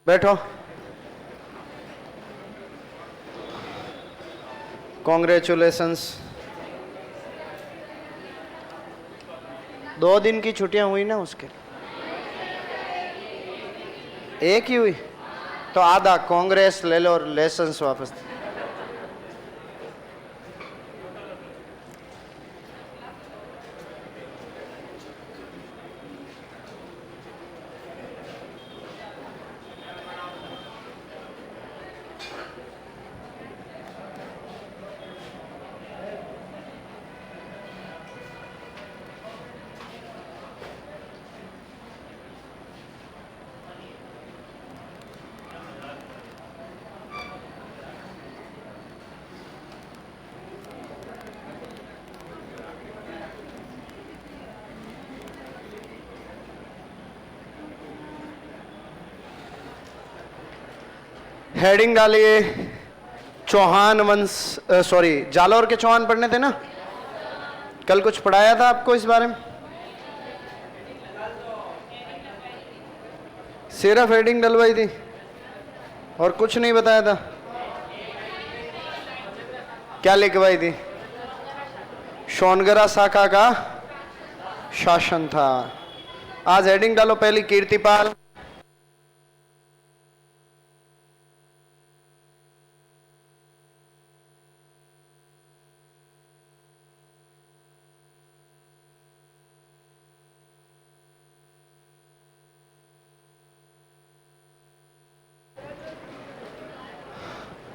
बैठो। कॉन्ग्रेचुलेशंस। 2 दिन की छुट्टियां हुई ना, उसके एक ही हुई तो आधा कांग्रेस ले लो और लेसन्स वापस। हेडिंग डालिए, चौहान वंश, सॉरी जालौर के चौहान पढ़ने थे ना, कल कुछ पढ़ाया था आपको इस बारे में? सिर्फ हेडिंग डलवाई थी और कुछ नहीं बताया था? क्या लिखवाई थी? सोनगरा शाखा का शासन था। आज हेडिंग डालो पहली, कीर्तिपाल।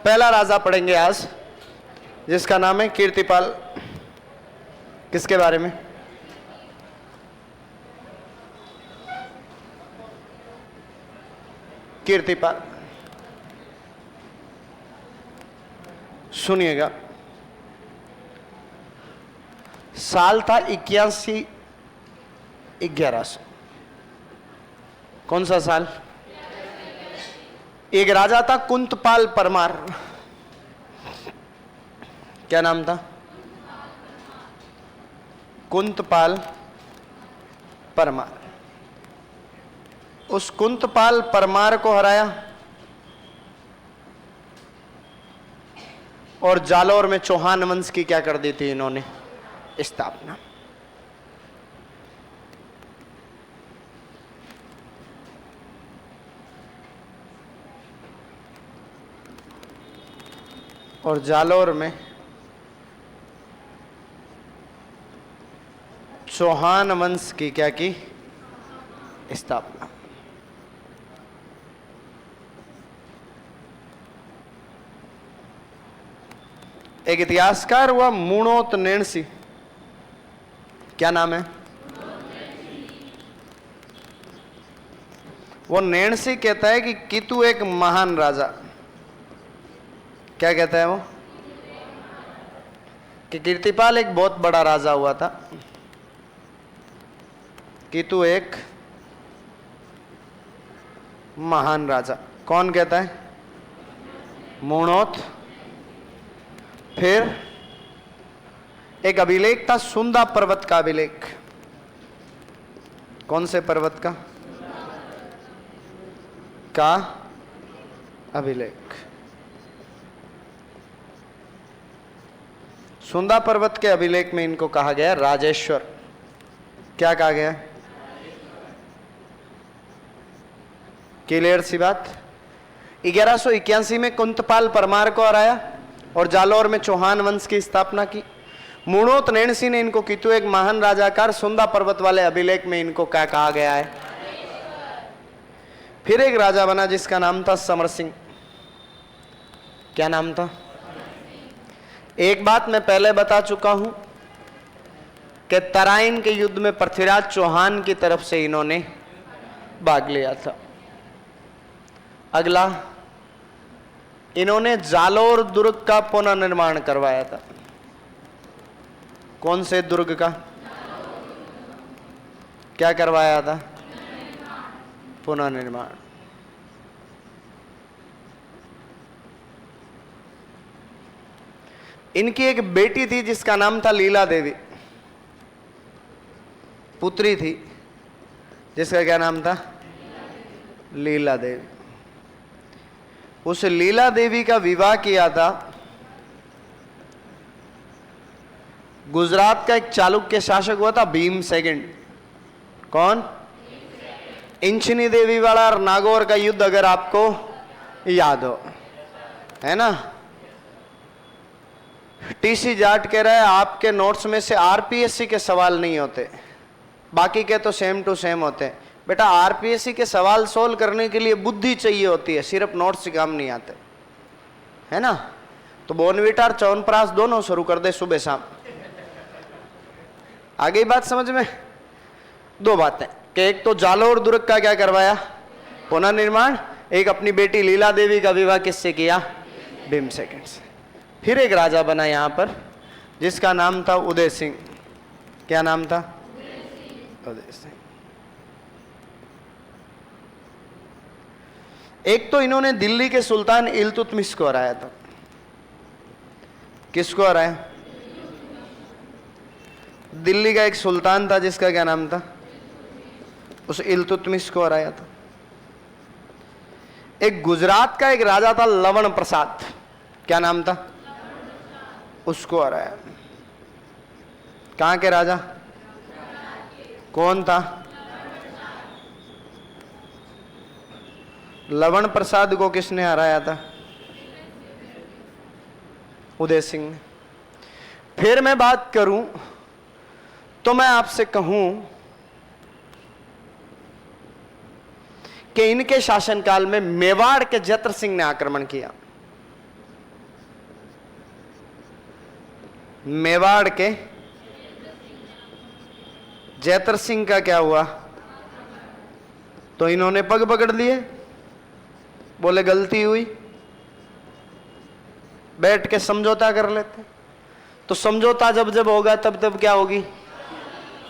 पहला राजा पढ़ेंगे आज, जिसका नाम है कीर्तिपाल। किसके बारे में? कीर्तिपाल। सुनिएगा, साल था 81-1100। कौन सा साल? एक राजा था कुंतपाल परमार। क्या नाम था? कुंतपाल परमार। उस कुंतपाल परमार को हराया और जालौर में चौहान वंश की क्या कर दी थी इन्होंने? स्थापना। और जालौर में चौहान वंश की क्या की? स्थापना। एक इतिहासकार हुआ मूणोत नेणसी। क्या नाम है? वो नेणसी कहता है कि कीतु एक महान राजा। क्या कहता है वो? कि कीर्तिपाल एक बहुत बड़ा राजा हुआ था, कीतु एक महान राजा। कौन कहता है? मूणोत। फिर एक अभिलेख था सुंदा पर्वत का अभिलेख। कौन से पर्वत का? का अभिलेख। सुंदा पर्वत के अभिलेख में इनको कहा गया राजेश्वर। क्या कहा गया? क्लियर सी बात। 1181 में कुंतपाल परमार को हराया और जालौर में चौहान वंश की स्थापना की। मूणोत नेणसी ने इनको कीतु एक महान राजाकार, सुंदा पर्वत वाले अभिलेख में इनको क्या कहा गया है? फिर एक राजा बना जिसका नाम था समर सिंह। क्या नाम था? एक बात मैं पहले बता चुका हूं कि तराइन के युद्ध में पृथ्वीराज चौहान की तरफ से इन्होंने भाग लिया था। अगला, इन्होंने जालौर दुर्ग का पुनर्निर्माण करवाया था। कौन से दुर्ग का? क्या करवाया था? पुनर्निर्माण। इनकी एक बेटी थी जिसका नाम था लीला देवी। पुत्री थी जिसका क्या नाम था? लीला देवी। उस लीला देवी का विवाह किया था गुजरात का एक चालुक्य शासक हुआ था भीम सेकंड। कौन? इंचनी देवी वाला और नागौर का युद्ध अगर आपको याद हो, है ना। टीसी जाट कह रहा है आपके नोट्स में से आरपीएससी के सवाल नहीं होते, बाकी के तो सेम टू सेम होते हैं। बेटा आरपीएससी के सवाल सोल्व करने के लिए बुद्धि चाहिए होती है, सिर्फ नोट्स से काम नहीं आते, है ना। तो बोनविटा और च्यवनप्राश दोनों शुरू कर दे सुबह शाम। आगे बात समझ में? दो बातें कि एक तो जालोर दुर्ग का क्या करवाया? पुनर्निर्माण। एक अपनी बेटी लीला देवी का विवाह किससे किया? भीम सेकंड से। फिर एक राजा बना यहां पर जिसका नाम था उदय सिंह। क्या नाम था? उदय सिंह। एक तो इन्होंने दिल्ली के सुल्तान इल्तुतमिश को हराया था। किसको हराया? दिल्ली का एक सुल्तान था जिसका क्या नाम था? उस इल्तुतमिश को हराया था। एक गुजरात का एक राजा था लवण प्रसाद। क्या नाम था? उसको हराया। कहां के राजा? कौन था? लवण प्रसाद को किसने हराया था? उदय सिंह ने। फिर मैं बात करूं तो मैं आपसे कहूं कि इनके शासनकाल में मेवाड़ के जत्र सिंह ने आक्रमण किया। मेवाड़ के जैतर सिंह का क्या हुआ? तो इन्होंने पग पकड़ लिए, बोले गलती हुई, बैठ के समझौता कर लेते। तो समझौता जब जब होगा तब तब क्या होगी?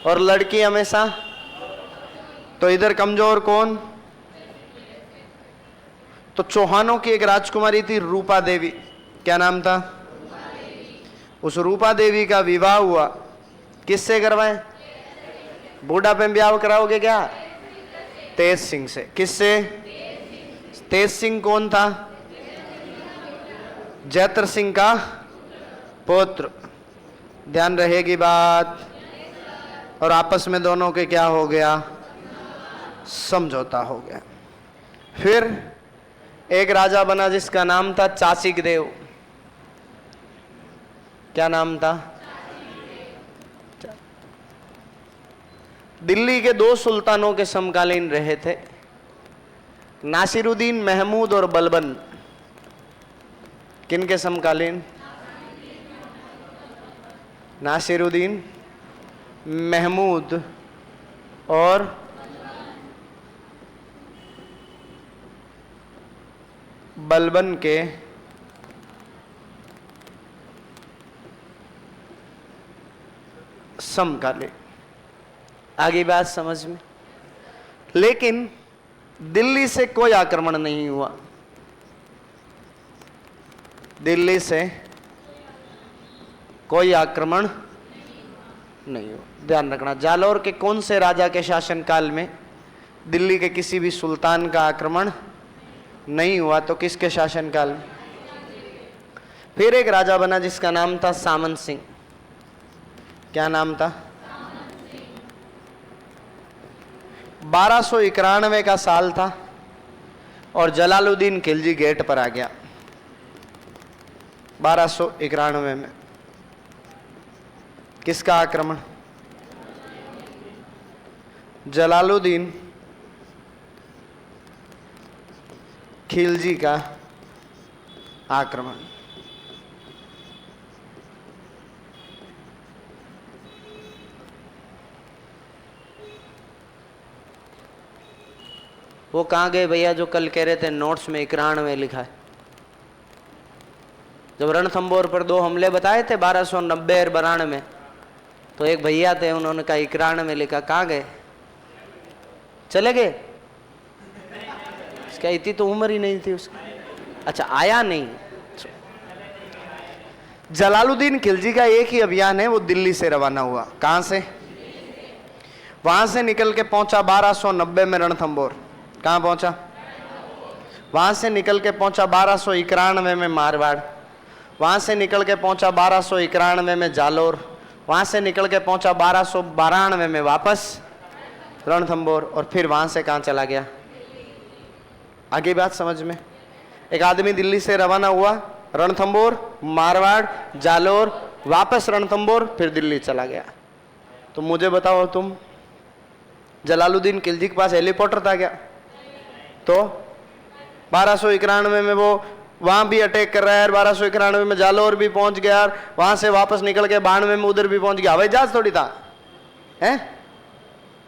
और लड़की हमेशा। तो इधर कमजोर कौन? तो चौहानों की एक राजकुमारी थी रूपा देवी। क्या नाम था? उस रूपा देवी का विवाह हुआ किससे करवाएं? बूढ़ापे में ब्याह कराओगे क्या? तेज सिंह से। किससे? तेज सिंह कौन था? जैतर सिंह का पुत्र। ध्यान रहेगी बात। और आपस में दोनों के क्या हो गया? समझौता हो गया। फिर एक राजा बना जिसका नाम था चाचिक देव। क्या नाम था? दिल्ली के दो सुल्तानों के समकालीन रहे थे, नासिरुद्दीन महमूद और बलबन। किन के समकालीन? नासिरुद्दीन महमूद और बलबन के समकालीन। आगे बात समझ में? लेकिन दिल्ली से कोई आक्रमण नहीं हुआ। दिल्ली से कोई आक्रमण नहीं हुआ। ध्यान रखना, जालौर के कौन से राजा के शासनकाल में दिल्ली के किसी भी सुल्तान का आक्रमण नहीं हुआ? तो किसके शासनकाल में? फिर एक राजा बना जिसका नाम था सामंत सिंह। क्या नाम था? 1291 का साल था और जलालुद्दीन खिलजी गेट पर आ गया 1291 में। किसका आक्रमण? जलालुद्दीन खिलजी का आक्रमण। वो कहाँ गए भैया जो कल कह रहे थे नोट्स में 91 लिखा है? जब रणथंबोर पर 2 हमले बताए थे 1290 और 92 में, तो एक भैया थे उन्होंने कहा 91 लिखा। कहाँ गए? चले गए? इसका इतनी तो उम्र ही नहीं थी उसकी। अच्छा, आया नहीं। जलालुद्दीन खिलजी का एक ही अभियान है, वो दिल्ली से रवाना हुआ। कहां से? वहां से निकल के पहुंचा 1290 में रणथंबोर। कहां पहुंचा? वहां से निकल के पहुंचा 1291 में मारवाड़, वहां से निकल के पहुंचा 1291 में जालोर, वहां से निकल के पहुंचा 1292 में वापस रणथंभौर, और फिर वहां से कहां चला गया? आगे बात समझ में? एक आदमी दिल्ली से रवाना हुआ, रणथंभौर, मारवाड़, जालोर, वापस रणथंभौर, फिर दिल्ली चला गया। तो मुझे बताओ तुम, जलालुद्दीन खिलजी के पास हेलीकॉप्टर था क्या? तो 1291 में वो वहां भी अटैक कर रहा है, 1291 में जालोर भी पहुंच गया, वहां से वापस निकल के 92 में उधर भी पहुंच गया। हवाई जहाज थोड़ी था, है?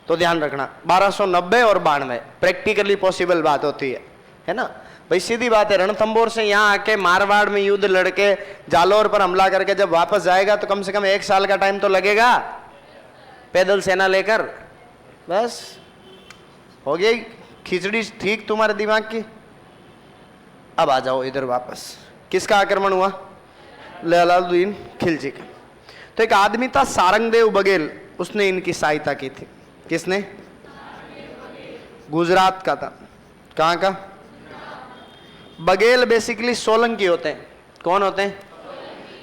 तो ध्यान रखना, 1290 और 92 प्रैक्टिकली पॉसिबल बात होती है ना भाई? सीधी बात है, रणथंभौर से यहाँ आके मारवाड़ में युद्ध लड़के जालोर पर हमला करके जब वापस जाएगा तो कम से कम 1 साल का टाइम तो लगेगा, पैदल सेना लेकर। बस हो गई खिचड़ी ठीक तुम्हारे दिमाग की। अब आ जाओ इधर वापस, किसका आक्रमण हुआ? जलालुद्दीन खिलजी का। तो एक आदमी था सारंगदेव बघेल, उसने इनकी सहायता की थी। किसने? गुजरात का था। कहाँ का? बघेल बेसिकली सोलंकी होते हैं। कौन होते हैं?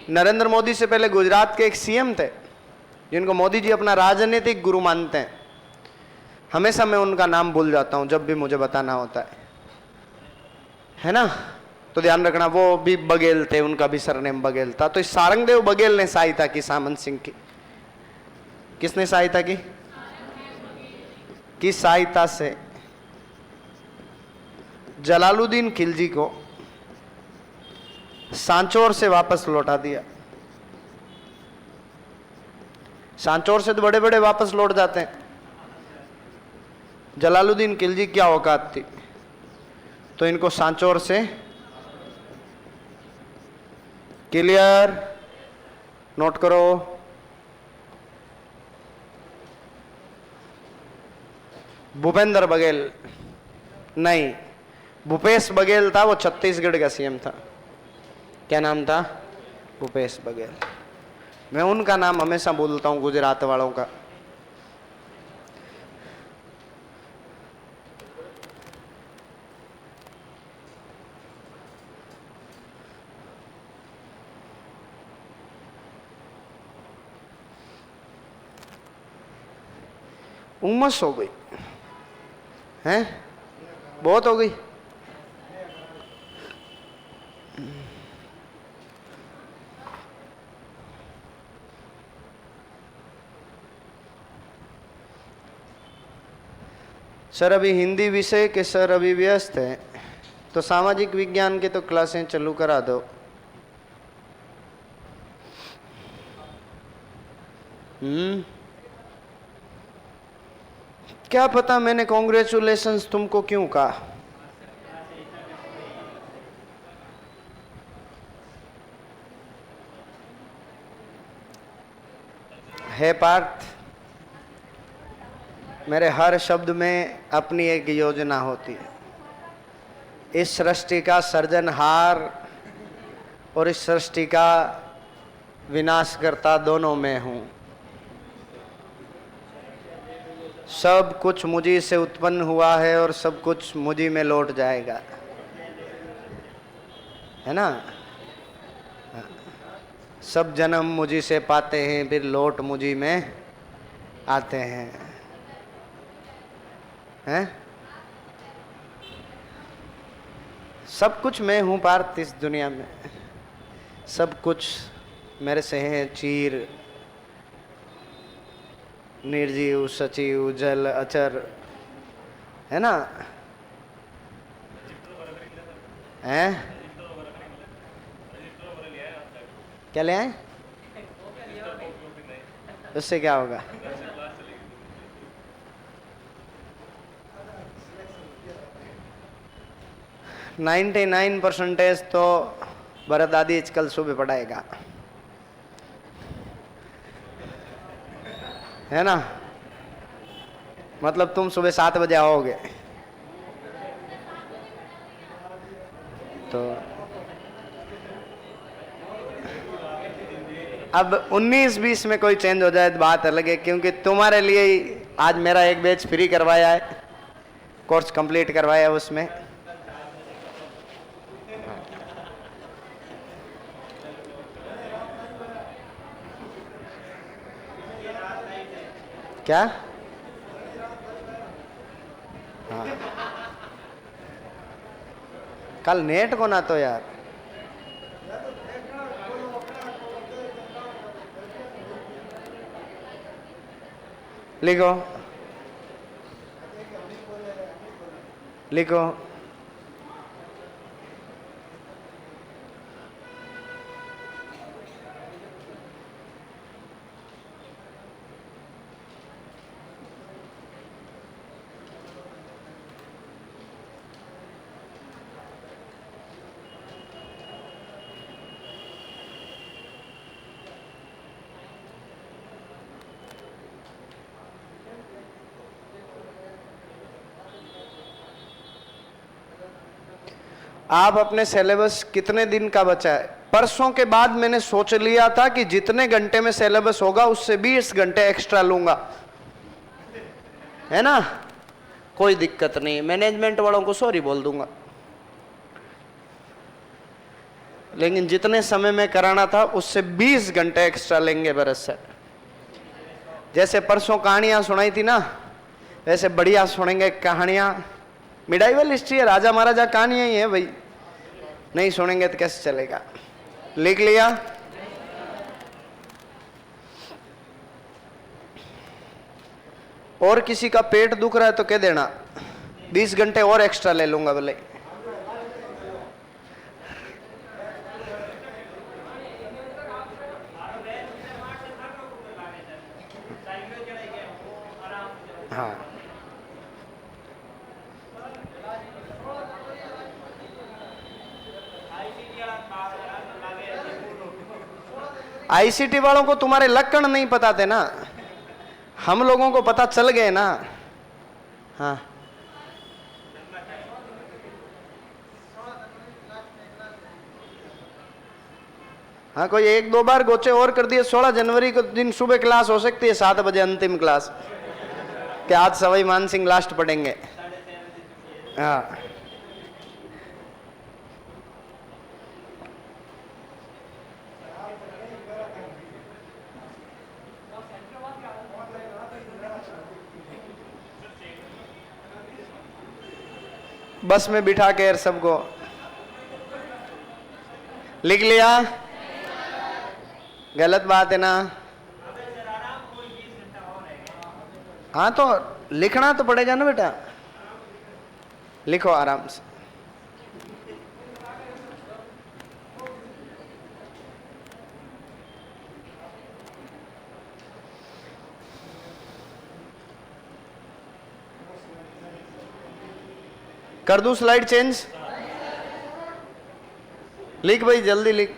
नरेंद्र मोदी से पहले गुजरात के एक सीएम थे जिनको मोदी जी अपना राजनीतिक गुरु मानते हैं। हमेशा मैं उनका नाम भूल जाता हूं जब भी मुझे बताना होता है ना? तो ध्यान रखना, वो भी बघेल थे, उनका भी सरनेम बघेल था। तो इस सारंगदेव बघेल ने सहायता की सामंत सिंह की। किसने सहायता की? किस सहायता से? जलालुद्दीन खिलजी को सांचौर से वापस लौटा दिया। सांचौर से तो बड़े बड़े वापस लौट जाते हैं, जलालुद्दीन खिलजी क्या औकात थी? तो इनको सांचौर से, क्लियर? नोट करो, भूपेंद्र बघेल नहीं, भूपेश बघेल था, वो छत्तीसगढ़ का सीएम था। क्या नाम था? भूपेश बघेल। मैं उनका नाम हमेशा बोलता हूं गुजरात वालों का। उमस हो गई हैं, बहुत हो गई। सर अभी हिंदी विषय के सर अभी व्यस्त है, तो सामाजिक विज्ञान के तो क्लासें चालू करा दो। क्या पता मैंने कॉन्ग्रेचुलेशंस तुमको क्यों कहा। है पार्थ, मेरे हर शब्द में अपनी एक योजना होती है। इस सृष्टि का सृजनहार और इस सृष्टि का विनाशकर्ता दोनों मैं हूं। सब कुछ मुझी से उत्पन्न हुआ है और सब कुछ मुझी में लौट जाएगा, है ना? सब जन्म मुझी से पाते हैं, फिर लौट मुझी में आते हैं, हैं? सब कुछ मैं हूं पार्थ इस दुनिया में, सब कुछ मेरे से है। चीर, निर्जीव, सचिव, जल, अचर, है ना? हैं? क्या ले आए? उससे क्या होगा? नाइन्टी 99% तो भरत आदि कल सुबह पढ़ाएगा, है ना? मतलब तुम सुबह 7 बजे आओगे तो अब 19-20 में कोई चेंज हो जाए तो बात अलग है, क्योंकि तुम्हारे लिए ही आज मेरा एक बैच फ्री करवाया है, कोर्स कंप्लीट करवाया है। उसमें क्या? हाँ, कल नेट को ना तो यार लिखो लिखो। आप अपने सिलेबस कितने दिन का बचा है? परसों के बाद मैंने सोच लिया था कि जितने घंटे में सिलेबस होगा उससे 20 घंटे एक्स्ट्रा लूंगा, है ना? कोई दिक्कत नहीं, मैनेजमेंट वालों को सॉरी बोल दूंगा, लेकिन जितने समय में कराना था उससे 20 घंटे एक्स्ट्रा लेंगे बरस से। जैसे परसों कहानियां सुनाई थी ना, वैसे बढ़िया सुनेंगे कहानियां। मिडाइवल हिस्ट्री है, राजा महाराजा कहानियां ही है भाई, नहीं सुनेंगे तो कैसे चलेगा? लिख लिया? और किसी का पेट दुख रहा है तो कह देना, 20 घंटे और एक्स्ट्रा ले लूंगा भले। हाँ, आईसीटी वालों को तुम्हारे लक्षण नहीं पता थे ना, हम लोगों को पता चल गए ना। हाँ, हाँ, कोई 1-2 बार गोचे और कर दिए। 16 जनवरी को दिन सुबह क्लास हो सकती है 7 बजे अंतिम क्लास, कि आज सवाई मान सिंह लास्ट पढ़ेंगे। हाँ, बस में बिठा के सबको लिख लिया? गलत बात है ना? हाँ, तो लिखना तो पड़ेगा ना बेटा, लिखो आराम से। कर दूं स्लाइड चेंज? लिख भाई, जल्दी लिख।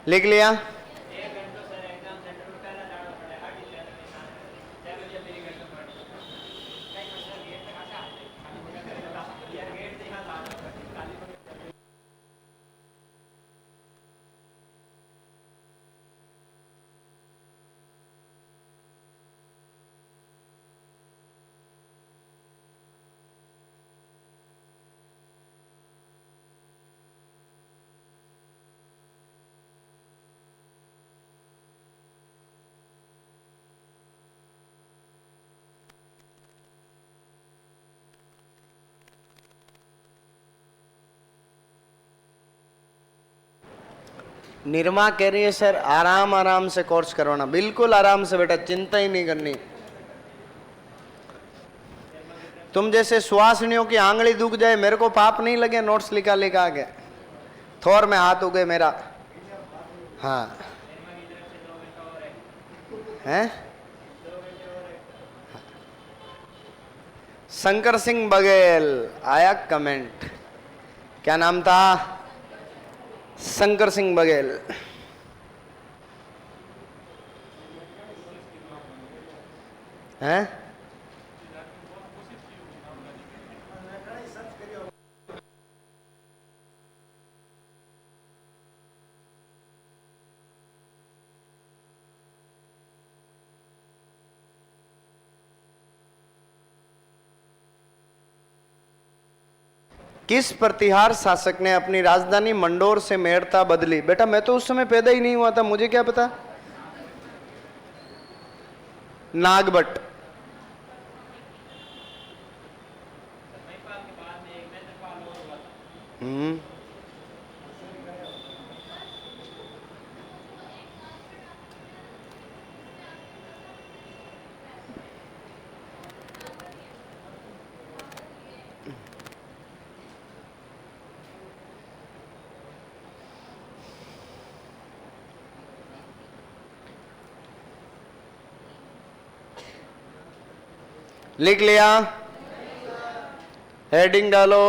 लिख लिया? निर्मा कह रही है सर आराम आराम से कोर्स करवाना। बिल्कुल आराम से बेटा, चिंता ही नहीं करनी। तुम जैसे सुहासनियों की आंगली दुख जाए, मेरे को पाप नहीं लगे नोट्स लिखा लिखा के, थोर में हाथ उगे मेरा। हाँ, हैं? शंकर सिंह बघेल आया कमेंट, क्या नाम था? शंकर सिंह बघेल। हैं? किस प्रतिहार शासक ने अपनी राजधानी मंडोर से मेड़ता बदली? बेटा मैं तो उस समय पैदा ही नहीं हुआ था, मुझे क्या पता। नागभट्ट। लिख लिया? हेडिंग डालो,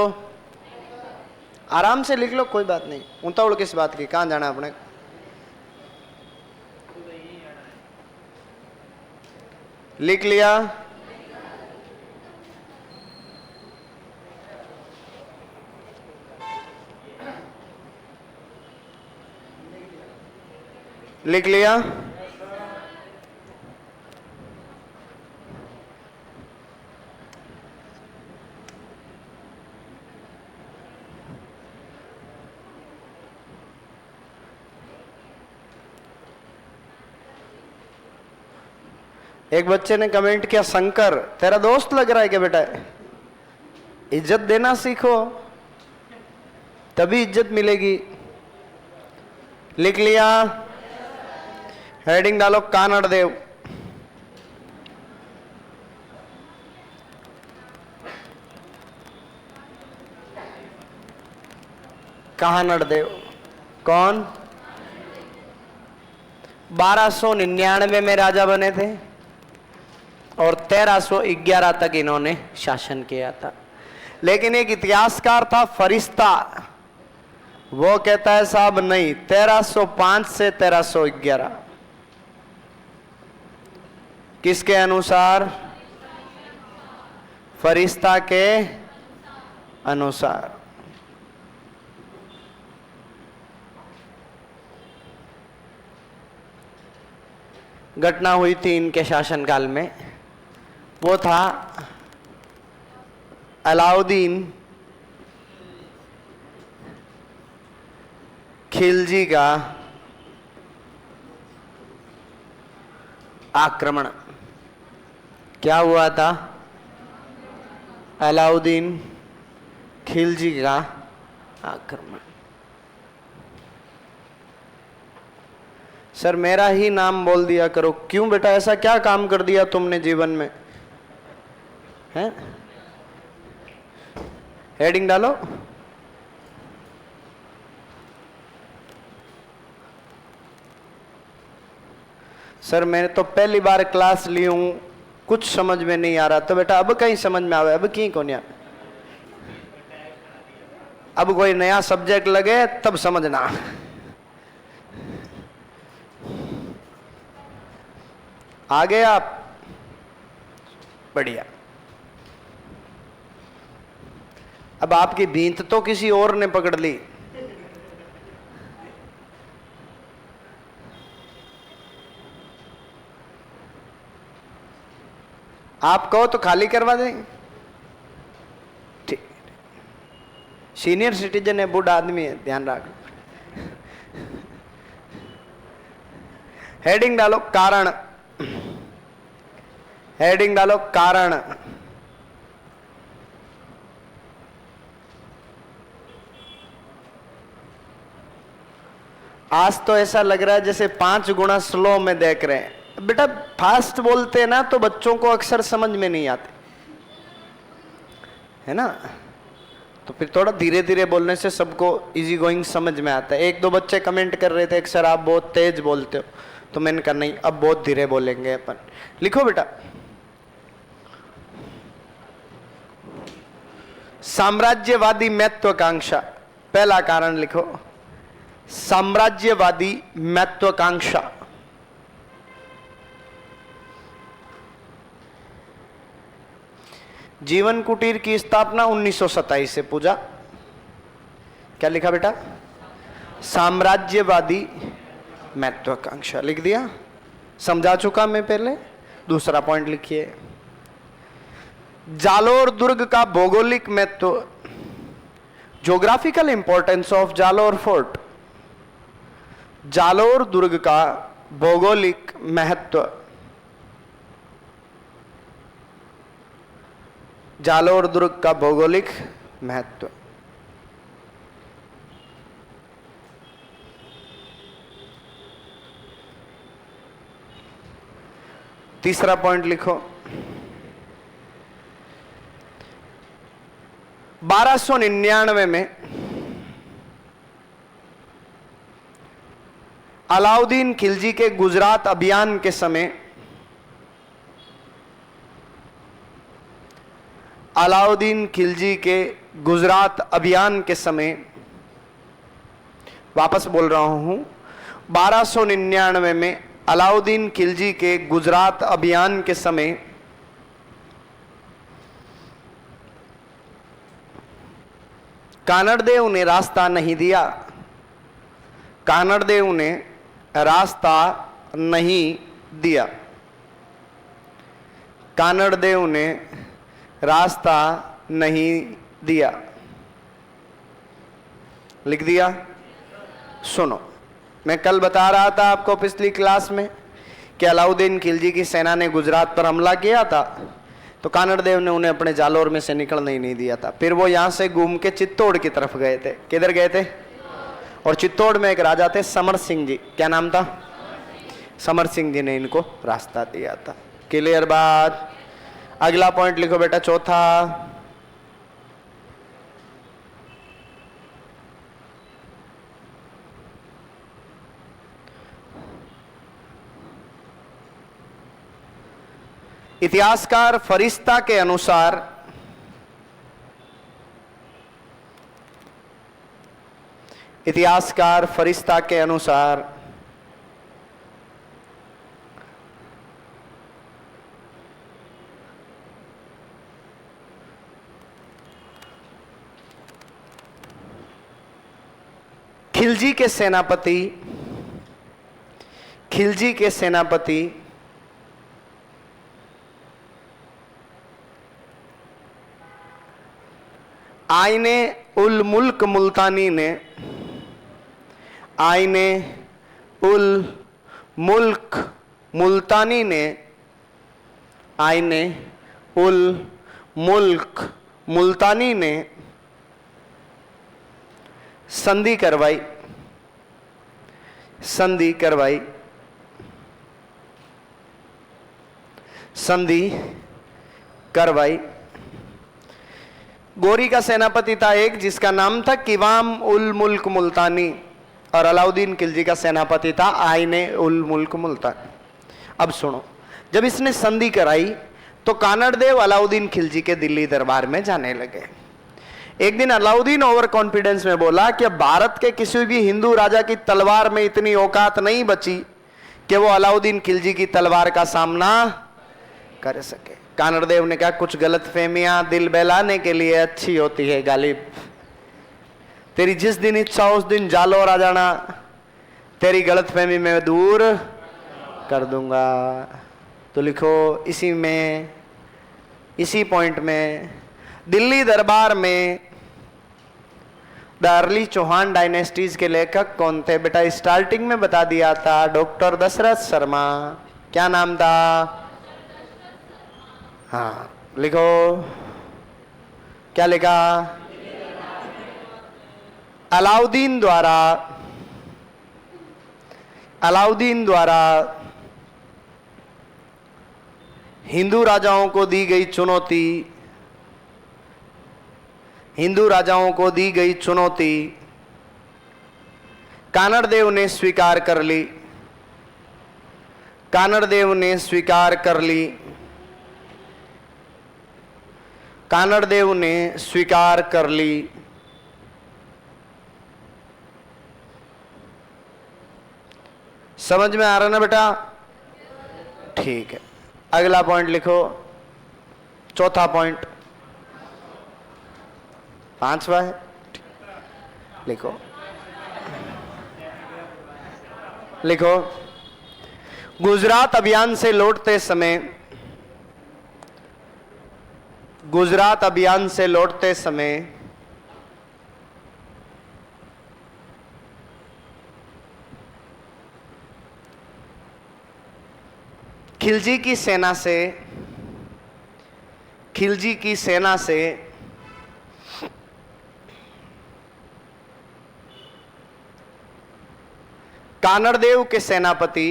आराम से लिख लो, कोई बात नहीं। उतावड़ किस बात की, कहां जाना है अपने? लिख लिया? लिख लिया? एक बच्चे ने कमेंट किया, शंकर तेरा दोस्त लग रहा है क्या बेटा? इज्जत देना सीखो, तभी इज्जत मिलेगी। लिख लिया? हेडिंग डालो, कानड़ देव। कानड़ देव कौन? 1299 में राजा बने थे और 1311 तक इन्होंने शासन किया था। लेकिन एक इतिहासकार था फरिश्ता, वो कहता है साहब नहीं, 1305 से 1311। किसके अनुसार? फरिश्ता के अनुसार। घटना हुई थी इनके शासनकाल में, वो था अलाउद्दीन खिलजी का आक्रमण। क्या हुआ था? अलाउद्दीन खिलजी का आक्रमण। सर मेरा ही नाम बोल दिया करो। क्यों बेटा, ऐसा क्या काम कर दिया तुमने जीवन में? हैं? हेडिंग डालो। सर मैंने तो पहली बार क्लास ली हूं, कुछ समझ में नहीं आ रहा। तो बेटा अब कहीं समझ में आवे, अब की कौन? अब कोई नया सब्जेक्ट लगे तब समझना। आगे आप? बढ़िया। अब आपकी भींत तो किसी और ने पकड़ ली। आप कहो तो खाली करवा दें। ठीक, सीनियर सिटीजन है, बूढ़ा आदमी है, ध्यान रख। हेडिंग डालो, कारण। हेडिंग डालो, कारण। आज तो ऐसा लग रहा है जैसे 5 गुना स्लो में देख रहे हैं। बेटा फास्ट बोलते हैं ना तो बच्चों को अक्सर समझ में नहीं आते, है ना? तो फिर थोड़ा धीरे धीरे बोलने से सबको इजी गोइंग समझ में आता है। 1-2 बच्चे कमेंट कर रहे थे कि सर आप बहुत तेज बोलते हो, तो मैंने कहा नहीं, अब बहुत धीरे बोलेंगे अपन। लिखो बेटा, साम्राज्यवादी महत्वाकांक्षा। पहला कारण लिखो, साम्राज्यवादी महत्वाकांक्षा। जीवन कुटीर की स्थापना 1927 से। पूजा क्या लिखा बेटा? साम्राज्यवादी महत्वाकांक्षा। लिख दिया? समझा चुका मैं पहले। दूसरा पॉइंट लिखिए, जालोर दुर्ग का भौगोलिक महत्व। Geographical importance of Jalore fort. Jalore दुर्ग का भौगोलिक महत्व। जालोर दुर्ग का भौगोलिक महत्व। तीसरा पॉइंट लिखो। 1299 में अलाउद्दीन खिलजी के गुजरात अभियान के समय अलाउद्दीन खिलजी के गुजरात अभियान के समय, वापस बोल रहा हूं, 1299 में अलाउद्दीन खिलजी के गुजरात अभियान के समय कानड़देव ने रास्ता नहीं दिया। कानड़देव ने रास्ता नहीं दिया। कानड़देव ने रास्ता नहीं दिया। लिख दिया? सुनो, मैं कल बता रहा था आपको पिछली क्लास में कि अलाउद्दीन खिलजी की सेना ने गुजरात पर हमला किया था, तो कानड़देव ने उन्हें अपने जालोर में से निकलने ही नहीं दिया था। फिर वो यहां से घूम के चित्तौड़ की तरफ गए थे। किधर गए थे? और चित्तौड़ में एक राजा थे समर सिंह जी। क्या नाम था? समर सिंह जी ने इनको रास्ता दिया था। क्लियर बात? अगला पॉइंट लिखो बेटा, चौथा। इतिहासकार फरिश्ता के अनुसार इतिहासकार फरिश्ता के अनुसार खिलजी के सेनापति आईने उल मुल्क मुल्तानी ने आईने उल मुल्क मुल्तानी ने आईने उल मुल्क मुल्तानी ने संधि करवाई। संधि करवाई। संधि करवाई। गोरी का सेनापति था एक, जिसका नाम था किवाम उल मुल्क मुल्तानी, और अलाउद्दीन खिलजी का सेनापति था आईने उल मुल्क मुल्तानी। अब सुनो, जब इसने संधि कराई तो कानड़देव अलाउद्दीन खिलजी के दिल्ली दरबार में जाने लगे। एक दिन अलाउद्दीन ओवर कॉन्फिडेंस में बोला कि भारत के किसी भी हिंदू राजा की तलवार में इतनी औकात नहीं बची कि वो अलाउद्दीन खिलजी की तलवार का सामना कर सके। कानड़देव ने कहा, कुछ गलतफहमियां दिल बहलाने के लिए अच्छी होती है गालिब। तेरी जिस दिन इच्छा उस दिन जालोर आ जाना, तेरी गलतफहमी मैं दूर कर दूंगा। तो लिखो इसी पॉइंट में, दिल्ली दरबार में द अर्ली चौहान डायनेस्टीज के लेखक कौन थे? बेटा स्टार्टिंग में बता दिया था, डॉक्टर दशरथ शर्मा। क्या नाम था? हाँ लिखो, क्या लिखा? अलाउद्दीन द्वारा हिंदू राजाओं को दी गई चुनौती, हिंदू राजाओं को दी गई चुनौती कानड़देव ने स्वीकार कर ली। कानड़देव ने स्वीकार कर ली। कानड़देव ने स्वीकार कर ली। समझ में आ रहा ना बेटा? ठीक है, अगला पॉइंट लिखो, चौथा पॉइंट। पांचवा है, लिखो लिखो। गुजरात अभियान से लौटते समय, गुजरात अभियान से लौटते समय खिलजी की सेना से कानड़देव के सेनापति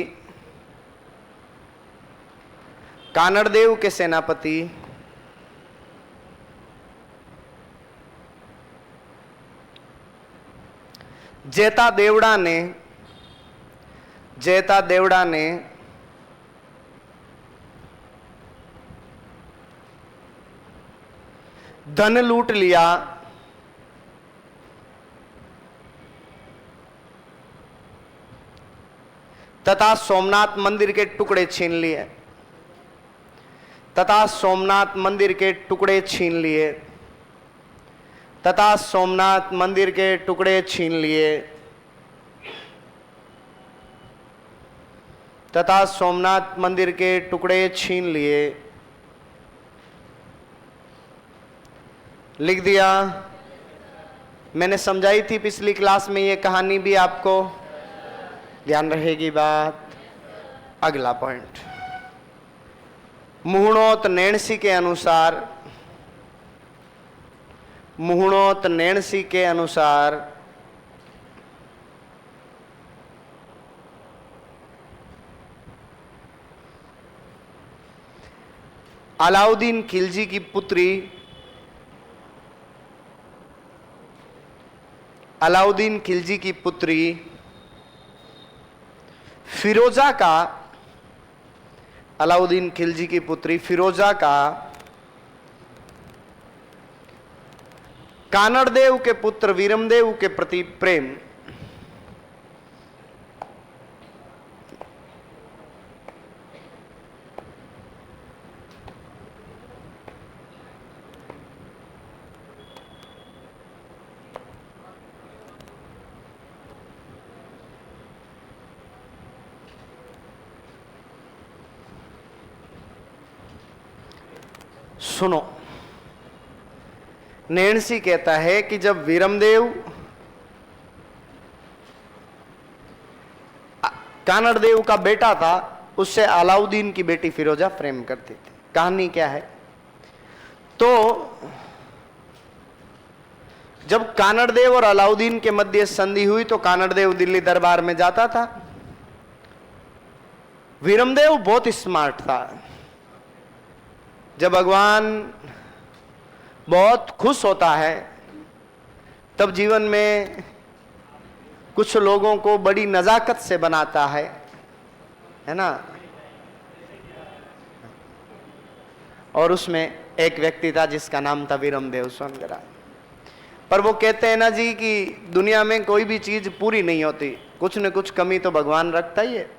जेता देवड़ा ने धन लूट लिया तथा सोमनाथ मंदिर के टुकड़े छीन लिए तथा सोमनाथ मंदिर के टुकड़े छीन लिए तथा सोमनाथ मंदिर के टुकड़े छीन लिए तथा सोमनाथ मंदिर के टुकड़े छीन लिए। लिख दिया। मैंने समझाई थी पिछली क्लास में, ये कहानी भी आपको ध्यान रहेगी बात। अगला पॉइंट, मुहणोत नैणसी के अनुसार अलाउद्दीन खिलजी की पुत्री फिरोजा का कानड़देव के पुत्र वीरमदेव के प्रति प्रेम सुनो। नैणसी कहता है कि जब वीरमदेव कानड़देव का बेटा था, उससे अलाउद्दीन की बेटी फिरोजा प्रेम करती थी। कहानी क्या है? तो जब कानड़देव और अलाउद्दीन के मध्य संधि हुई तो कानड़देव दिल्ली दरबार में जाता था। वीरमदेव बहुत स्मार्ट था। जब भगवान बहुत खुश होता है तब जीवन में कुछ लोगों को बड़ी नजाकत से बनाता है ना। और उसमें एक व्यक्ति था जिसका नाम था वीरमदेव सोनगरा। पर वो कहते हैं ना जी कि दुनिया में कोई भी चीज पूरी नहीं होती, कुछ न कुछ कमी तो भगवान रखता ही है।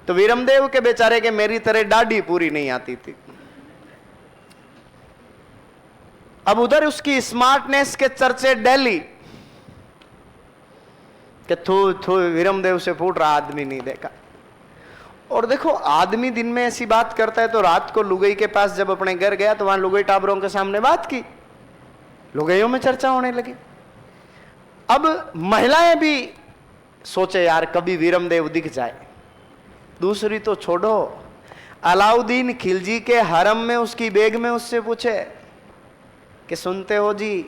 तो वीरमदेव के बेचारे के मेरी तरह दाढ़ी पूरी नहीं आती थी। अब उधर उसकी स्मार्टनेस के चर्चे दिल्ली कि थू वीरमदेव से फूट रहा आदमी नहीं देखा। और देखो, आदमी दिन में ऐसी बात करता है तो रात को लुगाई के पास जब अपने घर गया तो वहां लुगाई टाबरों के सामने बात की, लुगाइयों में चर्चा होने लगी। अब महिलाएं भी सोचे यार कभी वीरमदेव दिख जाए। दूसरी तो छोड़ो, अलाउद्दीन खिलजी के हरम में उसकी बेग में उससे पूछे कि सुनते हो जी,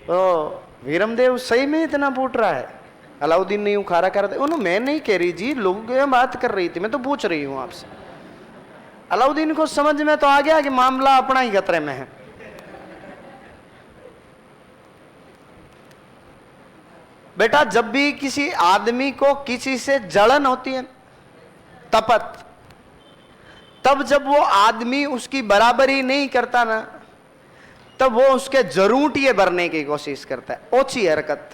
तो वीरमदेव सही में इतना फूट रहा है? अलाउद्दीन ने यूं खारा कर दिया। उन्होंने, मैं नहीं कह रही जी, लोग बात कर रही थी, मैं तो पूछ रही हूं आपसे। अलाउद्दीन को समझ में तो आ गया कि मामला अपना ही खतरे में है। बेटा, जब भी किसी आदमी को किसी से जलन होती है, तपत, तब जब वो आदमी उसकी बराबरी नहीं करता ना, तब वो उसके जरूटिये भरने की कोशिश करता है। ओछी हरकत।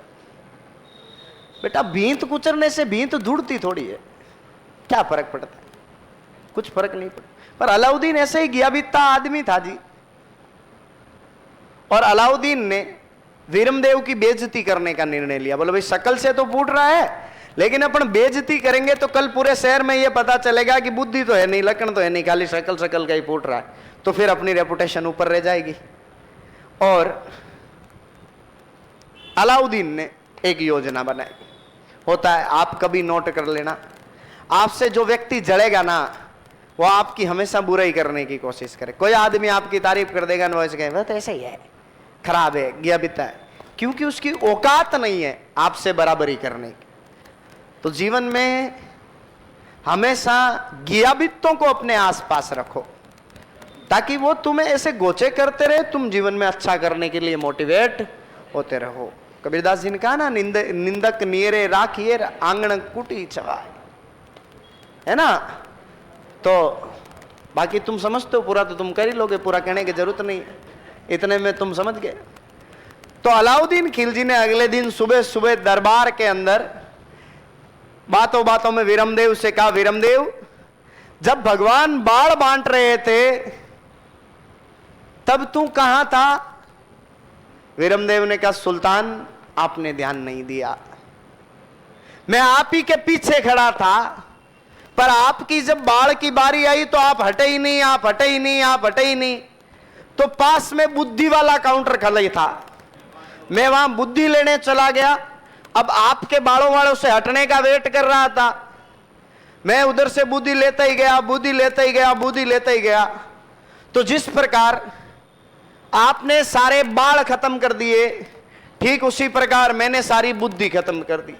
बेटा, भींत कुचरने से भींत जुड़ती थोड़ी है, क्या फर्क पड़ता है? कुछ फर्क नहीं पड़ता। पर अलाउद्दीन ऐसे ही गया बीता आदमी था जी। और अलाउद्दीन ने वीरमदेव की बेइज्जती करने का निर्णय लिया। बोले भाई, शकल से तो फूट रहा है, लेकिन अपन बेइज्जती करेंगे तो कल पूरे शहर में यह पता चलेगा कि बुद्धि तो है नहीं, लक्षण तो है नहीं, खाली शकल का ही फूट रहा है। तो फिर अपनी रेपुटेशन ऊपर रह जाएगी। और अलाउद्दीन ने एक योजना बनाई। होता है, आप कभी नोट कर लेना, आपसे जो व्यक्ति जड़ेगा ना, वो आपकी हमेशा बुराई करने की कोशिश करे। कोई आदमी आपकी तारीफ कर देगा ना, वैसे कहे वह तो ऐसा ही है, खराब है, गियाबिता है, क्योंकि उसकी औकात नहीं है आपसे बराबरी करने की। तो जीवन में हमेशा गियाबितों को अपने आसपास रखो, ताकि वो तुम्हें ऐसे गोचे करते रहे, तुम जीवन में अच्छा करने के लिए मोटिवेट होते रहो। कबीरदास जी ने कहा ना, निंदक नियरे राखिए आंगन कुटी चवाए, है ना। तो बाकी तुम समझते हो, पूरा तो तुम कर ही लोगे, पूरा कहने की जरूरत नहीं, इतने में तुम समझ गए। तो अलाउद्दीन खिलजी ने अगले दिन सुबह सुबह दरबार के अंदर बातों बातों में वीरमदेव से कहा, वीरमदेव, जब भगवान बाण बांट रहे थे तब तू कहां था? वीरमदेव ने कहा, सुल्तान आपने ध्यान नहीं दिया, मैं आप ही के पीछे खड़ा था, पर आपकी जब बाढ़ की बारी आई तो आप हटे ही नहीं, आप हटे ही नहीं, आप हटे ही नहीं। तो पास में बुद्धि वाला काउंटर खड़ा ही था, मैं वहां बुद्धि लेने चला गया। अब आपके बाड़ों वालों से हटने का वेट कर रहा था, मैं उधर से बुद्धि लेता ही गया, बुद्धि लेता ही गया, बुद्धि लेता ही गया। तो जिस प्रकार आपने सारे बाण खत्म कर दिए, ठीक उसी प्रकार मैंने सारी बुद्धि खत्म कर दी।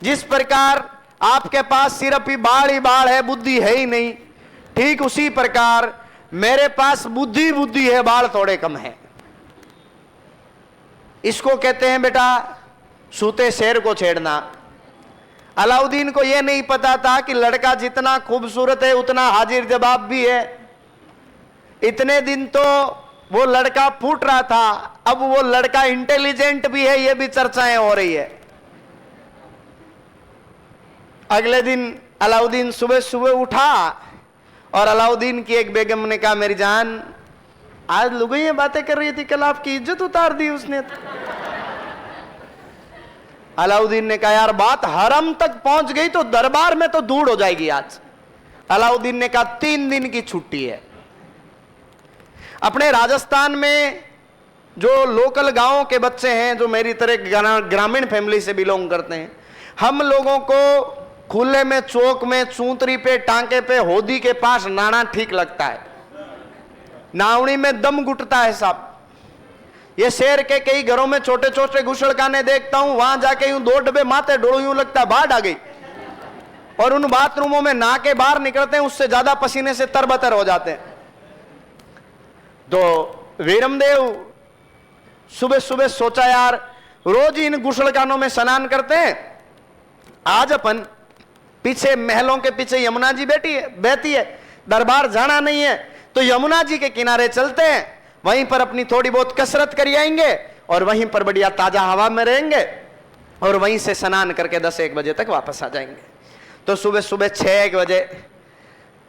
जिस प्रकार आपके पास सिर्फ ही बाढ़ है, बुद्धि है ही नहीं, ठीक उसी प्रकार मेरे पास बुद्धि बुद्धि है, बाढ़ थोड़े कम है। इसको कहते हैं बेटा सूते शेर को छेड़ना। अलाउद्दीन को यह नहीं पता था कि लड़का जितना खूबसूरत है उतना हाजिर जवाब भी है। इतने दिन तो वो लड़का फूट रहा था, अब वो लड़का इंटेलिजेंट भी है, ये भी चर्चाएं हो रही है। अगले दिन अलाउद्दीन सुबह सुबह उठा और अलाउद्दीन की एक बेगम ने कहा, मेरी जान, आज लुगाइयां बातें कर रही थी, कल आपकी इज्जत उतार दी उसने। अलाउद्दीन ने कहा, यार बात हरम तक पहुंच गई तो दरबार में तो धूड़ हो जाएगी आज। अलाउद्दीन ने कहा, 3 दिन की छुट्टी है। अपने राजस्थान में जो लोकल गांवों के बच्चे हैं, जो मेरी तरह ग्रामीण फैमिली से बिलोंग करते हैं, हम लोगों को खुले में, चौक में, चूंतरी पे, टांके पे, होदी के पास नाना ठीक लगता है। नावड़ी में दम घुटता है साहब। ये शहर के कई घरों में छोटे छोटे गुसलखाने देखता हूं, वहां जाके यूं 2 डब्बे माथे डोलो, यूं लगता है बाढ़ आ गई। और उन बाथरूमों में नहा के बाहर निकलते हैं, उससे ज्यादा पसीने से तरबतर हो जाते हैं। तो वीरमदेव सुबह सुबह सोचा, यार रोज इन गुसलखानों में स्नान करते हैं, आज अपन पीछे महलों के पीछे यमुना जी बहती है, दरबार जाना नहीं है तो यमुना जी के किनारे चलते हैं, वहीं पर अपनी थोड़ी बहुत कसरत कर आएंगे और वहीं पर बढ़िया ताजा हवा में रहेंगे और वहीं से स्नान करके 10-1 बजे तक वापस आ जाएंगे। तो सुबह सुबह 6-1 बजे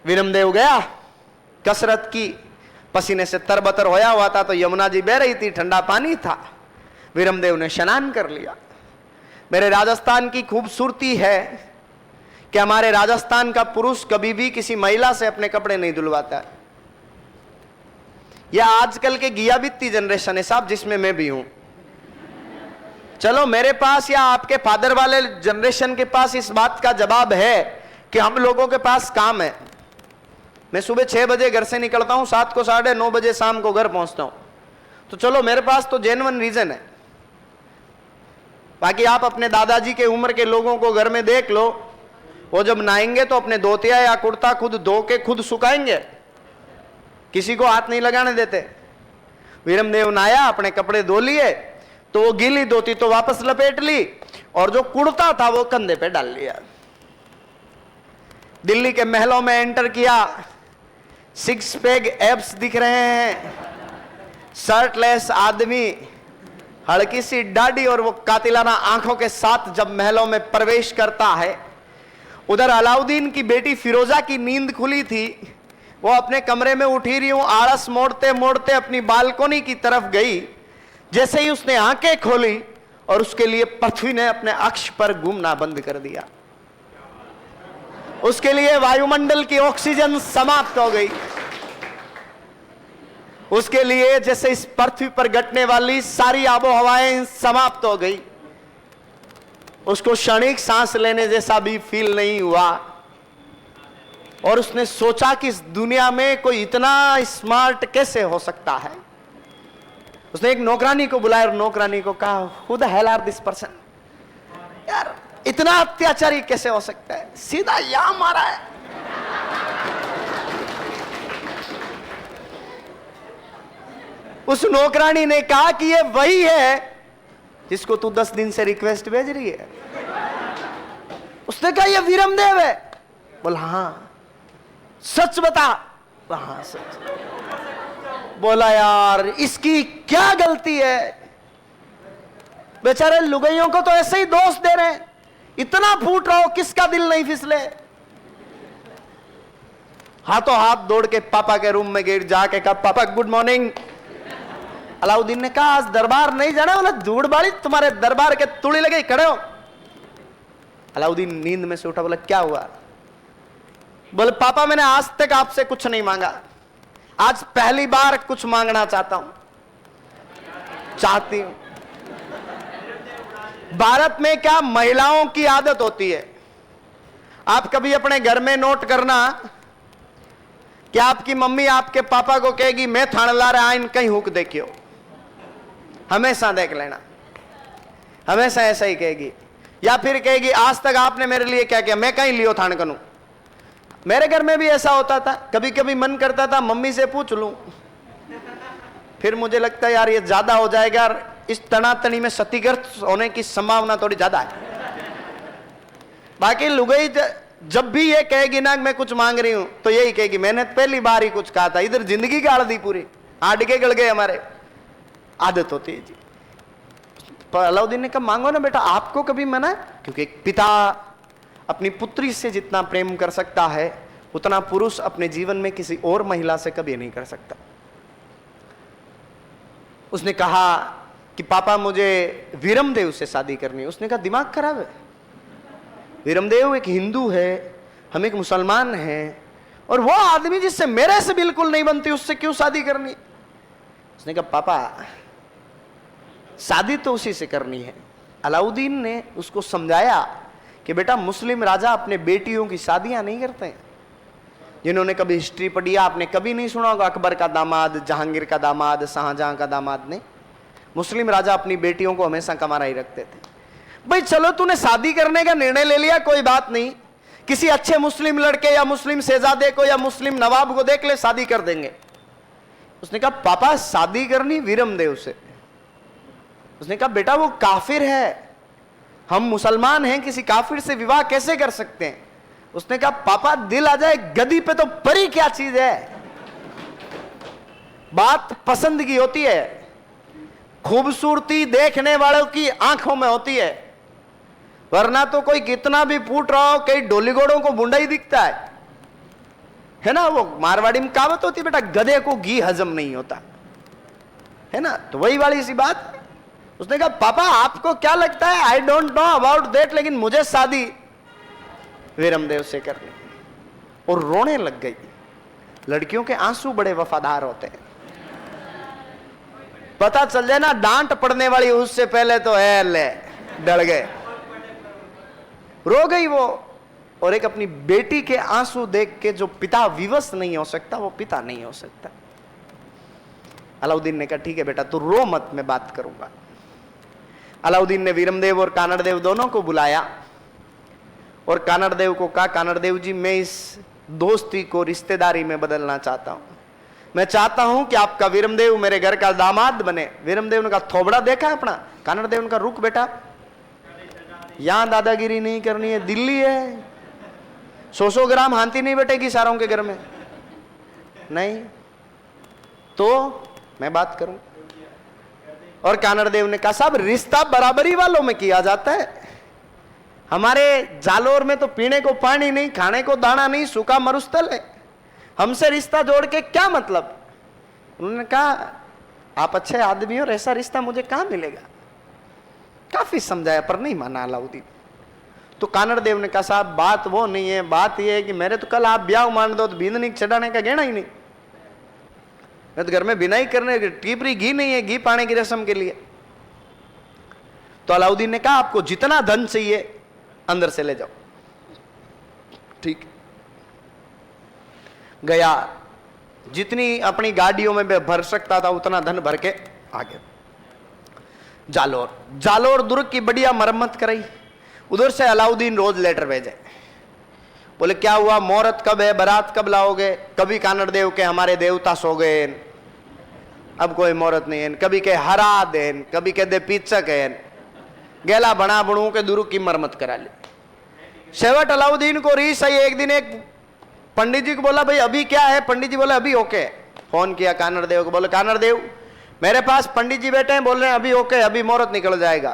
वीरमदेव गया, कसरत की, पसीने से तरबतर होया हुआ था, तो यमुना जी बह रही थी, ठंडा पानी था, वीरमदेव ने स्नान कर लिया। मेरे राजस्थान की खूबसूरती है कि हमारे राजस्थान का पुरुष कभी भी किसी महिला से अपने कपड़े नहीं धुलवाता है। यह आजकल के गियाबित्ती जनरेशन है साहब, जिसमें मैं भी हूं। चलो मेरे पास या आपके फादर वाले जनरेशन के पास इस बात का जवाब है कि हम लोगों के पास काम है। मैं सुबह 6 बजे घर से निकलता हूं, 7 को 9:30 बजे शाम को घर पहुंचता हूं, तो चलो मेरे पास तो जेन्युइन रीजन है। बाकी आप अपने दादाजी के उम्र के लोगों को घर में देख लो, वो जब नहाएंगे तो अपने धोतिया या कुर्ता खुद धो के खुद सुखाएंगे, किसी को हाथ नहीं लगाने देते। वीरमदेव नहाया, अपने कपड़े धो लिए, तो वो गीली धोती तो वापस लपेट ली और जो कुर्ता था वो कंधे पे डाल लिया। दिल्ली के महलों में एंटर किया, 6 पैक एब्स दिख रहे हैं, शर्टलेस आदमी, हल्की सी दाढ़ी और वो कातिलाना आंखों के साथ जब महलों में प्रवेश करता है। उधर अलाउद्दीन की बेटी फिरोजा की नींद खुली थी, वो अपने कमरे में उठी रही हूं, आलस मोड़ते मोड़ते अपनी बालकोनी की तरफ गई। जैसे ही उसने आंखें खोली और उसके लिए पृथ्वी ने अपने अक्ष पर घूमना बंद कर दिया, उसके लिए वायुमंडल की ऑक्सीजन समाप्त हो गई, उसके लिए जैसे इस पृथ्वी पर घटने वाली सारी आबो हवाएं समाप्त हो गई। उसको क्षणिक सांस लेने जैसा भी फील नहीं हुआ। और उसने सोचा कि इस दुनिया में कोई इतना स्मार्ट कैसे हो सकता है। उसने एक नौकरानी को बुलाया और नौकरानी को कहा, who the hell are this person, यार इतना अत्याचारी कैसे हो सकता है, सीधा यहां मारा है। उस नौकरानी ने कहा कि ये वही है जिसको तू 10 दिन से रिक्वेस्ट भेज रही है। उसने कहा ये वीरमदेव है। बोला हाँ, सच बता। हाँ सच। बोला यार इसकी क्या गलती है, बेचारे लुगाइयों को तो ऐसे ही दोष दे रहे हैं, इतना फूट रहा हो, किसका दिल नहीं फिसले। हाथों हाथ दौड़ के पापा के रूम में गिर जाके कहा, पापा गुड मॉर्निंग। अलाउद्दीन ने कहा आज दरबार नहीं जाना। बोला धूड़ बाड़ी, तुम्हारे दरबार के तुड़ी लगे, खड़े हो। अलाउद्दीन नींद में से उठा, बोला क्या हुआ। बोले पापा मैंने आज तक आपसे कुछ नहीं मांगा, आज पहली बार कुछ मांगना चाहती हूं। भारत में क्या महिलाओं की आदत होती है, आप कभी अपने घर में नोट करना कि आपकी मम्मी आपके पापा को कहेगी मैं थानेदार ला रहा आइन कहीं हुक देखियो, हमेशा देख लेना, हमेशा ऐसा ही कहेगी। या फिर कहेगी आज तक आपने मेरे लिए क्या किया, मैं कहीं लियो थान करूं। मेरे घर में भी ऐसा होता था, कभी कभी मन करता था मम्मी से पूछ लूं, फिर मुझे लगता है यार ये ज्यादा हो जाएगा, इस तनातनी में क्षतिग्रस्त होने की संभावना थोड़ी ज्यादा है। बाकी लुगाई जब भी ये कहेगी ना मैं कुछ मांग रही हूं तो यही कहेगी मैंने पहली बार ही कुछ कहा था, इधर जिंदगी गाड़ दी पूरी, आडके गड़ गए हमारे। आदत होती है जी। पर अलाउद्दीन ने कहा मांगो ना बेटा, आपको कभी मना, क्योंकि एक पिता अपनी पुत्री से जितना प्रेम कर सकता है उतना पुरुष अपने जीवन में किसी और महिला से कभी नहीं कर सकता। उसने कहा कि पापा मुझे वीरमदेव से शादी करनी है। उसने कहा दिमाग खराब है, वीरमदेव एक हिंदू है, हम एक मुसलमान हैं, और वो आदमी जिससे मेरे से बिल्कुल नहीं बनती उससे क्यों शादी करनी। उसने कहा पापा शादी तो उसी से करनी है। अलाउद्दीन ने उसको समझाया कि बेटा मुस्लिम राजा अपने बेटियों की शादियां नहीं करते हैं। जिन्होंने कभी हिस्ट्री पढ़ी आपने कभी नहीं सुना होगा अकबर का दामाद, जहांगीर का दामाद, शाहजहां का दामाद ने, मुस्लिम राजा अपनी बेटियों को हमेशा कमारा ही रखते थे। भाई चलो तूने शादी करने का निर्णय ले लिया, कोई बात नहीं, किसी अच्छे मुस्लिम लड़के या मुस्लिम शहजादे को या मुस्लिम नवाब को देख ले, शादी कर देंगे। उसने कहा पापा शादी करनी वीरमदेव से। उसने कहा बेटा वो काफिर है, हम मुसलमान हैं, किसी काफिर से विवाह कैसे कर सकते हैं। उसने कहा पापा दिल आ जाए गदी पे तो परी क्या चीज है, बात पसंद की होती है, खूबसूरती देखने वालों की आंखों में होती है, वरना तो कोई कितना भी फूट रहा हो कई डोली घोड़ों को बुंडा ही दिखता है ना। वो मारवाड़ी में कहावत होती है बेटा गधे को घी हजम नहीं होता है ना, तो वही वाली सी बात। उसने कहा पापा आपको क्या लगता है, I don't know about that, लेकिन मुझे शादी वीरमदेव से करनी। और रोने लग गई। लड़कियों के आंसू बड़े वफादार होते हैं, पता चल जाए ना डांट पड़ने वाली उससे पहले तो है ले डर गए, रो गई वो। और एक अपनी बेटी के आंसू देख के जो पिता विवश नहीं हो सकता वो पिता नहीं हो सकता। अलाउद्दीन ने कहा ठीक है बेटा तू रो मत, मैं बात करूंगा। अलाउद्दीन ने वीरमदेव और कानड़देव दोनों को बुलाया और कानड़देव को कहा कानड़देव जी मैं इस दोस्ती को रिश्तेदारी में बदलना चाहता हूं, मैं चाहता हूं कि आपका वीरमदेव मेरे घर का दामाद बने। वीरमदेव ने कहा थोबड़ा देखा है अपना। कानड़देव ने कहा रुक बेटा, यहां दादागिरी नहीं करनी है, दिल्ली है, 100 ग्राम हाथी नहीं बैठेगी सारों के घर में, नहीं तो मैं बात करूं। और कानड़देव ने कहा साहब रिश्ता बराबरी वालों में किया जाता है, हमारे जालोर में तो पीने को पानी नहीं, खाने को दाना नहीं, सूखा मरुस्थल है, हमसे रिश्ता जोड़ के क्या मतलब। उन्होंने कहा आप अच्छे आदमी हो और ऐसा रिश्ता मुझे कहां मिलेगा। काफी समझाया पर नहीं माना अलाउद्दीन। तो कानड़देव ने कहा साहब बात वो नहीं है, बात यह है कि मेरे तो कल आप ब्याह मान दो तो बींदनी चढ़ाने का गहना ही नहीं, मैं तो घर में बिनाई करने टीपरी घी नहीं है, घी पाने की रस्म के लिए। तो अलाउद्दीन ने कहा आपको जितना धन चाहिए अंदर से ले जाओ, ठीक। गया, जितनी अपनी गाड़ियों में भर सकता था उतना धन भर के आगे। जालोर दुर्ग की बढ़िया मरम्मत कराई। उधर से अलाउद्दीन रोज लेटर भेजे, बोले क्या हुआ, मुहूर्त कब है, बारात कब लाओगे। कभी कानड़ देव के हमारे देवता सो गए, अब कोई मुहूर्त नहीं है। कभी के हरा देन, कभी के दे पीचक है, गेला बना बनू के दुर्ग की मरम्मत करा ली। शेवट अलाउद्दीन को रीस आई। एक दिन एक पंडित जी को बोला भाई अभी क्या है। पंडित जी बोले अभी ओके। फोन किया कानड़ देव को, बोले कानड़ देव मेरे पास पंडित जी बैठे हैं, बोल रहे हैं अभी ओके, अभी मुहूर्त निकल जाएगा।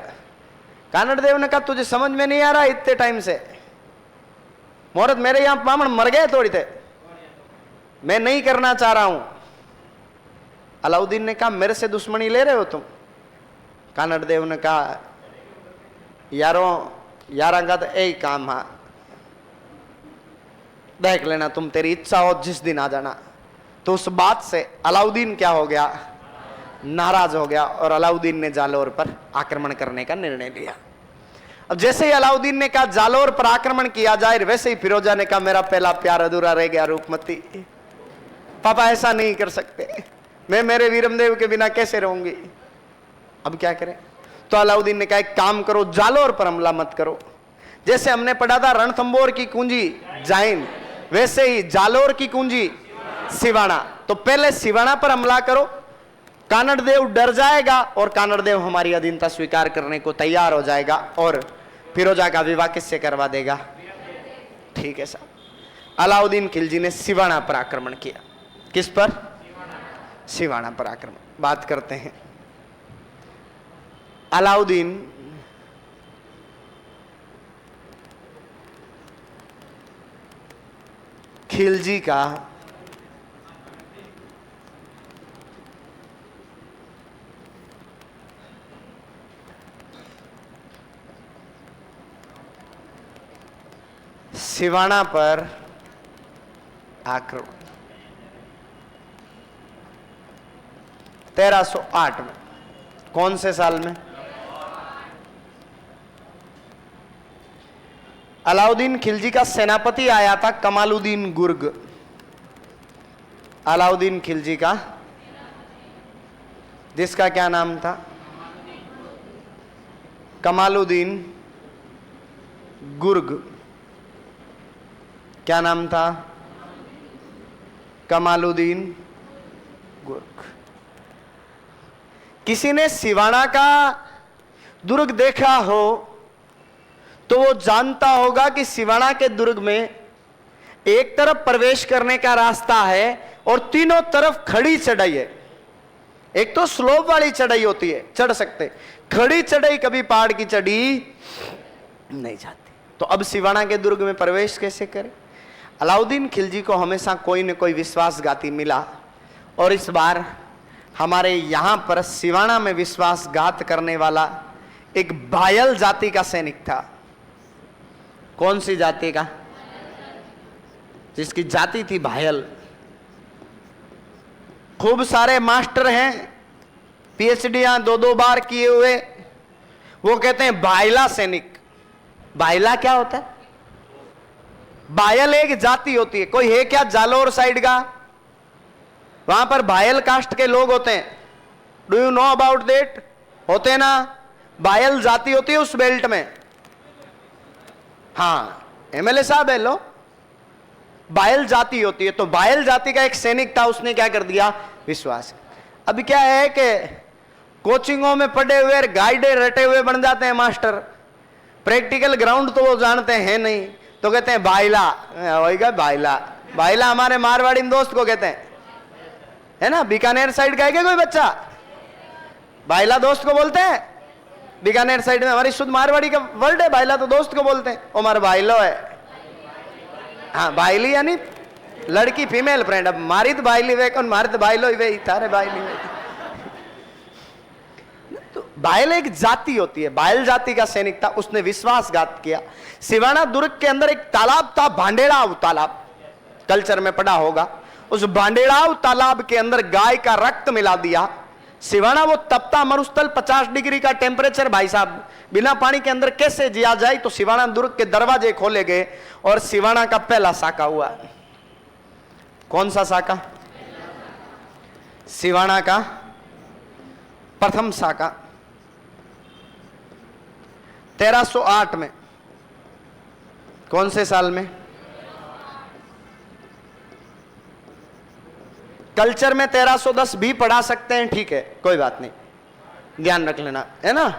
कानड़ देव ने कहा तुझे समझ में नहीं आ रहा, इतने टाइम से मुहूर्त मेरे यहां ब्राह्मण मर गए थोड़ी थे, मैं नहीं करना चाह रहा हूं। अलाउद्दीन ने कहा मेरे से दुश्मनी ले रहे हो तुम। कानड़ देव ने कहा यारा का तो यही काम है, देख लेना तुम, तेरी इच्छा हो जिस दिन आ जाना। तो उस बात से अलाउद्दीन क्या हो गया, नाराज हो गया और अलाउद्दीन ने जालोर पर आक्रमण करने का निर्णय लिया। अब जैसे ही अलाउद्दीन ने कहा जालोर पर आक्रमण किया जाए, वैसे ही फिरोजा ने कहा मेरा पहला प्यार अधूरा रह गया रूपमती, पापा ऐसा नहीं कर सकते, मैं मेरे वीरमदेव के बिना कैसे रहूंगी, अब क्या करें। तो अलाउद्दीन ने कहा एक काम करो, जालोर पर हमला मत करो। जैसे हमने पढ़ा था रणथंबोर की कुंजी जाइन, वैसे ही जालोर की कुंजी सिवाना। तो पहले सिवाना पर हमला करो, कानड़ देव डर जाएगा और कानड़ देव हमारी अधीनता स्वीकार करने को तैयार हो जाएगा और फिरोजा का विवाह किससे करवा देगा। ठीक है साहब। अलाउद्दीन खिलजी ने सिवाना पर आक्रमण किया। किस पर? सिवाना पर आक्रमण। बात करते हैं अलाउद्दीन खिलजी का सिवाना पर आक्रमण 1308 में। कौन से साल में? अलाउद्दीन खिलजी का सेनापति आया था कमालुद्दीन गुर्ग। अलाउद्दीन खिलजी का, जिसका क्या नाम था? कमालुद्दीन गुर्ग। क्या नाम था? कमालुद्दीन गुर्ग। किसी ने सिवाना का दुर्ग देखा हो तो वो जानता होगा कि सिवाना के दुर्ग में एक तरफ प्रवेश करने का रास्ता है और तीनों तरफ खड़ी चढ़ाई है। एक तो स्लोप वाली चढ़ाई होती है, चढ़ सकते, खड़ी चढ़ाई कभी पहाड़ की चढ़ी नहीं जाती। तो अब सिवाना के दुर्ग में प्रवेश कैसे करें? अलाउद्दीन खिलजी को हमेशा कोई न कोई विश्वासघाती मिला और इस बार हमारे यहां पर सिवाना में विश्वासघात करने वाला एक बायल जाति का सैनिक था। कौन सी जाति का? जिसकी जाति थी भायल। खूब सारे मास्टर हैं, पीएचडीयां 2-2 बार किए हुए, वो कहते हैं बायला सैनिक। बायला क्या होता है? बायल एक जाति होती है। कोई है क्या जालोर साइड का? वहां पर बायल कास्ट के लोग होते हैं। Do you know about that? होते ना, बायल जाति होती है उस बेल्ट में। हाँ, एमएलए साहब है लो, बायल जाति होती है। तो बायल जाति का एक सैनिक था, उसने क्या कर दिया? विश्वास। अभी क्या है कि कोचिंगों में पढ़े हुए गाइडे रटे हुए बन जाते हैं मास्टर, प्रैक्टिकल ग्राउंड तो वो जानते हैं नहीं, तो कहते हैं बाइला। वही का बाइला। बाइला हमारे मारवाड़ी दोस्त को कहते हैं, है ना? बीकानेर साइड का है क्या कोई बच्चा? बाइला दोस्त को बोलते हैं। बीकानेर साइड में हमारी शुद्ध मारवाड़ी का वर्ड है बाइला, तो दोस्त को बोलते हैं, ओ मार बाइलो है। हाँ, बाइली यानी लड़की, फीमेल फ्रेंड। अब मारी तो बाइली वे, कौन मारे तो बाइलो वे, तारे बाइली वे। तो बायल एक जाति होती है, बायल जाति का सैनिक था, उसने विश्वासघात किया। सिवाना दुर्ग के अंदर एक तालाब था, भांडेड़ाव तालाब, कल्चर में पढ़ा होगा। उस भांडेड़ाव तालाब के अंदर गाय का रक्त मिला दिया। सिवाना वो तपता मरुस्थल, 50 डिग्री का टेम्परेचर, भाई साहब, बिना पानी के अंदर कैसे जिया जाए। तो सिवाना दुर्ग के दरवाजे खोले गए और सिवाना का पहला साका हुआ। कौन सा शाखा? सिवाना का प्रथम शाखा 1308 में। कौन से साल में? कल्चर में 1310 भी पढ़ा सकते हैं, ठीक है, कोई बात नहीं, ध्यान रख लेना, है ना।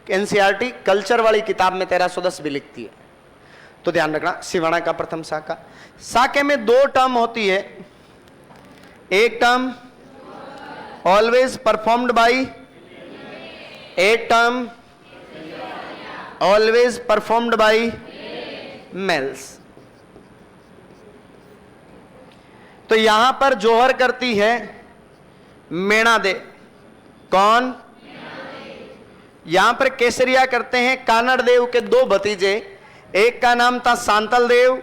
एनसीईआरटी कल्चर वाली किताब में 1310 भी लिखती है, तो ध्यान रखना। सिवाना का प्रथम शाखा। शाखे में 2 टर्म होती है। एक टर्म ऑलवेज परफॉर्म्ड बाई, एक term always performed by males. तो यहां पर जोहर करती है मेणा दे। कौन? यहां पर केसरिया करते हैं कानड़ देव के 2 भतीजे। एक का नाम था सांतल देव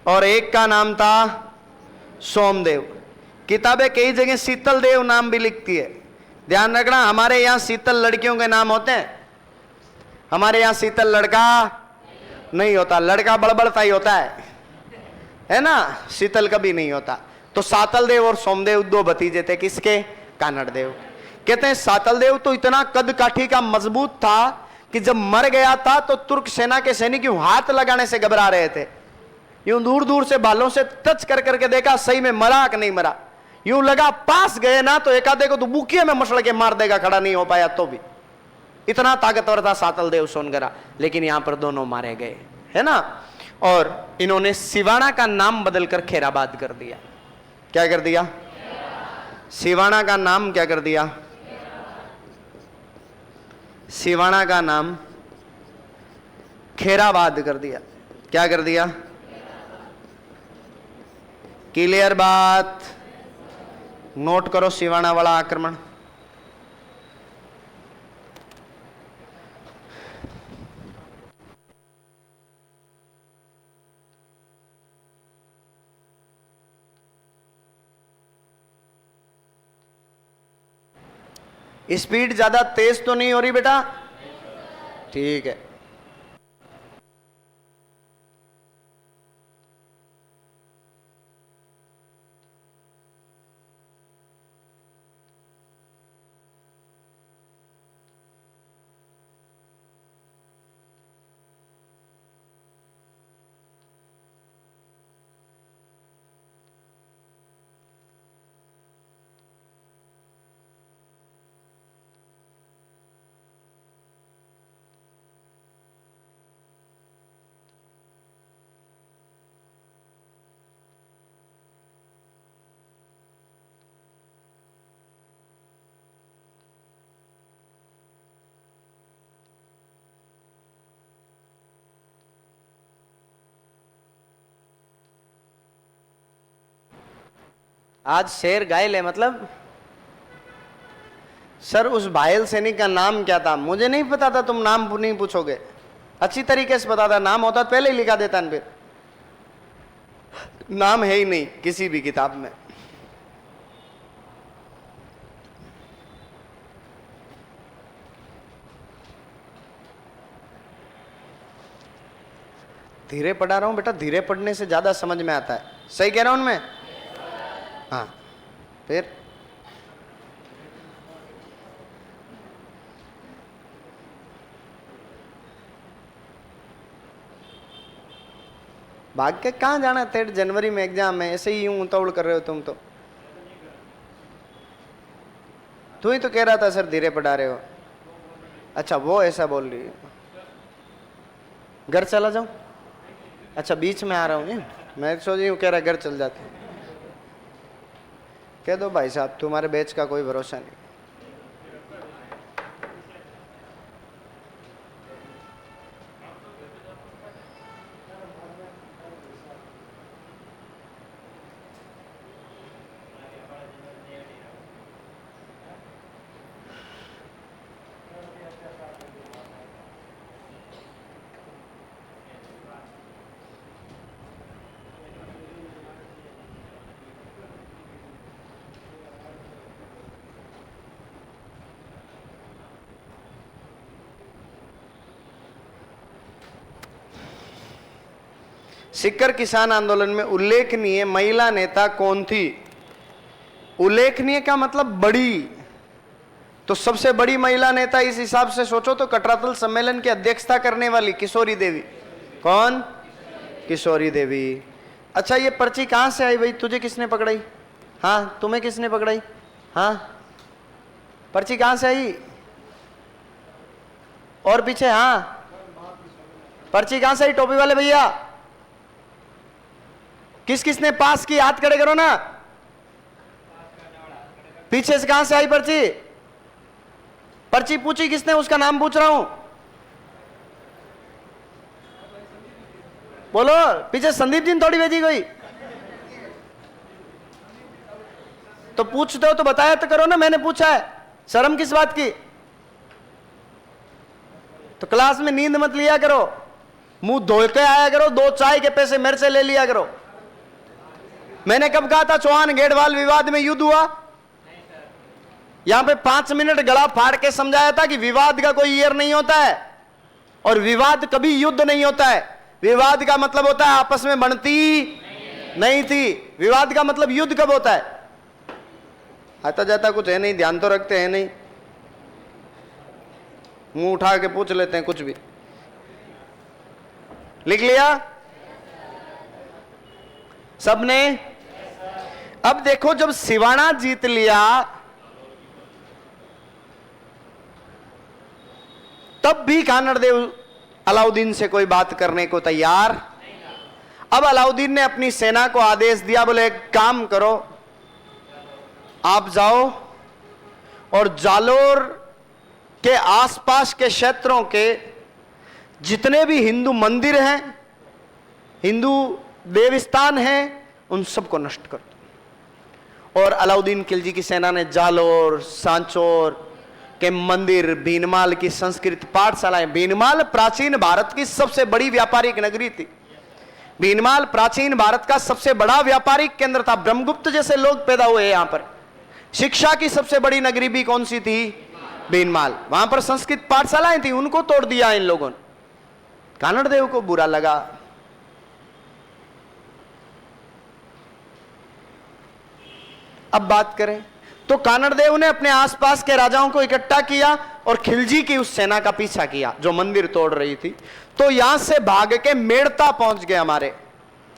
और एक का नाम था सोमदेव। किताबें कई जगह शीतल देव नाम भी लिखती है, ध्यान रखना। हमारे यहां शीतल लड़कियों के नाम होते हैं, हमारे यहां शीतल लड़का नहीं होता, लड़का बड़बड़ता ही होता है ना, शीतल कभी नहीं होता। तो सातल देव और सोमदेव 2 भतीजे थे, किसके? कानड़ देव। कहते हैं सातल देव तो इतना कद काठी का मजबूत था कि जब मर गया था तो तुर्क सेना के सैनिक यूं हाथ लगाने से घबरा रहे थे। यूं दूर दूर से बालों से टच कर करके देखा सही में मरा कि नहीं मरा। यूं लगा पास गए ना तो एकाधे को तो बुकिए में मसल के मार देगा, खड़ा नहीं हो पाया तो भी। इतना ताकतवर था सातल देव सोनगरा। लेकिन यहां पर दोनों मारे गए, है ना। और इन्होंने सिवाना का नाम बदलकर खैराबाद कर दिया। क्या कर दिया? सिवाना का नाम क्या कर दिया? सिवाना का नाम खैराबाद कर दिया। क्या कर दिया? क्लियर बात? नोट करो सिवाना वाला आक्रमण। स्पीड ज्यादा तेज तो नहीं हो रही बेटा? ठीक है। आज शेर घायल है मतलब? सर उस घायल सैनिक का नाम क्या था? मुझे नहीं पता था, तुम नाम नहीं पूछोगे। अच्छी तरीके से पता था, नाम होता तो पहले ही लिखा देता। फिर नाम है ही नहीं किसी भी किताब में। धीरे पढ़ा रहा हूं बेटा, धीरे पढ़ने से ज्यादा समझ में आता है। सही कह रहा हूं मैं? हाँ। फिर भाग के कहाँ जाना? 3 जनवरी में एग्जाम है, ऐसे ही यूं उतावड़ कर रहे हो तुम तो। तू ही तो कह रहा था सर धीरे पढ़ा रहे हो। अच्छा वो ऐसा बोल रही है। घर चला जाऊं? अच्छा बीच में आ रहा हूँ, मैं सोच रही हूँ कह रहा घर चल जाते। कह दो भाई साहब तुम्हारे बैच का कोई भरोसा नहीं। सीकर किसान आंदोलन में उल्लेखनीय महिला नेता कौन थी? उल्लेखनीय का मतलब बड़ी, तो सबसे बड़ी महिला नेता इस हिसाब से सोचो तो कटरातल सम्मेलन की अध्यक्षता करने वाली किशोरी देवी। कौन? किशोरी देवी। अच्छा, ये पर्ची कहां से आई भाई? तुझे किसने पकड़ाई? हाँ, तुम्हें किसने पकड़ाई? हाँ, पर्ची कहां से आई? और पीछे? हाँ, पर्ची कहां से आई? टोपी वाले भैया, किस किसने पास की? हाथ खड़े करो ना। पीछे से कहां से आई पर्ची? पर्ची पूछी किसने? उसका नाम पूछ रहा हूं, बोलो। पीछे संदीप जी ने थोड़ी भेजी कोई? तो पूछते हो तो बताया तो करो ना, मैंने पूछा है, शर्म किस बात की? तो क्लास में नींद मत लिया करो, मुंह धो के आया करो, 2 चाय के पैसे मेरे से ले लिया करो। मैंने कब कहा था चौहान गेड़वाल विवाद में युद्ध हुआ? यहां पे 5 मिनट गला फाड़ के समझाया था कि विवाद का कोई ईयर नहीं होता है और विवाद कभी युद्ध नहीं होता है। विवाद का मतलब होता है आपस में बनती नहीं थी। विवाद का मतलब युद्ध कब होता है? आता जाता कुछ है नहीं, ध्यान तो रखते हैं नहीं, मुंह उठा के पूछ लेते हैं कुछ भी। लिख लिया सबने? अब देखो, जब सिवाना जीत लिया तब भी कानड़देव अलाउद्दीन से कोई बात करने को तैयार। अब अलाउद्दीन ने अपनी सेना को आदेश दिया, बोले एक काम करो, आप जाओ और जालोर के आसपास के क्षेत्रों के जितने भी हिंदू मंदिर हैं, हिंदू देवस्थान हैं, उन सबको नष्ट कर दो। और अलाउद्दीन खिलजी की सेना ने जालोर, सांचौर के मंदिर, भीनमाल की संस्कृत पाठशालाएं, भीनमाल प्राचीन भारत की सबसे बड़ी व्यापारिक नगरी थी। भीनमाल प्राचीन भारत का सबसे बड़ा व्यापारिक केंद्र था। ब्रह्मगुप्त जैसे लोग पैदा हुए यहां पर। शिक्षा की सबसे बड़ी नगरी भी कौन सी थी? भीनमाल। वहां पर संस्कृत पाठशालाएं थी, उनको तोड़ दिया इन लोगों ने। कानड़देव को बुरा लगा। अब बात करें तो कानड़देव ने अपने आसपास के राजाओं को इकट्ठा किया और खिलजी की उस सेना का पीछा किया जो मंदिर तोड़ रही थी। तो यहां से भाग के मेड़ता पहुंच गए हमारे।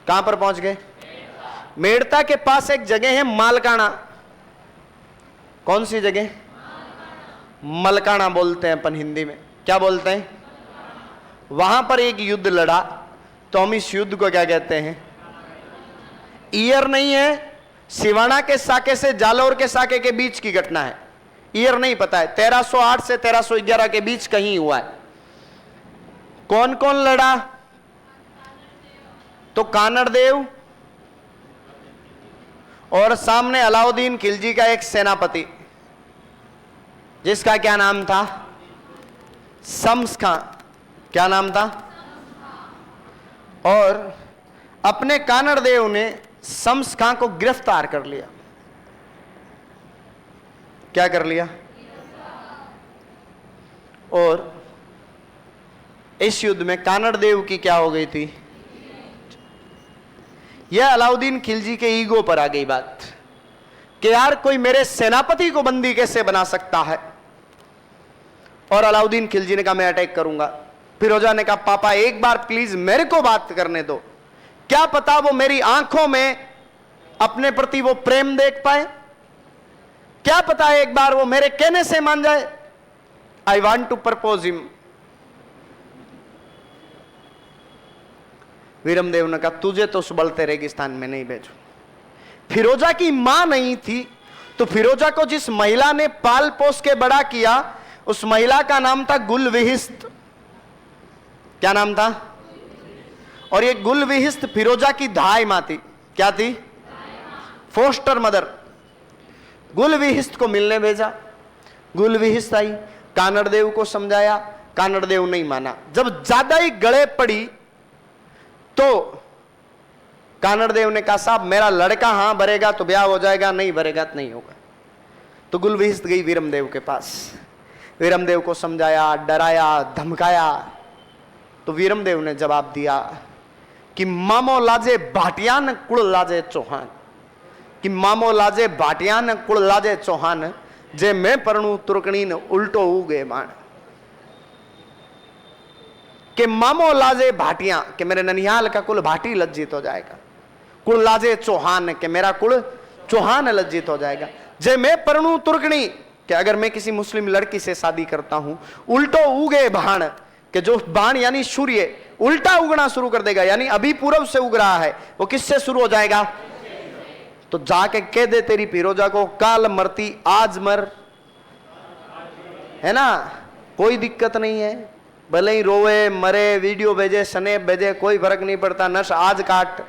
कहां पर पहुंच गए? मेड़ता के पास एक जगह है मालकाना। कौन सी जगह? मलकाना बोलते हैं अपन हिंदी में। क्या बोलते हैं? वहां पर एक युद्ध लड़ा। तो हम इस युद्ध को क्या कहते हैं? ईयर नहीं है, सिवाना के साके से जालोर के साके के बीच की घटना है। ईयर नहीं पता है। 1308 से 1311 के बीच कहीं हुआ है। कौन कौन लड़ा? तो कानड़देव और सामने अलाउद्दीन खिलजी का एक सेनापति, जिसका क्या नाम था? शम्स खां। क्या नाम था? और अपने कानड़देव ने शम्स खां को गिरफ्तार कर लिया। क्या कर लिया? और इस युद्ध में कानड़देव की क्या हो गई थी? यह अलाउद्दीन खिलजी के ईगो पर आ गई बात कि यार कोई मेरे सेनापति को बंदी कैसे बना सकता है। और अलाउद्दीन खिलजी ने कहा मैं अटैक करूंगा। फिरोजा ने कहा पापा एक बार प्लीज मेरे को बात करने दो, क्या पता वो मेरी आंखों में अपने प्रति वो प्रेम देख पाए, क्या पता एक बार वो मेरे कहने से मान जाए। I want to propose him. Viramdev ने कहा तुझे तो सुबलते रेगिस्तान में नहीं भेजू। फिरोजा की मां नहीं थी तो फिरोजा को जिस महिला ने पाल पोस के बड़ा किया उस महिला का नाम था गुलविहिस्त। क्या नाम था? और ये गुलविहिस्त फिरोजा की धाई मां थी। क्या थी? Poster mother. गुलविहिस्त को मिलने भेजा। गुलविहिस्त आई, कानड़देव को समझाया, कानड़देव नहीं माना। जब ज्यादा ही गले पड़ी तो कानड़देव ने कहा साहब मेरा लड़का हां भरेगा तो ब्याह हो जाएगा, नहीं भरेगा तो नहीं होगा। तो गुलविहिस्त गई वीरमदेव के पास, वीरमदेव को समझाया, डराया, धमकाया। तो वीरमदेव ने जवाब दिया कि मामो लाजे भाटियान कुल लाजे चौहान, कि मामो लाजे भाटियान कुल लाजे चौहान, जे मैं परणु तुर्कणी न उल्टो उगे बाण। कि मामो लाजे भाटिया, कि मेरे ननिहाल का कुल भाटी लज्जित हो जाएगा। कुल लाजे चौहान, कि मेरा कुल चौहान लज्जित हो जाएगा। जे मैं परणु तुर्कणी, कि अगर मैं किसी मुस्लिम लड़की से शादी करता हूं, उल्टो उगे बाण, कि जो बाण यानी सूर्य उल्टा उगना शुरू कर देगा, यानी अभी पूरब से उग रहा है, वो किससे शुरू हो जाएगा? तो जाके कह दे तेरी फिरोजा को, काल मरती आज मर, है ना, कोई दिक्कत नहीं है, भले ही रोवे मरे, वीडियो भेजे स्नैप भेजे, कोई फर्क नहीं पड़ता, नस आज काट,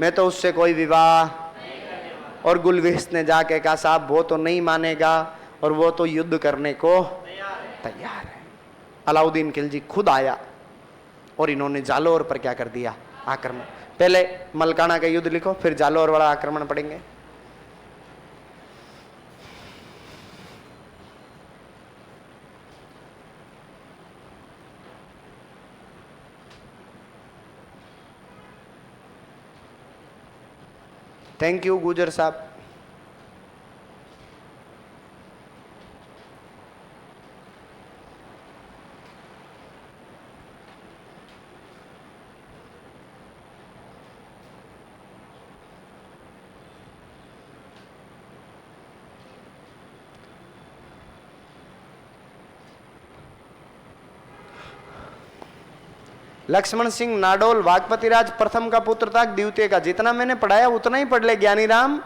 मैं तो उससे कोई विवाह। और गुलविस्त ने जाके कहा साहब वो तो नहीं मानेगा और वो तो युद्ध करने को तैयार है। अलाउद्दीन खिलजी खुद आया और इन्होंने जालोर पर क्या कर दिया? आक्रमण। पहले मलकाना का युद्ध लिखो, फिर जालोर वाला आक्रमण पढ़ेंगे। थैंक यू गुजर साहब। लक्ष्मण सिंह नाडोल वागपति राज प्रथम का पुत्र था, द्वितीय का। जितना मैंने पढ़ाया उतना ही पढ़ ले ज्ञानी राम,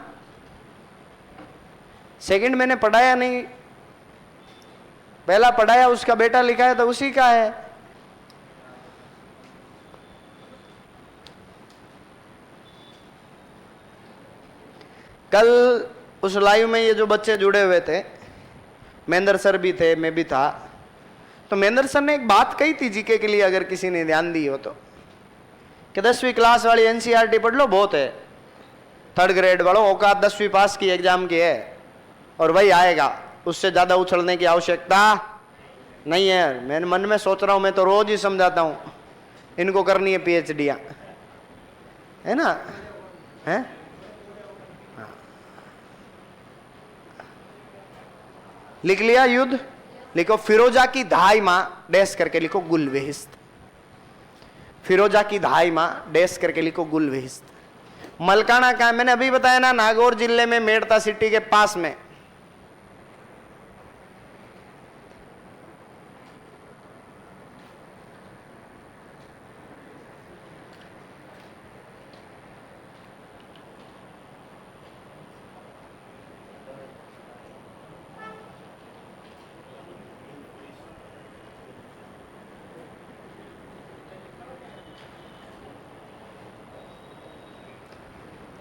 सेकंड मैंने पढ़ाया नहीं, पहला पढ़ाया उसका बेटा लिखा है तो उसी का है। कल उस लाइव में ये जो बच्चे जुड़े हुए थे, महेंद्र सर भी थे, मैं भी था, तो महेंद्र सर ने एक बात कही थी जीके के लिए, अगर किसी ने ध्यान दी हो तो, कि 10वीं क्लास वाली एनसीईआरटी पढ़ लो बहुत है, 3rd ग्रेड वालों औकात 10वीं पास की एग्जाम की है और वही आएगा, उससे ज्यादा उछलने की आवश्यकता नहीं है। मैंने मन में सोच रहा हूं, मैं तो रोज ही समझाता हूं इनको करनी है पीएचडियां, है ना, है लिख लिया युद्ध, लिखो फिरोजा की धाई मां डैश करके लिखो गुलवेहिस्त, फिरोजा की धाई मां डैश करके लिखो गुलवेहिस्त। मलकाना का मैंने अभी बताया ना, नागौर जिले में मेड़ता सिटी के पास में।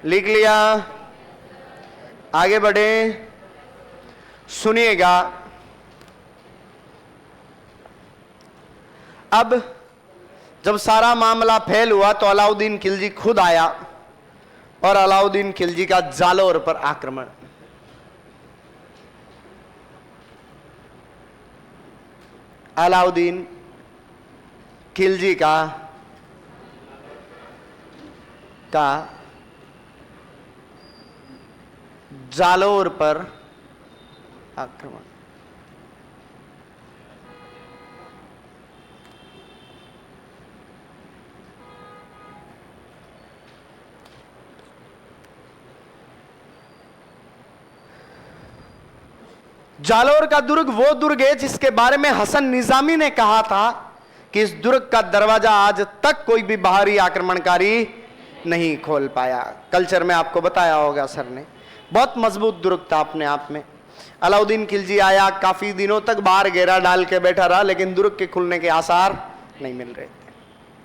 लिख लिया, आगे बढ़े, सुनिएगा। अब जब सारा मामला फैल हुआ तो अलाउद्दीन खिलजी खुद आया और अलाउद्दीन खिलजी का जालोर पर आक्रमण। अलाउद्दीन खिलजी का जालोर पर आक्रमण। जालोर का दुर्ग वो दुर्ग है जिसके बारे में हसन निजामी ने कहा था कि इस दुर्ग का दरवाजा आज तक कोई भी बाहरी आक्रमणकारी नहीं खोल पाया। कल्चर में आपको बताया होगा सर ने, बहुत मजबूत दुर्ग था अपने आप में। अलाउद्दीन खिलजी आया, काफी दिनों तक बाहर घेरा डाल के बैठा रहा, लेकिन दुर्ग के खुलने के आसार नहीं मिल रहे थे।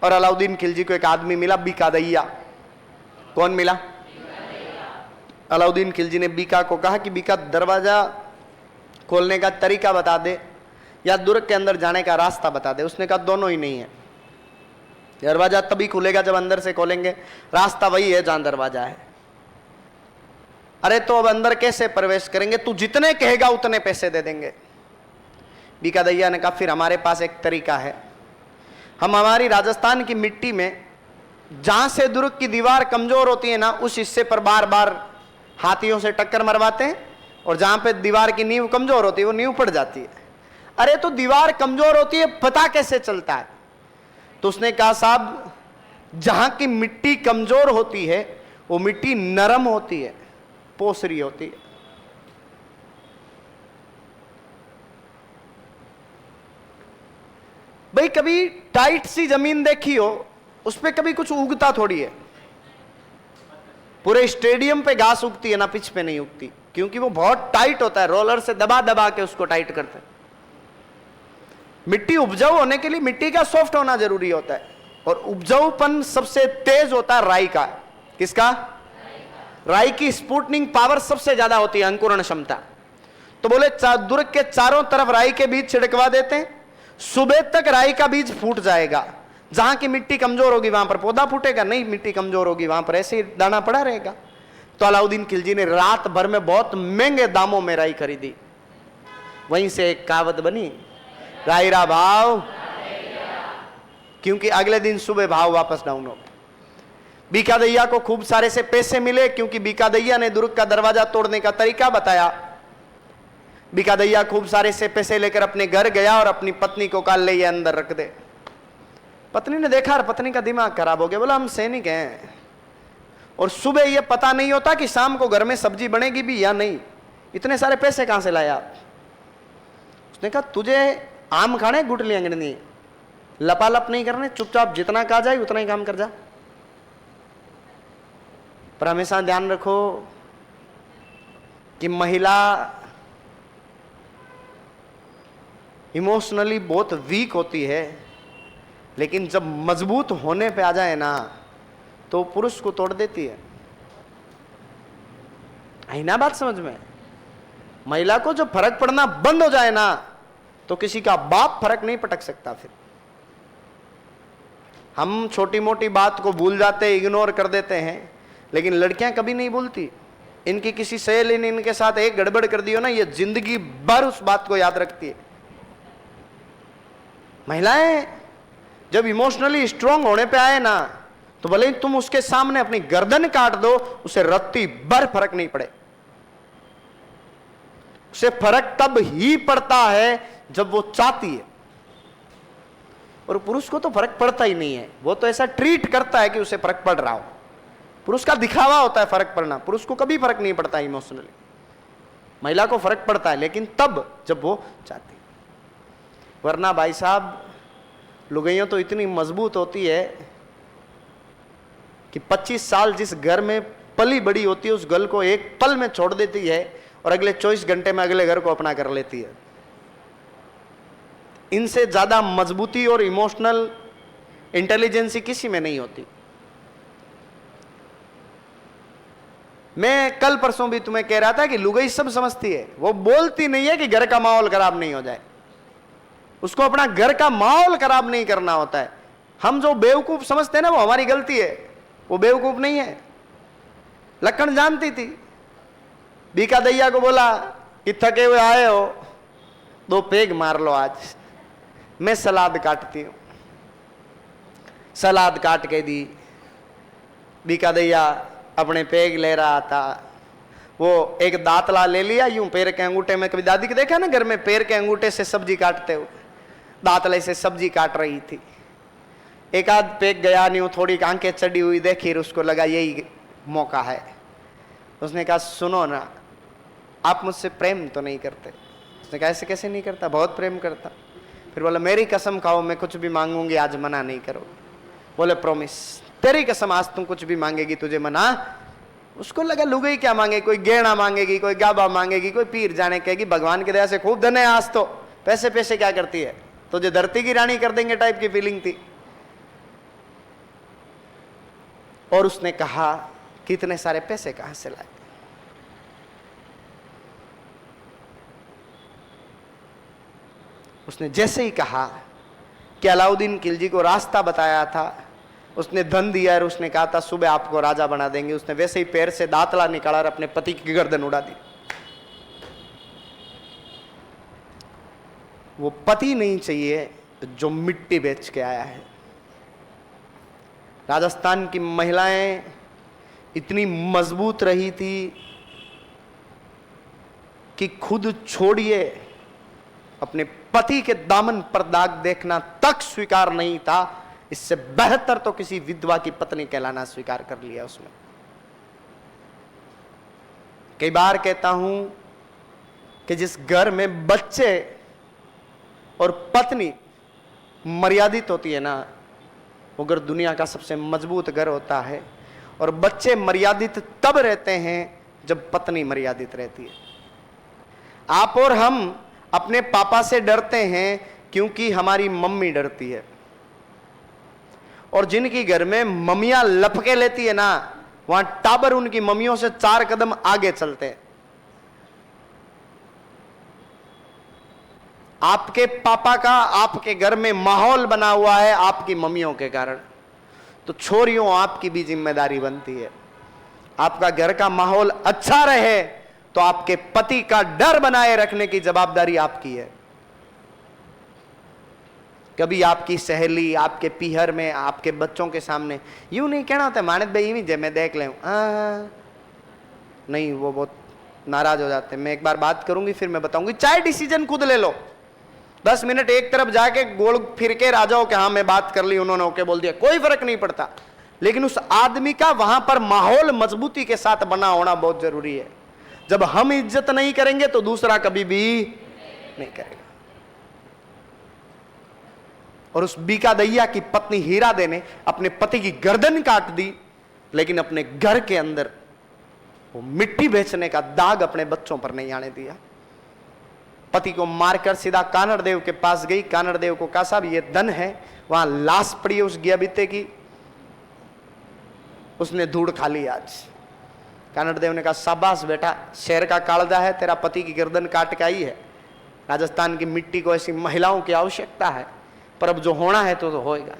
और अलाउद्दीन खिलजी को एक आदमी मिला, बीका दैया। कौन मिला? अलाउद्दीन खिलजी ने बीका को कहा कि बीका दरवाजा खोलने का तरीका बता दे या दुर्ग के अंदर जाने का रास्ता बता दे। उसने कहा दोनों ही नहीं है, दरवाजा तभी खुलेगा जब अंदर से खोलेंगे, रास्ता वही है जहां दरवाजा है। अरे तो अब अंदर कैसे प्रवेश करेंगे? तू जितने कहेगा उतने पैसे दे देंगे। बीका दैया ने कहा फिर हमारे पास एक तरीका है, हम हमारी राजस्थान की मिट्टी में जहां से दुर्ग की दीवार कमजोर होती है ना, उस हिस्से पर बार बार हाथियों से टक्कर मरवाते हैं, और जहां पे दीवार की नींव कमजोर होती है वो नींव पड़ जाती है। अरे तो दीवार कमजोर होती है, पता कैसे चलता है? तो उसने कहा साहब, जहां की मिट्टी कमजोर होती है वो मिट्टी नरम होती है, पोसरी होती है। भाई कभी टाइट सी जमीन देखी हो, उस पर कभी कुछ उगता थोड़ी है। पूरे स्टेडियम पे घास उगती है ना, पिच पे नहीं उगती, क्योंकि वो बहुत टाइट होता है, रोलर से दबा दबा के उसको टाइट करते हैं। मिट्टी उपजाऊ होने के लिए मिट्टी का सॉफ्ट होना जरूरी होता है, और उपजाऊपन सबसे तेज होता है राई का। किसका? राई की स्पुटनिंग पावर सबसे ज्यादा होती है, अंकुरण क्षमता। तो बोले दुर्ग के चारों तरफ राई के बीज छिड़कवा देते हैं, सुबह तक राई का बीज फूट जाएगा। जहां की मिट्टी कमजोर होगी वहां पर पौधा फूटेगा, नहीं मिट्टी कमजोर होगी वहां पर ऐसे ही दाना पड़ा रहेगा। तो अलाउद्दीन खिलजी ने रात भर में बहुत महंगे दामों में राई खरीदी। वहीं से एक कहावत बनी, रायरा भाव, क्योंकि अगले दिन सुबह भाव वापस डाउन हो। बीका दैया को खूब सारे से पैसे मिले, क्योंकि बीका दैया ने दुर्ग का दरवाजा तोड़ने का तरीका बताया। बीका दैया खूब सारे से पैसे लेकर अपने घर गया और अपनी पत्नी को कहा ले ये अंदर रख दे। पत्नी ने देखा और पत्नी का दिमाग खराब हो गया, बोला हम सैनिक हैं और सुबह ये पता नहीं होता कि शाम को घर में सब्जी बनेगी भी या नहीं, इतने सारे पैसे कहां से लाया आप? उसने कहा तुझे आम खाने गुटली अंगड़नी, लपालप नहीं करने, चुपचाप जितना कहा जाए उतना ही काम कर जा। पर हमेशा ध्यान रखो कि महिला इमोशनली बहुत वीक होती है, लेकिन जब मजबूत होने पे आ जाए ना तो पुरुष को तोड़ देती है। आई ना बात समझ में? महिला को जब फर्क पड़ना बंद हो जाए ना तो किसी का बाप फर्क नहीं पटक सकता। फिर हम छोटी मोटी बात को भूल जाते, इग्नोर कर देते हैं, लेकिन लड़कियां कभी नहीं भूलती। इनकी किसी सहेली ने इनके साथ एक गड़बड़ कर दी हो ना, ये जिंदगी भर उस बात को याद रखती है। महिलाएं जब इमोशनली स्ट्रांग होने पे आए ना तो भले ही तुम उसके सामने अपनी गर्दन काट दो, उसे रत्ती भर फर्क नहीं पड़े। उसे फर्क तब ही पड़ता है जब वो चाहती है, और पुरुष को तो फर्क पड़ता ही नहीं है। वो तो ऐसा ट्रीट करता है कि उसे फर्क पड़ रहा हो। पुरुष का दिखावा होता है फर्क पड़ना, पुरुष को कभी फर्क नहीं पड़ता इमोशनली। महिला को फर्क पड़ता है, लेकिन तब जब वो चाहती। वरना भाई साहब लुगाइयां तो इतनी मजबूत होती है कि 25 साल जिस घर में पली बड़ी होती है उस घर को एक पल में छोड़ देती है और अगले 24 घंटे में अगले घर को अपना कर लेती है। इनसे ज्यादा मजबूती और इमोशनल इंटेलिजेंसी किसी में नहीं होती। मैं कल परसों भी तुम्हें कह रहा था कि लुगाई सब समझती है, वो बोलती नहीं है कि घर का माहौल खराब नहीं हो जाए। उसको अपना घर का माहौल खराब नहीं करना होता है। हम जो बेवकूफ समझते हैं ना वो हमारी गलती है, वो बेवकूफ नहीं है। लखन जानती थी, बीका दैया को बोला कि थके हुए आए हो 2 पेग मार लो, आज मैं सलाद काटती हूं। सलाद काट के दी। बीका दैया अपने पेग ले रहा था, वो एक दातला ले लिया, यूं पैर के अंगूठे में, कभी दादी को देखा ना घर में पैर के अंगूठे से सब्जी काटते हुए, दातले से सब्जी काट रही थी। एक आध पेग गया नहीं, थोड़ी आंखें चढ़ी हुई देखी, उसको लगा यही मौका है। उसने कहा सुनो ना, आप मुझसे प्रेम तो नहीं करते? उसने कहा ऐसे कैसे नहीं करता, बहुत प्रेम करता। फिर बोला मेरी कसम खाओ, मैं कुछ भी मांगूंगी आज मना नहीं करो। बोले प्रॉमिस, तेरी कसम आज तुम कुछ भी मांगेगी तुझे मना। उसको लगा लुगाई क्या मांगे, कोई गहना मांगेगी, कोई गाबा मांगेगी, कोई पीर जाने कहेगी भगवान की दया से खूब धन है आज तो, पैसे पैसे क्या करती है, तुझे धरती की रानी कर देंगे टाइप की फीलिंग थी। और उसने कहा कि इतने सारे पैसे कहां से लाए? उसने जैसे ही कहा कि अलाउद्दीन खिलजी को रास्ता बताया था, उसने धन दिया और उसने कहा था सुबह आपको राजा बना देंगे, उसने वैसे ही पैर से दातला निकाला और अपने पति की गर्दन उड़ा दी। वो पति नहीं चाहिए जो मिट्टी बेच के आया है। राजस्थान की महिलाएं इतनी मजबूत रही थी कि खुद छोड़िए अपने पति के दामन पर दाग देखना तक स्वीकार नहीं था। इससे बेहतर तो किसी विधवा की पत्नी कहलाना स्वीकार कर लिया उसने। कई बार कहता हूं कि जिस घर में बच्चे और पत्नी मर्यादित होती है ना, वो घर दुनिया का सबसे मजबूत घर होता है। और बच्चे मर्यादित तब रहते हैं जब पत्नी मर्यादित रहती है। आप और हम अपने पापा से डरते हैं क्योंकि हमारी मम्मी डरती है। और जिनकी घर में मम्मियां लपके लेती है ना, वहां टाबर उनकी मम्मियों से 4 कदम आगे चलते हैं। आपके पापा का आपके घर में माहौल बना हुआ है आपकी मम्मियों के कारण, तो छोरियों आपकी भी जिम्मेदारी बनती है। आपका घर का माहौल अच्छा रहे तो आपके पति का डर बनाए रखने की जवाबदारी आपकी है। कभी आपकी सहेली आपके पीहर में आपके बच्चों के सामने यूं नहीं कहना होता मानद भाई यूं ही मैं देख ले, नहीं, वो बहुत नाराज हो जाते हैं। मैं एक बार बात करूंगी फिर मैं बताऊंगी। चाहे डिसीजन खुद ले लो, 10 मिनट एक तरफ जाके गोल फिर के आ जाओ कि हाँ मैं बात कर ली, उन्होंने ओके बोल दिया, कोई फर्क नहीं पड़ता। लेकिन उस आदमी का वहां पर माहौल मजबूती के साथ बना होना बहुत जरूरी है। जब हम इज्जत नहीं करेंगे तो दूसरा कभी भी नहीं करेगा। और उस बीका दैया की पत्नी हीरा दे ने अपने पति की गर्दन काट दी, लेकिन अपने घर के अंदर वो मिट्टी बेचने का दाग अपने बच्चों पर नहीं आने दिया। पति को मारकर सीधा कानड़ देव के पास गई। कानड़ देव को कहा साहब ये धन है, वहां लाश पड़ी है उस गियाबिते की, उसने धूड़ खा ली आज। कानड़ देव ने कहा शाबाश बेटा, शेर का कालजा है, तेरा पति की गर्दन काट के आई है। राजस्थान की मिट्टी को ऐसी महिलाओं की आवश्यकता है, पर अब जो होना है तो होएगा।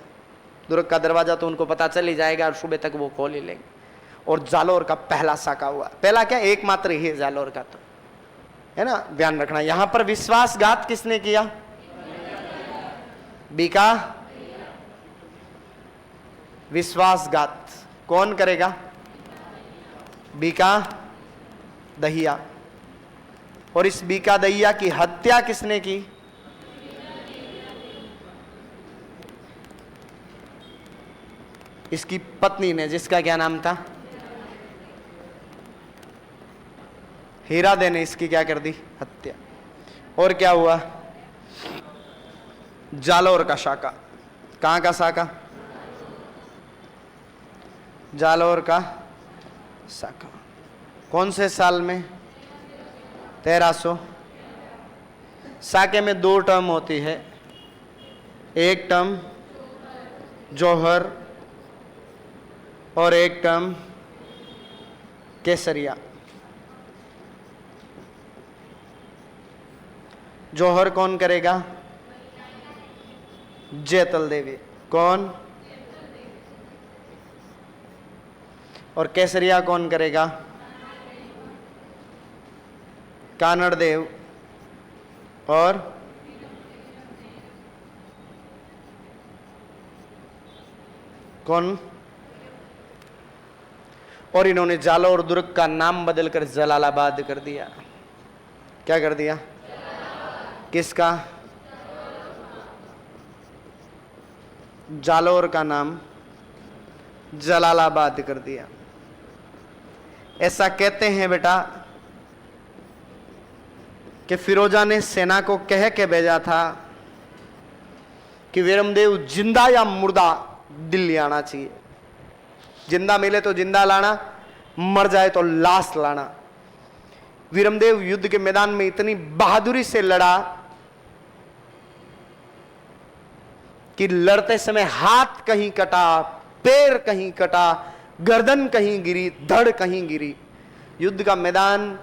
दुर्ग का दरवाजा तो उनको पता चल ही जाएगा और सुबह तक वो खोल ही लेंगे। और जालोर का पहला साका हुआ, पहला क्या एकमात्र ही है जालोर का, तो है ना, ध्यान रखना। यहां पर विश्वासघात किसने किया? बीका। विश्वासघात कौन करेगा? बीका दहिया। और इस बीका दहिया की हत्या किसने की? इसकी पत्नी ने, जिसका क्या नाम था? हीरा दे ने इसकी क्या कर दी? हत्या। और क्या हुआ? जालोर का साका। कहां का साका? जालोर का साका। कौन से साल में? 1300। साके में 2 टर्म होती है, एक टर्म जौहर और एक टर्म केसरिया। जौहर कौन करेगा? जैतल देवी। कौन? और केसरिया कौन करेगा? कानड़ देव। और कौन? और इन्होंने जालोर दुर्ग का नाम बदलकर जलालाबाद कर दिया। क्या कर दिया? किसका? जालोर का नाम जलालाबाद कर दिया। ऐसा कहते हैं बेटा कि फिरोजा ने सेना को कह के भेजा था कि वीरमदेव जिंदा या मुर्दा दिल्ली आना चाहिए। जिंदा मिले तो जिंदा लाना, मर जाए तो लाश लाना। वीरमदेव युद्ध के मैदान में इतनी बहादुरी से लड़ा कि लड़ते समय हाथ कहीं कटा, पैर कहीं कटा, गर्दन कहीं गिरी, धड़ कहीं गिरी। युद्ध का मैदान,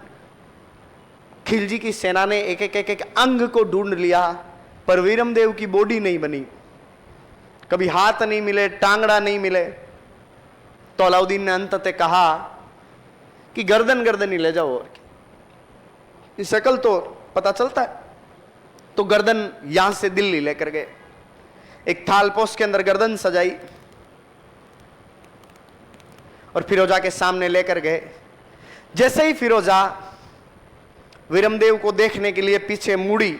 खिलजी की सेना ने एक एक एक एक अंग को ढूंढ लिया, पर वीरमदेव की बॉडी नहीं बनी। कभी हाथ नहीं मिले, टांगड़ा नहीं मिले। तो अलाउद्दीन ने अंततः कहा कि गर्दन गर्दन ही ले जाओ, और इस शकल तो पता चलता है। तो गर्दन यहां से दिल्ली लेकर गए, एक थाल पोस्ट के अंदर गर्दन सजाई, और फिरोजा के सामने लेकर गए। जैसे ही फिरोजा वीरमदेव को देखने के लिए पीछे मुड़ी,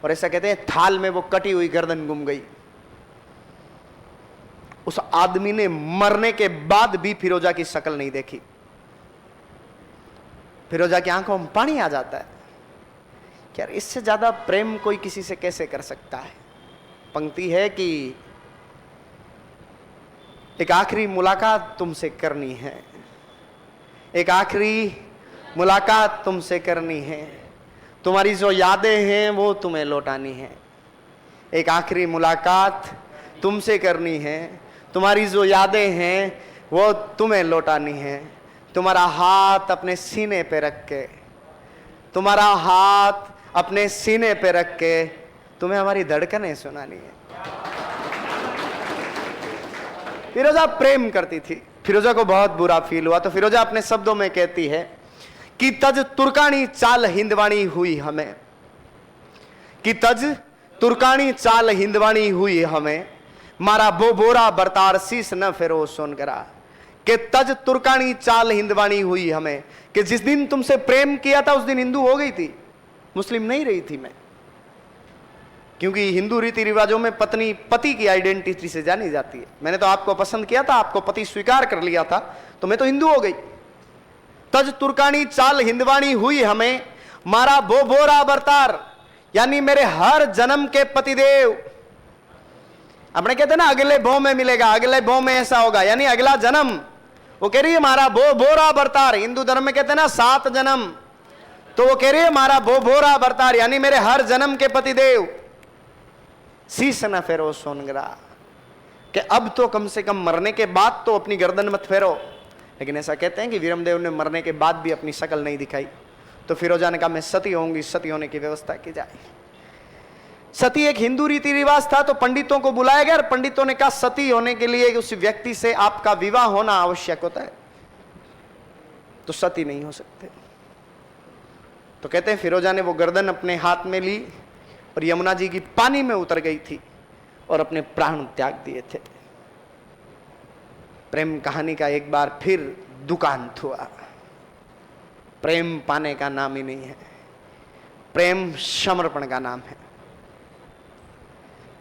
और ऐसा कहते हैं थाल में वो कटी हुई गर्दन गुम गई। उस आदमी ने मरने के बाद भी फिरोजा की शक्ल नहीं देखी। फिरोजा की आंखों में पानी आ जाता है कि यार इससे ज्यादा प्रेम कोई किसी से कैसे कर सकता है। पंक्ति है कि एक आखिरी मुलाकात तुमसे करनी है, एक आखिरी मुलाकात तुमसे करनी है, तुम्हारी जो यादें हैं वो तुम्हें लौटानी है। एक आखिरी मुलाकात तुमसे करनी है, तुम्हारी जो यादें हैं वो तुम्हें लौटानी है। तुम्हारा हाथ अपने सीने पे रख के, तुम्हारा हाथ अपने सीने पे रख के तुम्हें हमारी धड़कनें सुनानी है। फिरोजा प्रेम करती थी। फिरोजा को बहुत बुरा फील हुआ तो फिरोजा अपने शब्दों में कहती है कि तज तुर्कानी चाल हिंदवाणी हुई हमें, कि तज तुर्कानी चाल हिंदवाणी हुई हमें, मारा बो बोरा बरतार शीस न फेरो सोन करा। कि तज तुर्कानी चाल हिंदवाणी हुई हमें, कि जिस दिन तुमसे प्रेम किया था उस दिन हिंदू हो गई थी, मुस्लिम नहीं रही थी मैं। क्योंकि हिंदू रीति रिवाजों में पत्नी पति की आइडेंटिटी से जानी जाती है। मैंने तो आपको पसंद किया था, आपको पति स्वीकार कर लिया था, तो मैं तो हिंदू हो गई। तज तुर्कानी चाल हिंदवाणी हुई हमें, मारा बो बोरा बरतार, यानी मेरे हर जन्म के पतिदेव। अपने कहते हैं ना अगले भव में मिलेगा, अगले भव में ऐसा होगा, यानी अगला जन्म। वो कह रही है मारा बो बोरा बरतार। हिंदू धर्म में कहते हैं ना 7 जन्म, तो वो कह रही है मारा बो बोरा बरतार, यानी मेरे हर जन्म के पतिदेव। शीश न फेरो सोनगरा, कि अब तो कम से कम मरने के बाद तो अपनी गर्दन मत फेरो। लेकिन ऐसा कहते हैं कि वीरमदेव ने मरने के बाद भी अपनी शक्ल नहीं दिखाई। तो फिरोजा ने कहा मैं सती होंगी, सती होने की व्यवस्था की जाए। सती एक हिंदू रीति रिवाज था, तो पंडितों को बुलाया गया और पंडितों ने कहा सती होने के लिए उस व्यक्ति से आपका विवाह होना आवश्यक होता है, तो सती नहीं हो सकते। तो कहते हैं फिरोजा ने वो गर्दन अपने हाथ में ली और यमुना जी की पानी में उतर गई थी और अपने प्राण त्याग दिए थे। प्रेम कहानी का एक बार फिर दुकांत हुआ। प्रेम पाने का नाम ही नहीं है, प्रेम समर्पण का नाम है।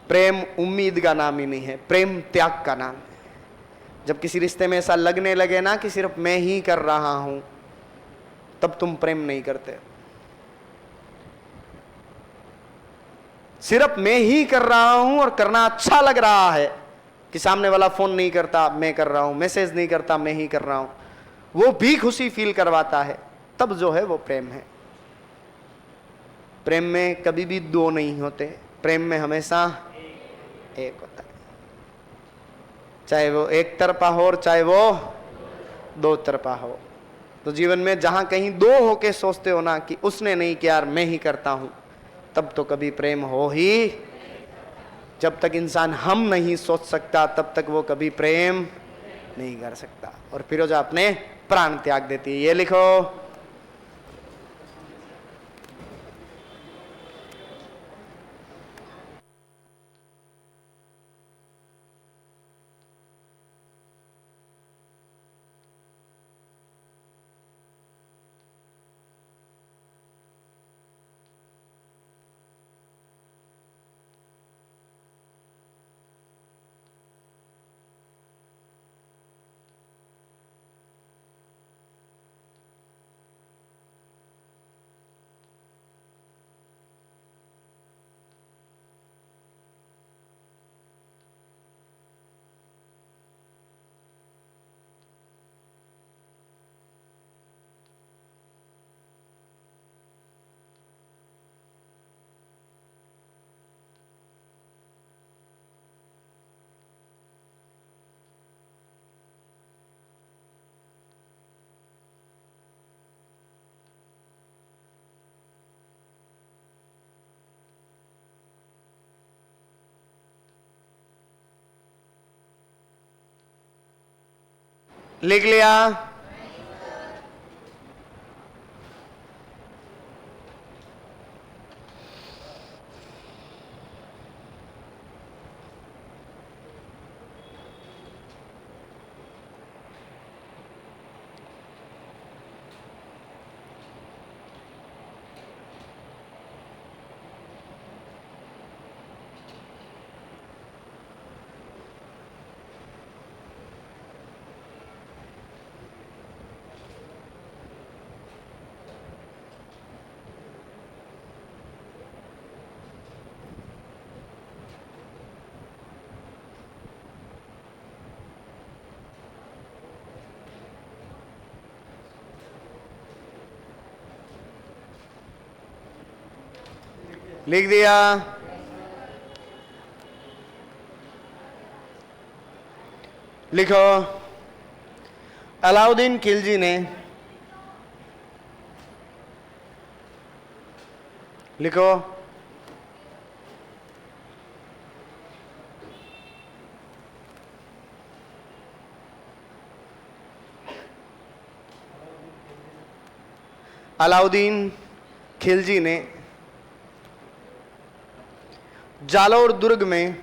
प्रेम उम्मीद का नाम ही नहीं है, प्रेम त्याग का नाम है। जब किसी रिश्ते में ऐसा लगने लगे ना कि सिर्फ मैं ही कर रहा हूं, तब तुम प्रेम नहीं करते। सिर्फ मैं ही कर रहा हूं और करना अच्छा लग रहा है कि सामने वाला फोन नहीं करता मैं कर रहा हूं, मैसेज नहीं करता मैं ही कर रहा हूं, वो भी खुशी फील करवाता है, तब जो है वो प्रेम है। प्रेम में कभी भी 2 नहीं होते, प्रेम में हमेशा एक होता है। चाहे वो एक तरफा हो और चाहे वो 2 तरफा हो। तो जीवन में जहां कहीं 2 होके सोचते हो ना कि उसने नहीं किया और मैं ही करता हूं, तब तो कभी प्रेम हो ही। जब तक इंसान हम नहीं सोच सकता तब तक वो कभी प्रेम नहीं कर सकता। और फिरोजा अपने प्राण त्याग देती है। ये लिखो, लिख लिया। लिख दिया। लिखो, अलाउद्दीन खिलजी ने, लिखो, अलाउद्दीन खिलजी ने जालौर दुर्ग में,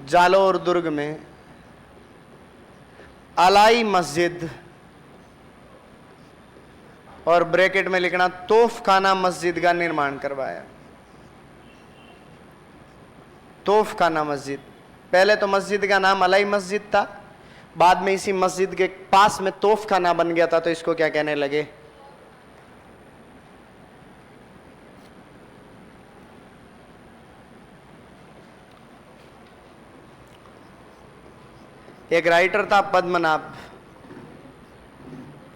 जालौर दुर्ग में अलाई मस्जिद और ब्रैकेट में लिखना तोफखाना मस्जिद का निर्माण करवाया। तोफखाना मस्जिद, पहले तो मस्जिद का नाम अलाई मस्जिद था, बाद में इसी मस्जिद के पास में तोफखाना बन गया था, तो इसको क्या कहने लगे? एक राइटर था पद्मनाभ,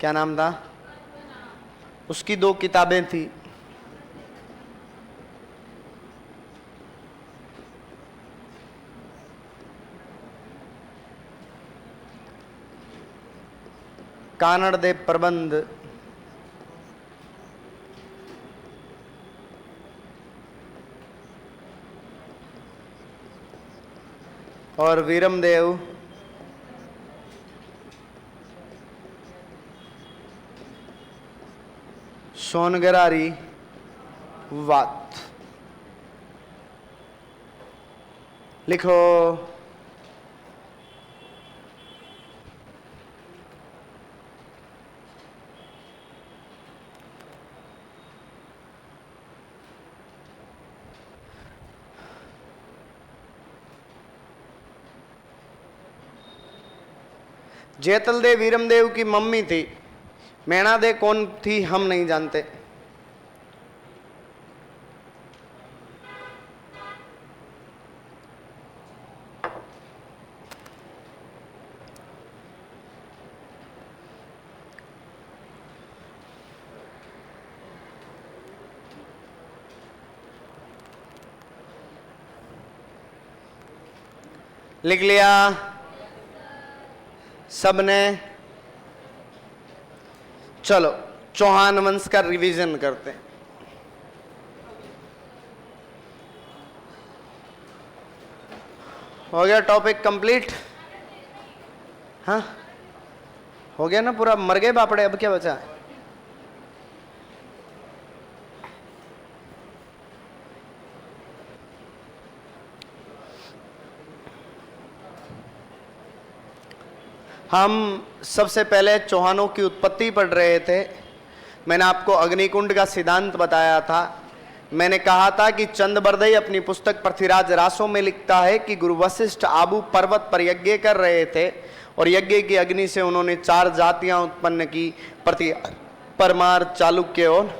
क्या नाम था उसकी? 2 किताबें थी, कानड़ दे प्रबंध और वीरमदेव सोनगरारी वात। लिखो, जेतल दे वीरमदेव की मम्मी थी, मैणा दे कौन थी हम नहीं जानते। लिख लिया सबने? चलो चौहान वंश का रिवीजन करते हैं। हो गया टॉपिक कंप्लीट? हाँ हो गया ना पूरा? मर गए बापड़े, अब क्या बचा? हम सबसे पहले चौहानों की उत्पत्ति पढ़ रहे थे। मैंने आपको अग्निकुंड का सिद्धांत बताया था। मैंने कहा था कि चंदबरदई अपनी पुस्तक पृथ्वीराज रासों में लिखता है कि गुरु वशिष्ठ आबू पर्वत पर यज्ञ कर रहे थे और यज्ञ की अग्नि से उन्होंने 4 जातियां उत्पन्न की, प्रति परमार, चालुक्य और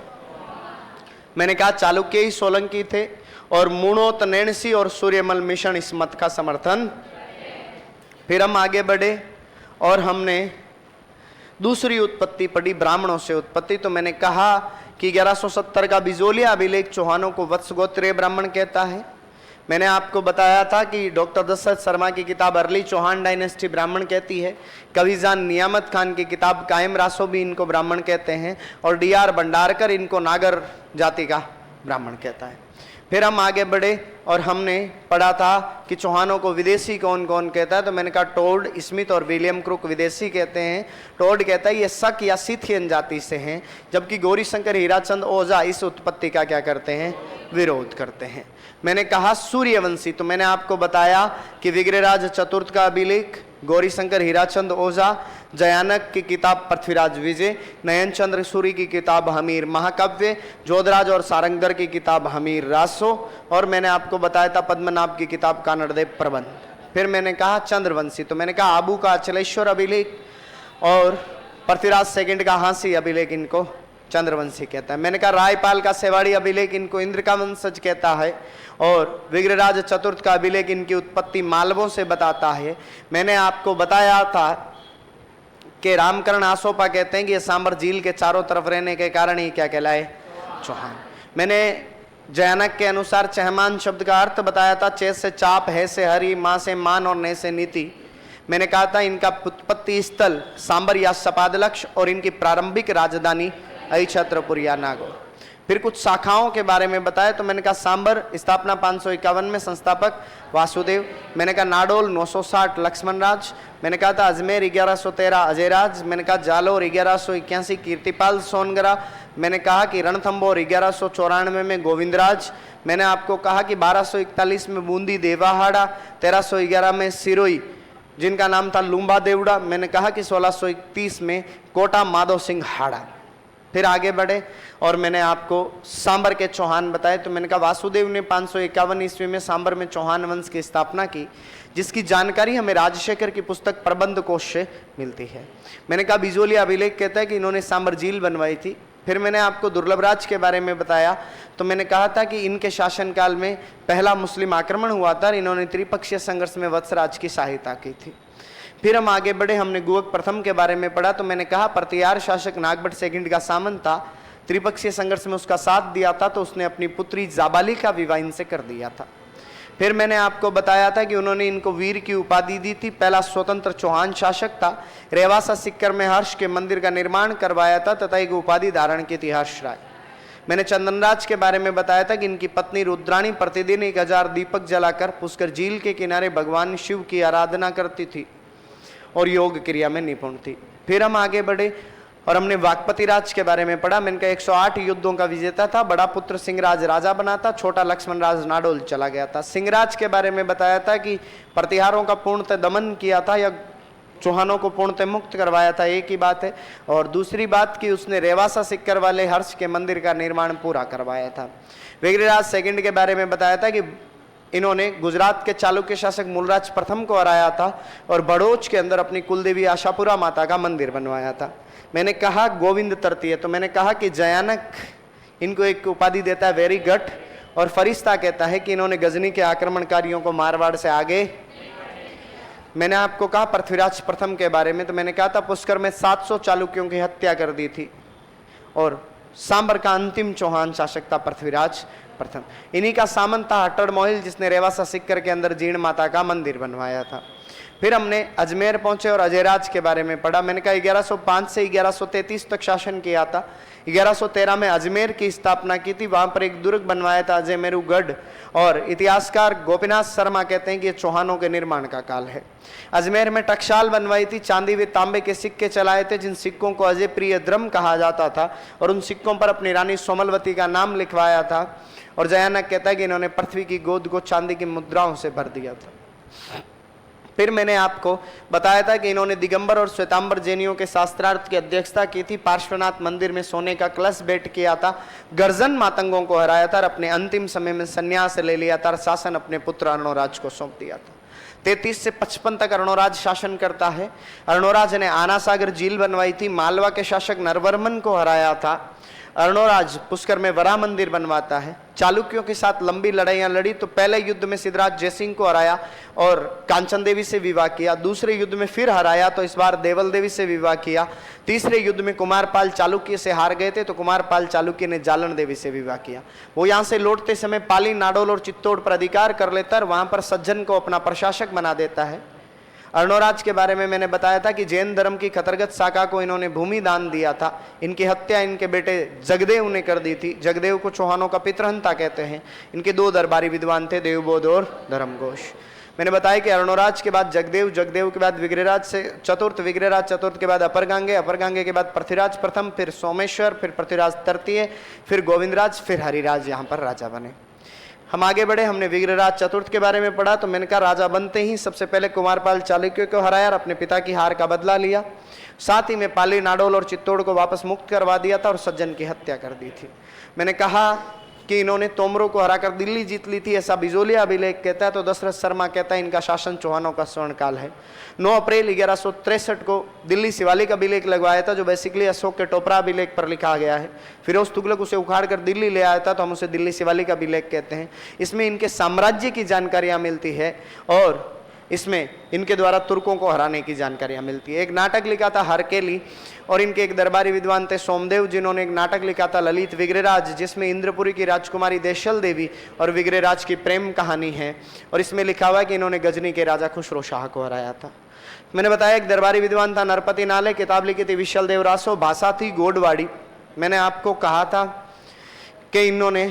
मैंने कहा चालुक्य ही सोलंकी थे और मूणोत, नैणसी और सूर्यमल मिशन इस मत का समर्थन। फिर हम आगे बढ़े और हमने दूसरी उत्पत्ति पढ़ी, ब्राह्मणों से उत्पत्ति। तो मैंने कहा कि 1170 का बिजोलिया अभिलेख चौहानों को वत्स गोत्रीय ब्राह्मण कहता है। मैंने आपको बताया था कि डॉक्टर दशरथ शर्मा की किताब अर्ली चौहान डायनेस्टी ब्राह्मण कहती है, कविजान नियामत खान की किताब कायम रासो भी इनको ब्राह्मण कहते हैं और DR भंडारकर इनको नागर जाति का ब्राह्मण कहता है। फिर हम आगे बढ़े और हमने पढ़ा था कि चौहानों को विदेशी कौन कौन कहता है। तो मैंने कहा टोड, स्मिथ और विलियम क्रुक विदेशी कहते हैं। टोड कहता है ये शक या सिथियन जाति से हैं, जबकि गौरीशंकर हीराचंद ओझा इस उत्पत्ति का क्या करते हैं? विरोध करते हैं। मैंने कहा सूर्यवंशी, तो मैंने आपको बताया कि विग्रहराज चतुर्थ का अभिलेख, गौरीशंकर हीराचंद ओझा, जयानक की किताब पृथ्वीराज विजय, नयन चंद्र सूरी की किताब हमीर महाकाव्य, जोधराज और सारंगधर की किताब हमीर रासो, और मैंने आपको बताया था पद्मनाभ की किताब कानड़देव प्रबंध। फिर मैंने कहा चंद्रवंशी, तो मैंने कहा आबू का अचलेश्वर अभिलेख और पृथ्वीराज सेकंड का हांसी अभिलेख इनको चंद्रवंशी कहता है। मैंने कहा रायपाल का सेवाड़ी अभिलेख इनको इंद्र का वंशज कहता है और विग्रहराज चतुर्थ का अभिलेख इनकी उत्पत्ति मालवों से बताता है। मैंने आपको बताया था कि रामकरण आसोपा कहते हैं कि ये सांबर झील के चारों तरफ रहने के कारण ही क्या कहलाए, चौहान। मैंने जयानक के अनुसार चहमान शब्द का अर्थ बताया था, चे से चाप, है से हरि, माँ से मान और ने से नीति। मैंने कहा था इनका उत्पत्ति स्थल सांबर या सपादलक्ष और इनकी प्रारंभिक राजधानी अहिछत्रपुर या नागौर। फिर कुछ शाखाओं के बारे में बताया तो मैंने कहा सांबर स्थापना 551 में, संस्थापक वासुदेव। मैंने कहा नाडोल 960 लक्ष्मण राज। मैंने कहा था अजमेर 1113 अजयराज। मैंने कहा जालोर 1181 कीर्तिपाल सोनगरा। मैंने कहा कि रणथंबोर 1194 में गोविंदराज। मैंने आपको कहा कि 1241 में बूंदी देवाहाड़ा, 1311 में सिरोई जिनका नाम था लुम्बा देवड़ा। मैंने कहा कि 1631 में कोटा माधव सिंह हाड़ा। फिर आगे बढ़े और मैंने आपको सांबर के चौहान बताए तो मैंने कहा वासुदेव ने 551 ईस्वी में सांबर में चौहान वंश की स्थापना की, जिसकी जानकारी हमें राजशेखर की पुस्तक प्रबंध कोश से मिलती है। मैंने कहा बिजोली अभिलेख कहता है कि इन्होंने सांबर झील बनवाई थी। फिर मैंने आपको दुर्लभराज के बारे में बताया तो मैंने कहा था कि इनके शासनकाल में पहला मुस्लिम आक्रमण हुआ था और इन्होंने त्रिपक्षीय संघर्ष में वत्सराज की सहायता की थी। फिर हम आगे बढ़े, हमने गुवक प्रथम के बारे में पढ़ा तो मैंने कहा प्रतिहार शासक नागभट्ट सेकंड का सामंत था, त्रिपक्षीय संघर्ष में उसका साथ दिया था तो उसने अपनी पुत्री जाबाली का विवाह इनसे कर दिया था। फिर मैंने आपको बताया था कि उन्होंने इनको वीर की उपाधि दी थी। पहला स्वतंत्र चौहान शासक था। रेवासा सिक्कर में हर्ष के मंदिर का निर्माण करवाया था तथा एक उपाधि धारण की थी हर्ष राय। मैंने चंदनराज के बारे में बताया था कि इनकी पत्नी रुद्राणी प्रतिदिन 1000 दीपक जलाकर पुष्कर झील के किनारे भगवान शिव की आराधना करती थी और योग क्रिया में निपुण थी। फिर हम आगे बढ़े और हमने वाकपति राज के बारे में पढ़ा। मैंने कहा 108 युद्धों का विजेता था। बड़ा पुत्र सिंहराज राजा बना था, छोटा लक्ष्मण राज नाडोल चला गया था। सिंहराज के बारे में बताया था कि प्रतिहारों का पूर्णतः दमन किया था या चौहानों को पूर्णतः मुक्त करवाया था, एक ही बात है। और दूसरी बात कि उसने रेवासा सिक्कर वाले हर्ष के मंदिर का निर्माण पूरा करवाया था। विग्रहराज सेकंड के बारे में बताया था कि इन्होंने गुजरात के चालुक्य शासक मूलराज प्रथम को हराया था और बड़ोच के अंदर अपनी कुलदेवी आशापुरा माता का मंदिर बनवाया था। मैंने कहा गोविंद तृतीय तो मैंने कहा कि जयानक इनको एक उपाधि देता है वेरी गट और फरिश्ता कहता है कि इन्होंने गजनी के आक्रमणकारियों को मारवाड़ से आगे। मैंने आपको कहा पृथ्वीराज प्रथम के बारे में तो मैंने कहा था पुष्कर में 700 चालुक्यों की हत्या कर दी थी और सांबर का अंतिम चौहान शासक था पृथ्वीराज प्रथम। इन्हीं का सामंत था हट्टड़ मोहिल जिसने रेवासा सिक्कर के अंदर जीर्ण माता का मंदिर बनवाया था। फिर हमने अजमेर पहुंचे और अजयराज के बारे में पढ़ा। मैंने कहा 1105 से 1133 तक शासन किया था। 1113 में अजमेर की स्थापना की थी, वहां पर एक दुर्ग बनवाया था अजयमेरुगढ़ और इतिहासकार गोपीनाथ शर्मा कहते हैं कि ये चौहानों के निर्माण का काल है। अजमेर में टकसाल बनवाई थी, चांदी व तांबे के सिक्के चलाए थे जिन सिक्कों को अजय प्रिय द्रम कहा जाता था और उन सिक्कों पर अपनी रानी सोमलवती का नाम लिखवाया था। और जयानक कहता है कि इन्होंने पृथ्वी की गोद को चांदी की मुद्राओं से भर दिया था। फिर मैंने आपको बताया था कि इन्होंने दिगंबर और श्वेतांबर जैनियों के शास्त्रार्थ की अध्यक्षता की थी, पार्श्वनाथ मंदिर में सोने का कलश भेंट किया था, गर्जन मातंगों को हराया था और अपने अंतिम समय में संन्यास ले लिया था और शासन अपने पुत्र अर्णोराज को सौंप दिया था। 33 से 55 तक अर्णोराज शासन करता है। अर्णोराज ने आना सागर झील बनवाई थी, मालवा के शासक नरवर्मन को हराया था। अर्णोराज पुष्कर में वरा मंदिर बनवाता है। चालुक्यों के साथ लंबी लड़ाइयां लड़ी तो पहले युद्ध में सिद्धराज जयसिंह को हराया और कांचन देवी से विवाह किया। दूसरे युद्ध में फिर हराया तो इस बार देवल देवी से विवाह किया। तीसरे युद्ध में कुमारपाल चालुक्य से हार गए थे तो कुमारपाल चालुक्य ने जालन देवी से विवाह किया। वो यहाँ से लौटते समय पाली, नाडोल और चित्तौड़ पर अधिकार कर लेता है, वहां पर सज्जन को अपना प्रशासक बना देता है। अर्णोराज के बारे में मैंने बताया था कि जैन धर्म की खतरगत शाखा को इन्होंने भूमि दान दिया था। इनकी हत्या इनके बेटे जगदेव ने कर दी थी। जगदेव को चौहानों का पितृहंता कहते हैं। इनके 2 दरबारी विद्वान थे, देवबोध और धर्मघोष। मैंने बताया कि अर्णोराज के बाद जगदेव, जगदेव के बाद विग्रहराज से चतुर्थ, विग्रहराज चतुर्थ के बाद अपरगांगे, अपरगांगे के बाद पृथ्वीराज प्रथम, फिर सोमेश्वर, फिर पृथ्वीराज तृतीय, फिर गोविंदराज, फिर हरिराज यहाँ पर राजा बने। हम आगे बढ़े, हमने विग्रहराज चतुर्थ के बारे में पढ़ा तो मैंने कहा राजा बनते ही सबसे पहले कुमारपाल चालुक्य को हराया और अपने पिता की हार का बदला लिया। साथ ही में पाली, नाडोल और चित्तौड़ को वापस मुक्त करवा दिया था और सज्जन की हत्या कर दी थी। मैंने कहा कि इन्होंने तोमरों को हराकर दिल्ली जीत ली थी, ऐसा बिजोलिया अभिलेख कहता है। तो दशरथ शर्मा कहता है इनका शासन चौहानों का स्वर्ण काल है। 9 अप्रैल 1163 को दिल्ली शिवालिक अभिलेख लगवाया था जो बेसिकली अशोक के टोपरा अभिलेख पर लिखा गया है। फिरोज तुगलक उसे उखाड़ कर दिल्ली ले आया था तो हम उसे दिल्ली शिवालिक अभिलेख कहते हैं। इसमें इनके साम्राज्य की जानकारियां मिलती है और इसमें इनके द्वारा तुर्कों को हराने की जानकारियां मिलती है। एक नाटक लिखा था हरकेली, और इनके एक दरबारी विद्वान थे सोमदेव, जिन्होंने एक नाटक लिखा था ललित विग्रहराज, जिसमें इंद्रपुरी की राजकुमारी देशल देवी और विग्रहराज की प्रेम कहानी है, और इसमें लिखा हुआ है कि इन्होंने गजनी के राजा खुसरो शाह को हराया था। मैंने बताया एक दरबारी विद्वान था नरपति नाले, किताब लिखी थी विशल देव रासो, भाषा थी गोडवाड़ी। मैंने आपको कहा था कि इन्होंने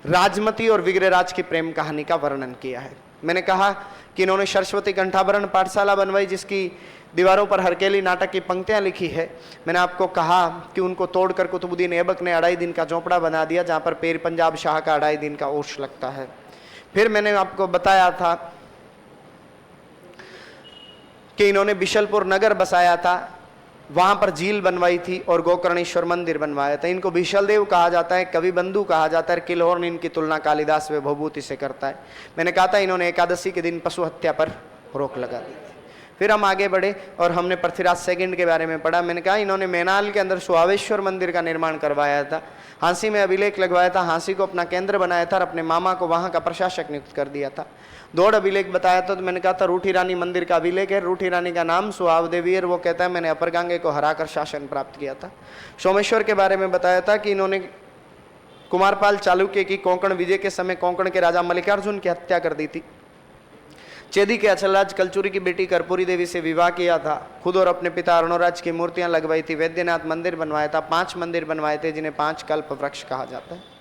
राजमती और विग्रहराज की प्रेम कहानी का वर्णन किया है। मैंने कहा कि इन्होंने सरस्वती कंठाभरण पाठशाला बनवाई, जिसकी दीवारों पर हरकेली नाटक की पंक्तियां लिखी है। मैंने आपको कहा कि उनको तोड़कर कुतुबुद्दीन ऐबक ने 2.5 दिन का झोंपड़ा बना दिया, जहां पर पेर पंजाब शाह का 2.5 दिन का ओर्ष लगता है। फिर मैंने आपको बताया था कि इन्होंने बिशलपुर नगर बसाया था, वहां पर झील बनवाई थी और गोकर्णेश्वर मंदिर बनवाया था। इनको बिशलदेव कहा जाता है, कवि बंधु कहा जाता है। किलहौर ने इनकी तुलना कालिदास व भभूति से करता है। मैंने कहा था इन्होंने एकादशी के दिन पशु हत्या पर रोक लगा दी थी। फिर हम आगे बढ़े और हमने पृथ्वीराज सेकंड के बारे में पढ़ा। मैंने कहा इन्होंने मैनाल के अंदर सुहावेश्वर मंदिर का निर्माण करवाया था, हाँसी में अभिलेख लगवाया था, हाँसी को अपना केंद्र बनाया था और अपने मामा को वहाँ का प्रशासक नियुक्त कर दिया था। दौड़ अभिलेख बताया था, तो मैंने कहा था रूठी रानी मंदिर का अभिलेख है। रूठी रानी का नाम सुहाव देवी है, वो कहता है मैंने अपर गांगे को हराकर शासन प्राप्त किया था। सोमेश्वर के बारे में बताया था कि इन्होंने कुमारपाल चालुक्य की कोंकण विजय के समय कोंकण के राजा मल्लिकार्जुन की हत्या कर दी थी। चेदी के अचलराज कलचुरी की बेटी कर्पूरी देवी से विवाह किया था। खुद और अपने पिता अरुणराज की मूर्तियां लगवाई थी। वैद्यनाथ मंदिर बनवाया था। 5 मंदिर बनवाए थे, जिन्हें 5 कल्प वृक्ष कहा जाता है।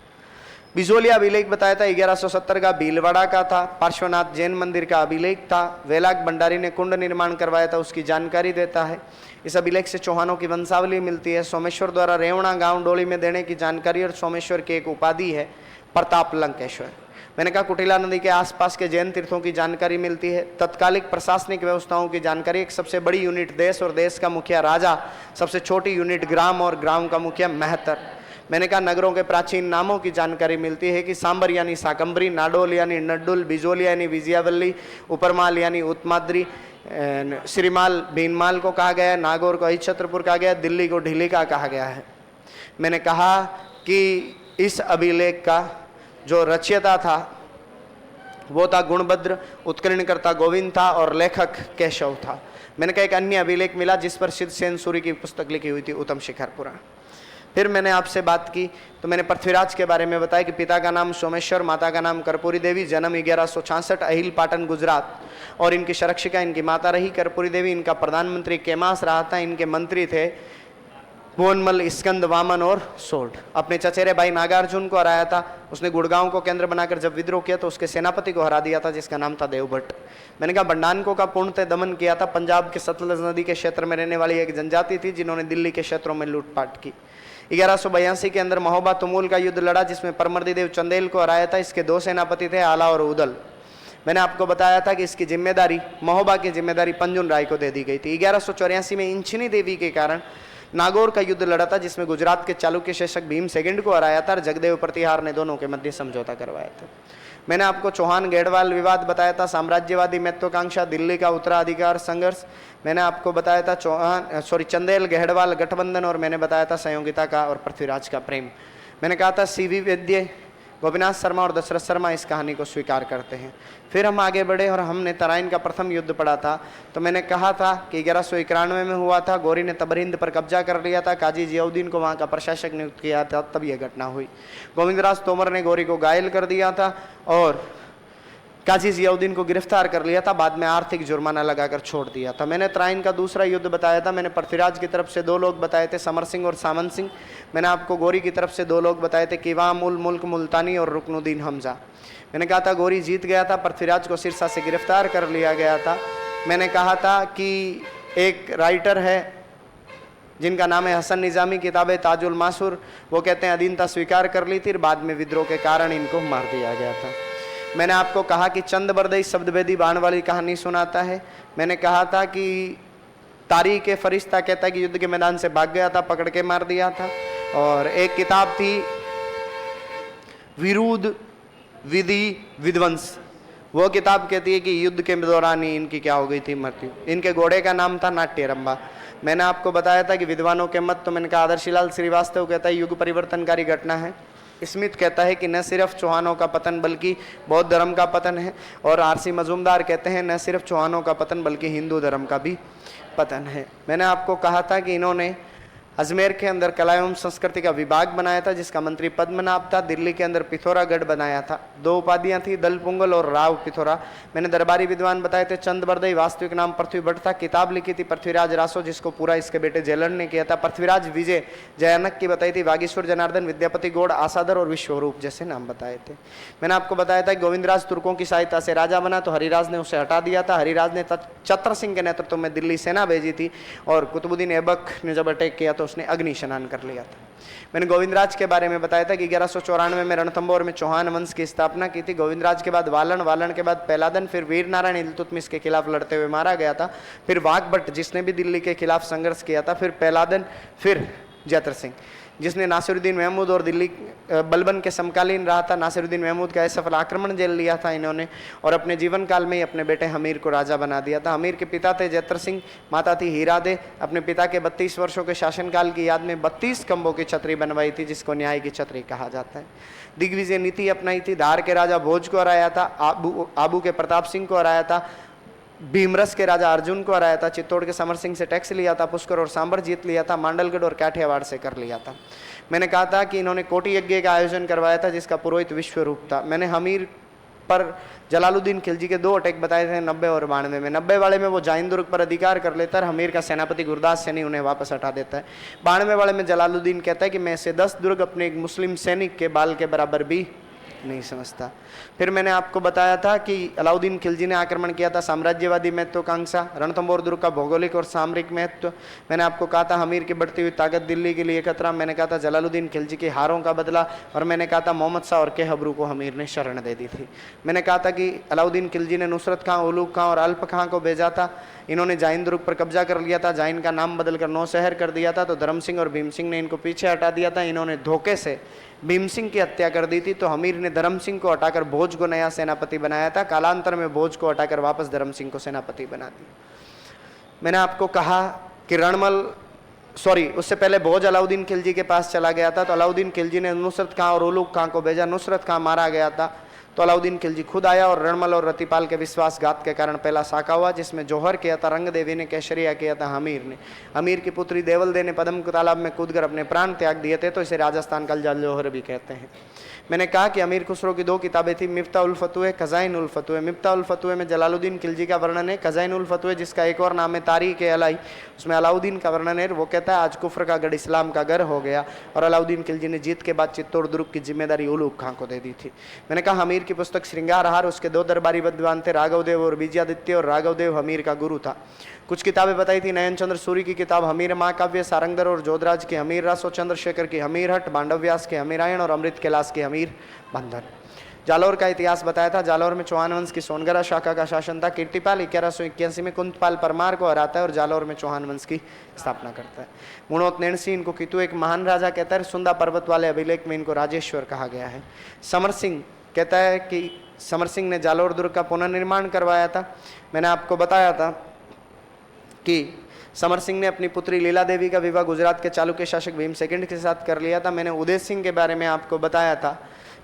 बिजोलिया अभिलेख बताया था 1170 का भीलवाड़ा का था। पार्श्वनाथ जैन मंदिर का अभिलेख था। वेलाग भंडारी ने कुंड निर्माण करवाया था, उसकी जानकारी देता है। इस अभिलेख से चौहानों की वंशावली मिलती है। सोमेश्वर द्वारा रेवणा गांव डोली में देने की जानकारी, और सोमेश्वर की एक उपाधि है प्रताप लंकेश्वर। मैंने कहा कुटिला नदी के आसपास के जैन तीर्थों की जानकारी मिलती है। तत्कालिक प्रशासनिक व्यवस्थाओं की जानकारी, एक सबसे बड़ी यूनिट देश और देश का मुखिया राजा, सबसे छोटी यूनिट ग्राम और ग्राम का मुखिया महतर। मैंने कहा नगरों के प्राचीन नामों की जानकारी मिलती है कि सांबर यानी साकंबरी, नाडोल यानी नड्डुल, बिजोली यानी विजयावल्ली, उपरमाल यानी उत्माद्री, श्रीमाल भीनमाल को कहा गया है, नागौर को अहिछत्रपुर कहा गया, दिल्ली को ढिलिका कहा गया है। मैंने कहा कि इस अभिलेख का जो रचयिता था वो था गुणभद्र, उत्कीर्णकर्ता गोविंद था और लेखक केशव था। मैंने कहा एक अन्य अभिलेख मिला जिस पर सिद्ध सेन सूरी की पुस्तक लिखी हुई थी, उत्तम शिखर पुराण। फिर मैंने आपसे बात की तो मैंने पृथ्वीराज के बारे में बताया कि पिता का नाम सोमेश्वर, माता का नाम कर्पूरी देवी, जन्म 1166, अहिल पाटन गुजरात, और इनकी संरक्षिका इनकी माता रही कर्पूरी देवी। इनका प्रधानमंत्री केमास रहा था। इनके मंत्री थे भुवनमल, स्कंद, वामन और सोल्ड। अपने चचेरे भाई नागार्जुन को हराया था। उसने गुड़गांव को केंद्र बनाकर जब विद्रोह किया तो उसके सेनापति को हरा दिया था, जिसका नाम था देवभट्ट। मैंने कहा बंडानको का पूर्णतः दमन किया था। पंजाब के सतलज नदी के क्षेत्र में रहने वाली एक जनजाति थी जिन्होंने दिल्ली के क्षेत्रों में लूटपाट की। 1182 के अंदर महोबा तुमुल का युद्ध लड़ा, जिसमें परमर्दीदेव चंदेल को हराया था। इसके 2 सेनापति थे, आला और उदल। मैंने आपको बताया था कि इसकी जिम्मेदारी, महोबा की जिम्मेदारी पंजुन राय को दे दी गई थी। 1184 में इंचनी देवी के कारण नागौर का युद्ध लड़ा था, जिसमें गुजरात के चालुक्य शासक भीम सेकंड को हराया था और जगदेव प्रतिहार ने दोनों के मध्य समझौता करवाया था। मैंने आपको चौहान गेड़वाल विवाद बताया था, साम्राज्यवादी महत्वाकांक्षा, दिल्ली का उत्तराधिकार संघर्ष। मैंने आपको बताया था चंदेल गेड़वाल गठबंधन, और मैंने बताया था संयोगिता का और पृथ्वीराज का प्रेम। मैंने कहा था सीवी वैद्य, गोपीनाथ शर्मा और दशरथ शर्मा इस कहानी को स्वीकार करते हैं। फिर हम आगे बढ़े और हमने तराइन का प्रथम युद्ध पढ़ा था। तो मैंने कहा था कि 1191 में हुआ था। गौरी ने तबरिंद पर कब्जा कर लिया था। काजी जियाउद्दीन को वहाँ का प्रशासक नियुक्त किया था, तब यह घटना हुई। गोविंदराज तोमर ने गौरी को घायल कर दिया था और काजी जियाउद्दीन को गिरफ्तार कर लिया था। बाद में आर्थिक जुर्माना लगाकर छोड़ दिया था। मैंने तराइन का दूसरा युद्ध बताया था। मैंने पृथ्वीराज की तरफ से 2 लोग बताए थे, समर सिंह और सामंत सिंह। मैंने आपको गौरी की तरफ से 2 लोग बताए थे, किवाम उल मुल्क मुल्तानी और रुकनुद्दीन हमजा। मैंने कहा था गौरी जीत गया था, पृथ्वीराज को सिरसा से गिरफ्तार कर लिया गया था। मैंने कहा था कि एक राइटर है जिनका नाम है हसन निजामी, किताब है ताजुल मासूर, वो कहते हैं अधीनता स्वीकार कर ली थी और बाद में विद्रोह के कारण इनको मार दिया गया था। मैंने आपको कहा कि चंद बरदई शब्दभेदी बाण वाली कहानी सुनाता है। मैंने कहा था कि तारीख फरिश्ता कहता है कि युद्ध के मैदान से भाग गया था, पकड़ के मार दिया था। और एक किताब थी विरुद्ध विधि विध्वंस, वो किताब कहती है कि युद्ध के दौरान ही इनकी क्या हो गई थी, मृत्यु। इनके घोड़े का नाम था नाट्यरंबा। मैंने आपको बताया था कि विद्वानों के मत, तो मैंने कहा आदर्शीलाल श्रीवास्तव कहता है युग परिवर्तनकारी घटना है। स्मिथ कहता है कि न सिर्फ चौहानों का पतन बल्कि बौद्ध धर्म का पतन है, और आरसी मजूमदार कहते हैं न सिर्फ चौहानों का पतन बल्कि हिंदू धर्म का भी पतन है। मैंने आपको कहा था कि इन्होंने अजमेर के अंदर कला एवं संस्कृति का विभाग बनाया था जिसका मंत्री पद्मनाभ था। दिल्ली के अंदर पिथौरागढ़ बनाया था। 2 उपाधियां थी, दल पुंगल और राव पिथौरा। मैंने दरबारी विद्वान बताए थे, चंद बरदई, वास्तविक नाम पृथ्वी भट्ट था। किताब लिखी थी पृथ्वीराज रासो, जिसको पूरा इसके बेटे जेलर ने किया था। पृथ्वीराज विजय जयानक की बताई थी। वागीश्वर जनार्दन, विद्यापति गौड़, आसादर और विश्वरूप जैसे नाम बताए थे। मैंने आपको बताया था गोविंदराज तुर्कों की सहायता से राजा बना तो हरिराज ने उसे हटा दिया था। हरिराज ने छत्र सिंह के नेतृत्व में दिल्ली सेना भेजी थी और कुतुबुद्दीन ऐबक ने जब अटैक किया तो उसने अग्नि स्नान कर लिया था। मैंने गोविंदराज के बारे में बताया था कि 1194 में रणथंभौर में चौहान वंश की स्थापना की थी। गोविंदराज के बाद वालन, वालन के बाद पहलादन, फिर वीर नारायण इल्तुतमिश के खिलाफ लड़ते हुए मारा गया था। फिर वाघभट्ट जिसने भी दिल्ली के खिलाफ संघर्ष किया था। फिर पहलादन, फिर जैतर सिंह जिसने नासिरुद्दीन महमूद और दिल्ली बलबन के समकालीन रहा था। नासिरुद्दीन महमूद का असफल आक्रमण झेल लिया था इन्होंने और अपने जीवन काल में ही अपने बेटे हमीर को राजा बना दिया था। हमीर के पिता थे जैतर सिंह, माता थी हीरा दे। अपने पिता के 32 वर्षों के शासनकाल की याद में 32 खंभों की छतरी बनवाई थी जिसको न्याय की छतरी कहा जाता है। दिग्विजय नीति अपनाई थी। धार के राजा भोज को हराया था। आबू के प्रताप सिंह को हराया था। भीमरस के राजा अर्जुन को हराया था। चित्तौड़ के समर सिंह से टैक्स लिया था। पुष्कर और सांबर जीत लिया था। मांडलगढ़ और काठियावाड़ से कर लिया था। मैंने कहा था कि इन्होंने कोटि यज्ञ का आयोजन करवाया था जिसका पुरोहित विश्वरूप था। मैंने हमीर पर जलालुद्दीन खिलजी के 2 अटैक बताए थे 90 और 92 में। 90 वाले में वो जाइन दुर्ग पर अधिकार कर लेता है। हमीर का सेनापति गुरदास सैनी उन्हें वापस हटा देता है। 92 वाले में जलालुद्दीन कहता है कि मैं इसे 10 दुर्ग अपने एक मुस्लिम सैनिक के बाल के बराबर भी नहीं समझता। फिर मैंने आपको बताया था कि अलाउद्दीन खिलजी ने आक्रमण किया था। साम्राज्यवादी महत्वाकांक्षा, रणथंभौर दुर्ग का भौगोलिक और सामरिक महत्व। मैंने आपको कहा था हमीर की बढ़ती हुई ताकत दिल्ली के लिए खतरा। मैंने कहा था जलालुद्दीन खिलजी की हारों का बदला। और मैंने कहा था मोहम्मद शाह और के हबरू को हमीर ने शरण दे दी थी। मैंने कहा था कि अलाउद्दीन खिलजी ने नुसरत खां, उलूग खां और अल्प खां को भेजा था। इन्होंने जाइन दुर्ग पर कब्जा कर लिया था। जाइन का नाम बदलकर 9 शहर कर दिया था। तो धर्म सिंह और भीम सिंह ने इनको पीछे हटा दिया था। इन्होंने धोखे से भीम सिंह की हत्या कर दी थी। तो हमीर ने धर्म सिंह को हटाकर भोज को नया सेनापति बनाया था। कालांतर में भोज को हटाकर वापस धर्म सिंह को सेनापति बना दिया। मैंने आपको कहा कि उससे पहले भोज अलाउद्दीन खिलजी के पास चला गया था। तो अलाउद्दीन खिलजी ने नुसरत खां और उलूग खां को भेजा। नुसरत खां मारा गया था तो अलाउद्दीन खिलजी खुद आया और रणमल और रतिपाल के विश्वासघात के कारण पहला साका हुआ जिसमें जौहर किया था, रंग देवी ने केशरिया किया था हमीर ने। हमीर की पुत्री देवल दे ने पद्म तालाब में कूदकर अपने प्राण त्याग दिए थे तो इसे राजस्थान का जौहर भी कहते हैं। मैंने कहा कि अमीर खुसरो की 2 किताबें थी, मिफ्ता उल फतुह, खजाइन उल फतुह। मिफ्ता उल फतुह में जलालुद्दीन खिलजी का वर्णन है। खजाइन उल फतुह जिसका एक और नाम है तारीख अलाई, उसमें अलाउद्दीन का वर्णन है। वो कहता है आज कुफ्र का गढ़ इस्लाम का घर हो गया और अलाउद्दीन खिलजी ने जीत के बाद चित्तौड़ दुर्ग की जिम्मेदारी उलूग खां को दे दी थी। मैंने कहा हमीर की पुस्तक श्रृंगारहार, उसके 2 दरबारी विद्वान थे, राघवदेव और विजयादित्य, और राघवदेव हमीर का गुरु था। कुछ किताबें बताई थी, नयन चंद्र सूरी की किताब हमीर महाकाव्य, सारंगधर और जोधराज की हमीर रासो, चंद्रशेखर की हमीर हट, मांडव्यास के हमीरायण और अमृत कैलाश की हमीर बंधन। जालौर का इतिहास बताया था। जालौर में चौहान वंश की सोनगरा शाखा का शासन था। कीर्तिपाल 1181 में कुंतपाल परमार को हराता है और जालौर में चौहान वंश की स्थापना करता है। मुणोत नैण सिंह इनको कितु एक महान राजा कहता है। सुंदा पर्वत वाले अभिलेख में इनको राजेश्वर कहा गया है। समर सिंह कहता है कि समर सिंह ने जालौर दुर्ग का पुनर्निर्माण करवाया था। मैंने आपको बताया था कि समर सिंह ने अपनी पुत्री लीला देवी का विवाह गुजरात के चालुक्य शासक भीम सेकंड के साथ कर लिया था। मैंने उदय सिंह के बारे में आपको बताया था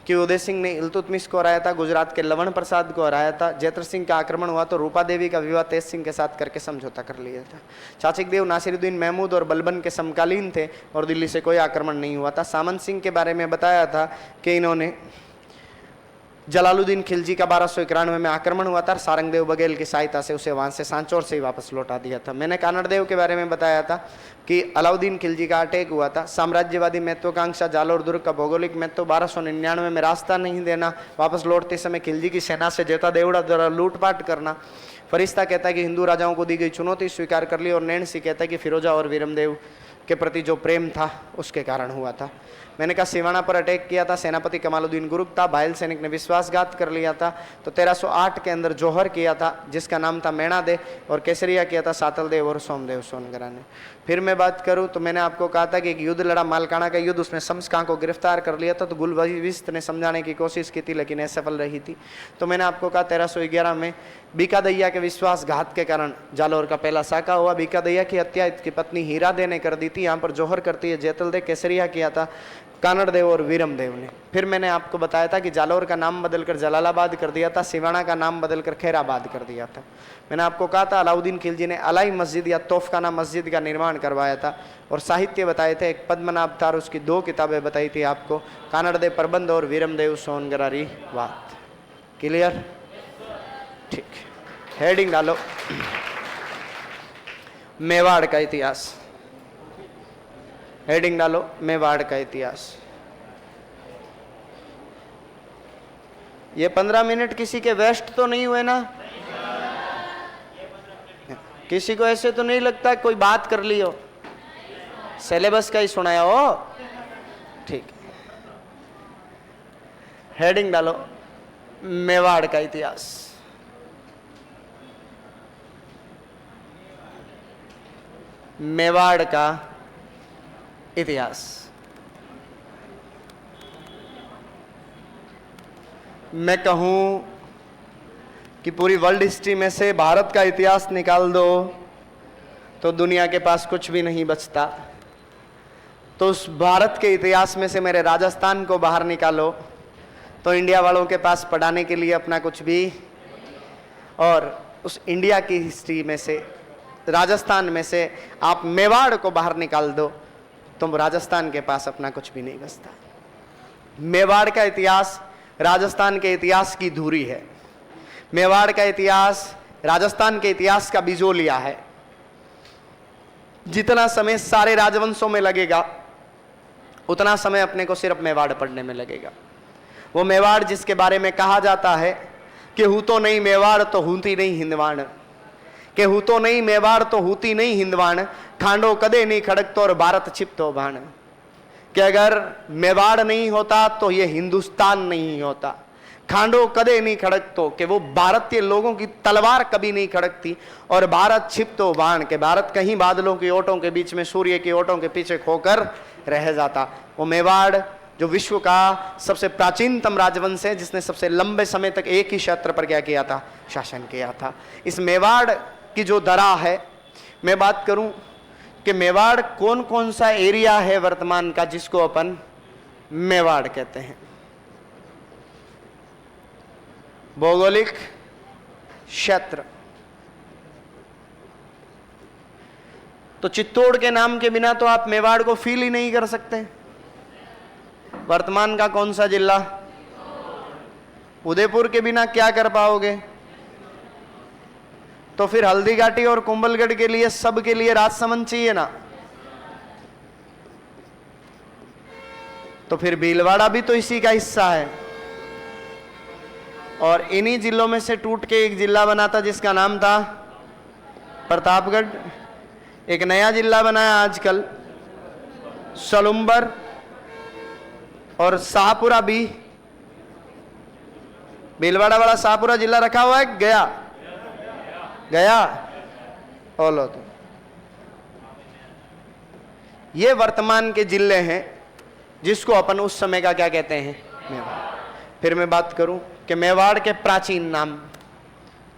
कि उदय सिंह ने इल्तुतमिश को हराया था, गुजरात के लवण प्रसाद को हराया था। जैतर सिंह का आक्रमण हुआ तो रूपा देवी का विवाह तेज सिंह के साथ करके समझौता कर लिया था। चाचिक देव नासिरुद्दीन महमूद और बलबन के समकालीन थे और दिल्ली से कोई आक्रमण नहीं हुआ था। सामंत सिंह के बारे में बताया था कि इन्होंने जलालुद्दीन खिलजी का 1291 में आक्रमण हुआ था। सारंगदेव बघेल की सहायता से उसे वहां से सांचौर से ही वापस लौटा दिया था। मैंने कानड़देव के बारे में बताया था कि अलाउद्दीन खिलजी का अटैक हुआ था। साम्राज्यवादी महत्वाकांक्षा, जालौर दुर्ग का भौगोलिक महत्व, 1299 में रास्ता नहीं देना, वापस लौटते समय खिलजी की सेना से जेता देवड़ा द्वारा लूटपाट करना। फरिश्ता कहता है कि हिंदू राजाओं को दी गई चुनौती स्वीकार कर ली और नैण सिंह कहता है कि फिरोजा और वीरमदेव के प्रति जो प्रेम था उसके कारण हुआ था। मैंने कहा सिवाना पर अटैक किया था, सेनापति कमालुद्दीन गुरुक था, भायल सैनिक ने विश्वासघात कर लिया था। तो 1308 के अंदर जौहर किया था जिसका नाम था मैणा दे, और केसरिया किया था सातल देव और सोमदेव सोनगरा ने। फिर मैं बात करूं तो मैंने आपको कहा था कि एक युद्ध लड़ा, मालकाना का युद्ध, उसमें शम्स खां को गिरफ्तार कर लिया था। तो गुलविस्त ने समझाने की कोशिश की थी लेकिन असफल रही थी। तो मैंने आपको कहा 1311 में बीकादैया के विश्वासघात के कारण जालौर का पहला साका हुआ। बीकादैया की हत्या इसकी पत्नी हीरा दे ने कर दी थी, यहाँ पर जौहर करती है जैतल दे, केसरिया किया था कानड़ देव और वीरम देव ने। फिर मैंने आपको बताया था कि जालौर का नाम बदलकर जलालाबाद कर दिया था, सिवाना का नाम बदलकर खैराबाद कर दिया था। मैंने आपको कहा था अलाउद्दीन खिलजी ने अलाई मस्जिद या तोफखाना मस्जिद का निर्माण करवाया था। और साहित्य बताए थे, एक पद्मनाभ था, उसकी 2 किताबें बताई थी आपको, कानड़ देव प्रबंध और वीरम देव सोनगरारी बात। क्लियर? ठीक, हेडिंग डालो, मेवाड़ का इतिहास। हेडिंग डालो, मेवाड़ का इतिहास। ये 15 मिनट किसी के वेस्ट तो नहीं हुए ना? किसी को ऐसे तो नहीं लगता कोई बात कर ली हो, सिलेबस का ही सुनाया हो? ठीक, हेडिंग डालो, मेवाड़ का इतिहास। मेवाड़ का इतिहास। मैं कहूं कि पूरी वर्ल्ड हिस्ट्री में से भारत का इतिहास निकाल दो तो दुनिया के पास कुछ भी नहीं बचता। तो उस भारत के इतिहास में से मेरे राजस्थान को बाहर निकालो तो इंडिया वालों के पास पढ़ाने के लिए अपना कुछ भी, और उस इंडिया की हिस्ट्री में से, राजस्थान में से आप मेवाड़ को बाहर निकाल दो तो राजस्थान के पास अपना कुछ भी नहीं बचता। मेवाड़ का इतिहास राजस्थान के इतिहास की धुरी है। मेवाड़ का इतिहास राजस्थान के इतिहास का बिजोलिया है। जितना समय सारे राजवंशों में लगेगा उतना समय अपने को सिर्फ मेवाड़ पढ़ने में लगेगा। वो मेवाड़ जिसके बारे में कहा जाता है कि हूँ तो नहीं मेवाड़ तो हूती नहीं हिंदवाण, कि हूँ तो नहीं मेवाड़ तो हूती नहीं हिंदवाण, खांडो कदे नहीं खड़कतो और भारत छिपतो बाण। कि अगर मेवाड़ नहीं होता तो ये हिंदुस्तान नहीं होता, खांडो कदे नहीं खड़कतो, कि वो भारतीय लोगों की तलवार कभी नहीं खड़कती, और भारत छिपतो बाण, के भारत कहीं बादलों की ओटों के बीच में सूर्य की ओटों के पीछे खोकर रह जाता। वो मेवाड़ जो विश्व का सबसे प्राचीनतम राजवंश है, जिसने सबसे लंबे समय तक एक ही क्षेत्र पर क्या किया था, शासन किया था। इस मेवाड़ की जो दरा है, मैं बात करूं कि मेवाड़ कौन कौन सा एरिया है वर्तमान का जिसको अपन मेवाड़ कहते हैं। भौगोलिक क्षेत्र तो चित्तौड़ के नाम के बिना तो आप मेवाड़ को फील ही नहीं कर सकते। वर्तमान का कौन सा जिला? उदयपुर के बिना क्या कर पाओगे? तो फिर हल्दीघाटी और कुंभलगढ़ के लिए, सब के लिए राजसमंद चाहिए ना। तो फिर भीलवाड़ा भी तो इसी का हिस्सा है। और इन्हीं जिलों में से टूट के एक जिला बना था जिसका नाम था प्रतापगढ़। एक नया जिला बनाया आजकल, सलुम्बर और शाहपुरा भी। भीलवाड़ा वाला शाहपुरा जिला रखा हुआ है, गया गया बोलो तो। ये वर्तमान के जिले हैं जिसको अपन उस समय का क्या कहते हैं, मेवाड़। फिर मैं बात करूं कि मेवाड़ के प्राचीन नाम,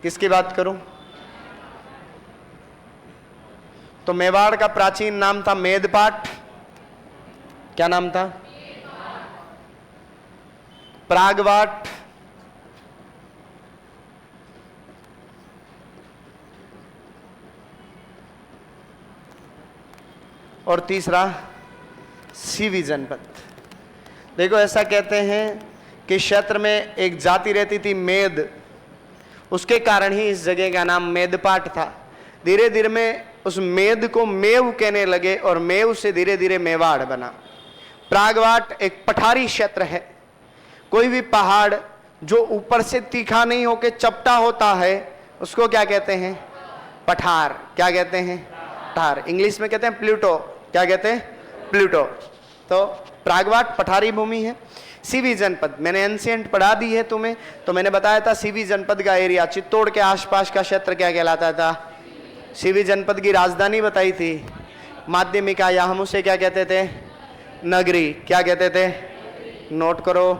किसकी बात करूं तो मेवाड़ का प्राचीन नाम था मेदपाट। क्या नाम था? प्रागवाट, और तीसरा सीवी जनपद। देखो ऐसा कहते हैं कि क्षेत्र में एक जाति रहती थी मेद, उसके कारण ही इस जगह का नाम मेदपाट था। धीरे धीरे में उस मेद को मेव कहने लगे और मेव से धीरे धीरे मेवाड़ बना। प्रागवाट एक पठारी क्षेत्र है। कोई भी पहाड़ जो ऊपर से तीखा नहीं होके चपटा होता है उसको क्या कहते हैं, पठार। क्या कहते हैं, पठार। इंग्लिश में कहते हैं प्लूटो। क्या कहते हैं, प्लूटो। तो प्रागवाट पठारी भूमि है। सीवी जनपद मैंने एंशिएंट पढ़ा दी है तुम्हें, तो मैंने बताया था सीवी जनपद का एरिया, चित्तौड़ के आसपास का क्षेत्र क्या कहलाता था, सीवी जनपद की राजधानी बताई थी माध्यमिक या हम उसे क्या कहते थे, नगरी। क्या कहते थे, नोट करो।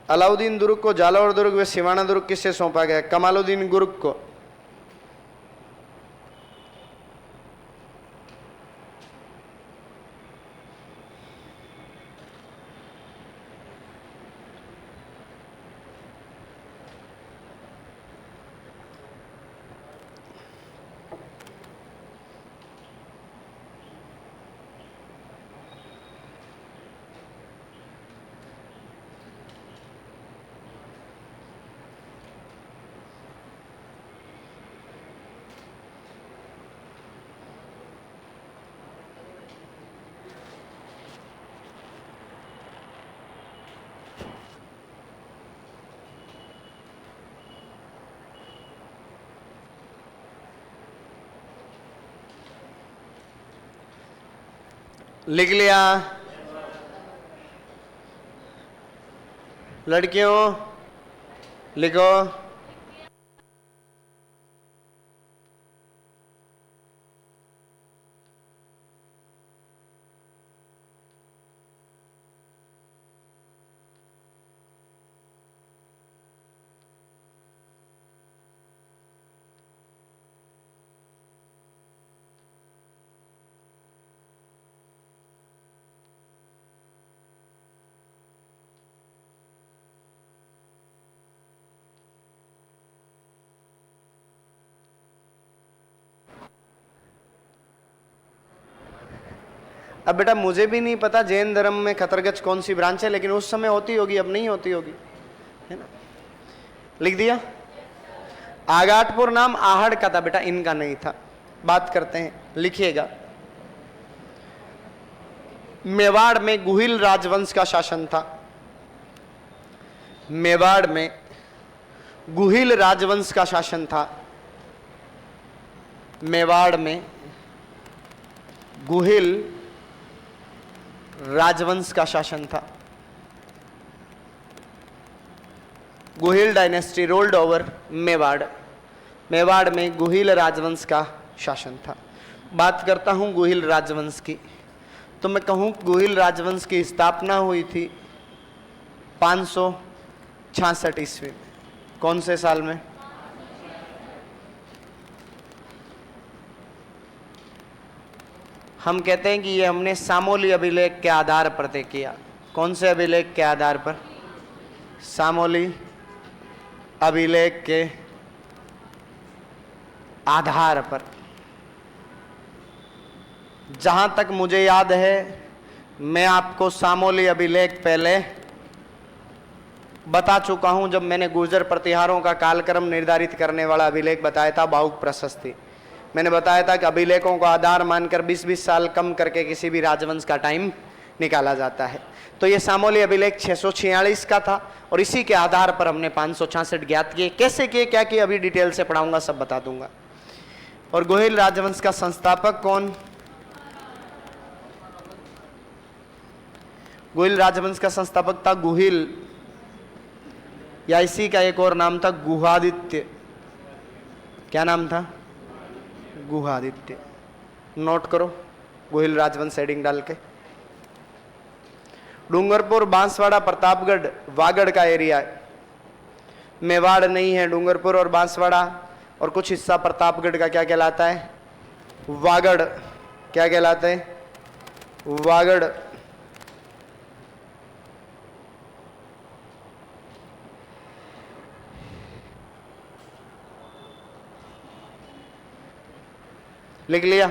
अलाउद्दीन दुर्ग को जालौर दुर्ग व सिवाना दुर्ग किससे सौंपा गया? कमालुद्दीन गुर्ग को। लिख लिया? लड़कियों लिखो। अब बेटा मुझे भी नहीं पता जैन धर्म में खतरगच कौन सी ब्रांच है, लेकिन उस समय होती होगी, अब नहीं होती होगी, है ना? लिख दिया? आगाटपुर नाम आहड़ का था बेटा, इनका नहीं था। बात करते हैं, लिखिएगा। मेवाड़ में गुहिल राजवंश का शासन था। मेवाड़ में गुहिल राजवंश का शासन था। मेवाड़ में गुहिल राजवंश का शासन था। Guhil dynasty rolled over Mewar. Mewar में गुहिल राजवंश का शासन था। बात करता हूं गुहिल राजवंश की, तो मैं कहूं गुहिल राजवंश की स्थापना हुई थी 566 ईस्वी में। कौन से साल में? हम कहते हैं कि ये हमने सामोली अभिलेख के आधार पर तय किया। कौन से अभिलेख के आधार पर? सामोली अभिलेख के आधार पर। जहां तक मुझे याद है, मैं आपको सामोली अभिलेख पहले बता चुका हूं जब मैंने गुर्जर प्रतिहारों का कालक्रम निर्धारित करने वाला अभिलेख बताया था, बाहुक प्रशस्ति। मैंने बताया था कि अभिलेखों को आधार मानकर 20-20 साल कम करके किसी भी राजवंश का टाइम निकाला जाता है। तो ये सामोली अभिलेख 646 का था और इसी के आधार पर हमने 566 ज्ञात किए। कैसे किए, क्या किए, अभी डिटेल से पढ़ाऊंगा, सब बता दूंगा। और गुहिल राजवंश का संस्थापक कौन? गुहिल राजवंश का संस्थापक था गुहिल, या इसी का एक और नाम था गुहादित्य। क्या नाम था? गुहादित्य। नोट करो, गुहिल राजवंश हेडिंग डाल के। डूंगरपुर, बांसवाड़ा, प्रतापगढ़, वागड़ का एरिया है। मेवाड़ नहीं है, डूंगरपुर और बांसवाड़ा और कुछ हिस्सा प्रतापगढ़ का क्या कहलाता है? वागड़। क्या कहलाता है? वागड़। लिख लिया?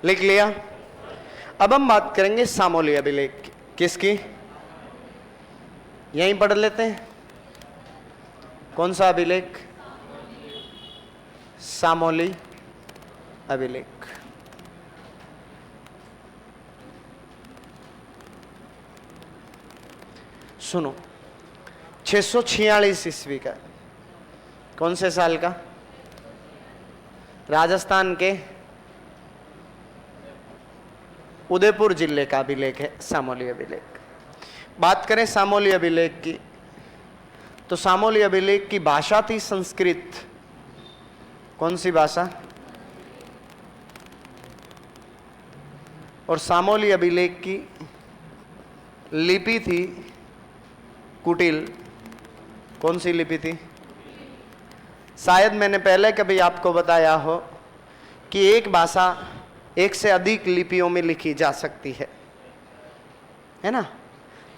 लिख लिया। अब हम बात करेंगे सामोली अभिलेख की। किसकी? यहीं पढ़ लेते हैं। कौन सा अभिलेख? सामोली अभिलेख। सुनो, 646 ईस्वी का। कौन से साल का? राजस्थान के उदयपुर जिले का अभिलेख है सामोली अभिलेख। बात करें सामोली अभिलेख की, तो सामोली अभिलेख की भाषा थी संस्कृत। कौन सी भाषा? और सामोली अभिलेख की लिपि थी कुटिल। कौन सी लिपि थी? शायद मैंने पहले कभी आपको बताया हो कि एक भाषा एक से अधिक लिपियों में लिखी जा सकती है ना।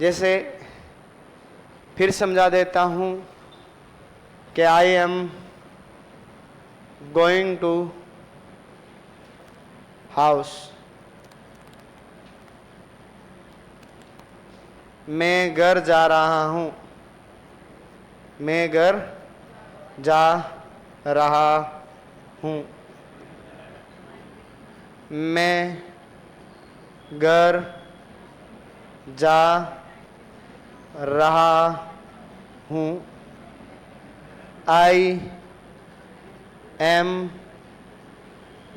जैसे फिर समझा देता हूं कि I am going to house, मैं घर जा रहा हूं, मैं घर जा रहा हूं, मैं घर जा रहा हूं, I am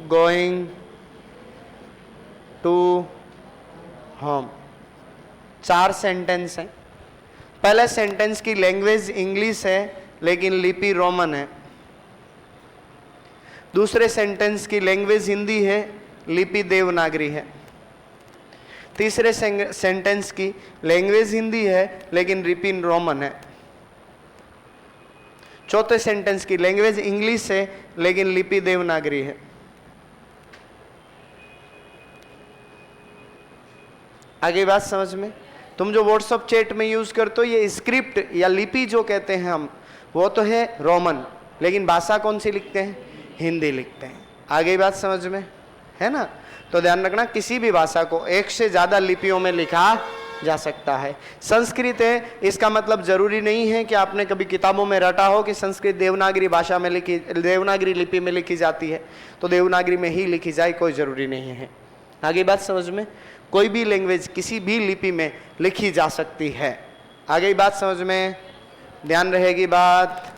going to home. 4 sentence हैं। पहले सेंटेंस की लैंग्वेज इंग्लिश है लेकिन लिपि रोमन है। दूसरे सेंटेंस की लैंग्वेज हिंदी है, लिपि देवनागरी है। तीसरे सेंटेंस की लैंग्वेज हिंदी है लेकिन लिपि रोमन है। चौथे सेंटेंस की लैंग्वेज इंग्लिश है लेकिन लिपि देवनागरी है। आगे बात समझ में? तुम जो व्हाट्सएप चैट में यूज करते हो, ये स्क्रिप्ट या लिपि जो कहते हैं हम, वो तो है रोमन, लेकिन भाषा कौन सी लिखते हैं? हिंदी लिखते हैं। आगे बात समझ में है ना? तो ध्यान रखना, किसी भी भाषा को एक से ज्यादा लिपियों में लिखा जा सकता है। संस्कृत है, इसका मतलब जरूरी नहीं है कि आपने कभी किताबों में रटा हो कि संस्कृत देवनागरी भाषा में लिखी, देवनागरी लिपि में लिखी जाती है तो देवनागरी में ही लिखी जाए, कोई जरूरी नहीं है। आगे बात समझ में? कोई भी लैंग्वेज किसी भी लिपि में लिखी जा सकती है। आगे बात समझ में? ध्यान रहेगी बात।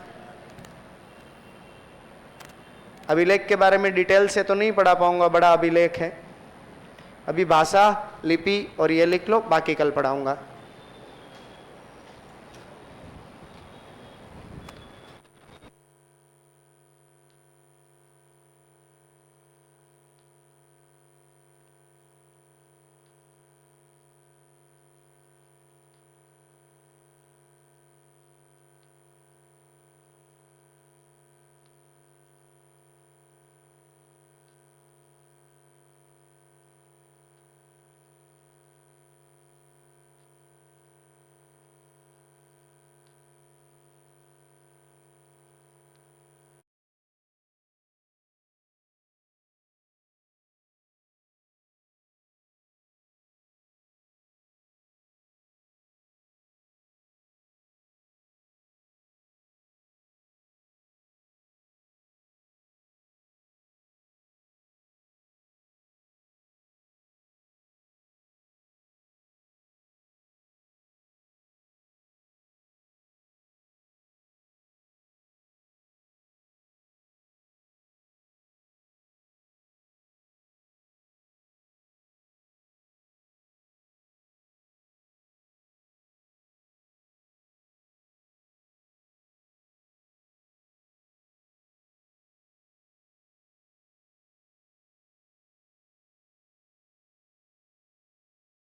अभिलेख के बारे में डिटेल से तो नहीं पढ़ा पाऊंगा, बड़ा अभिलेख है। अभी भाषा, लिपि और ये लिख लो, बाकी कल पढ़ाऊंगा।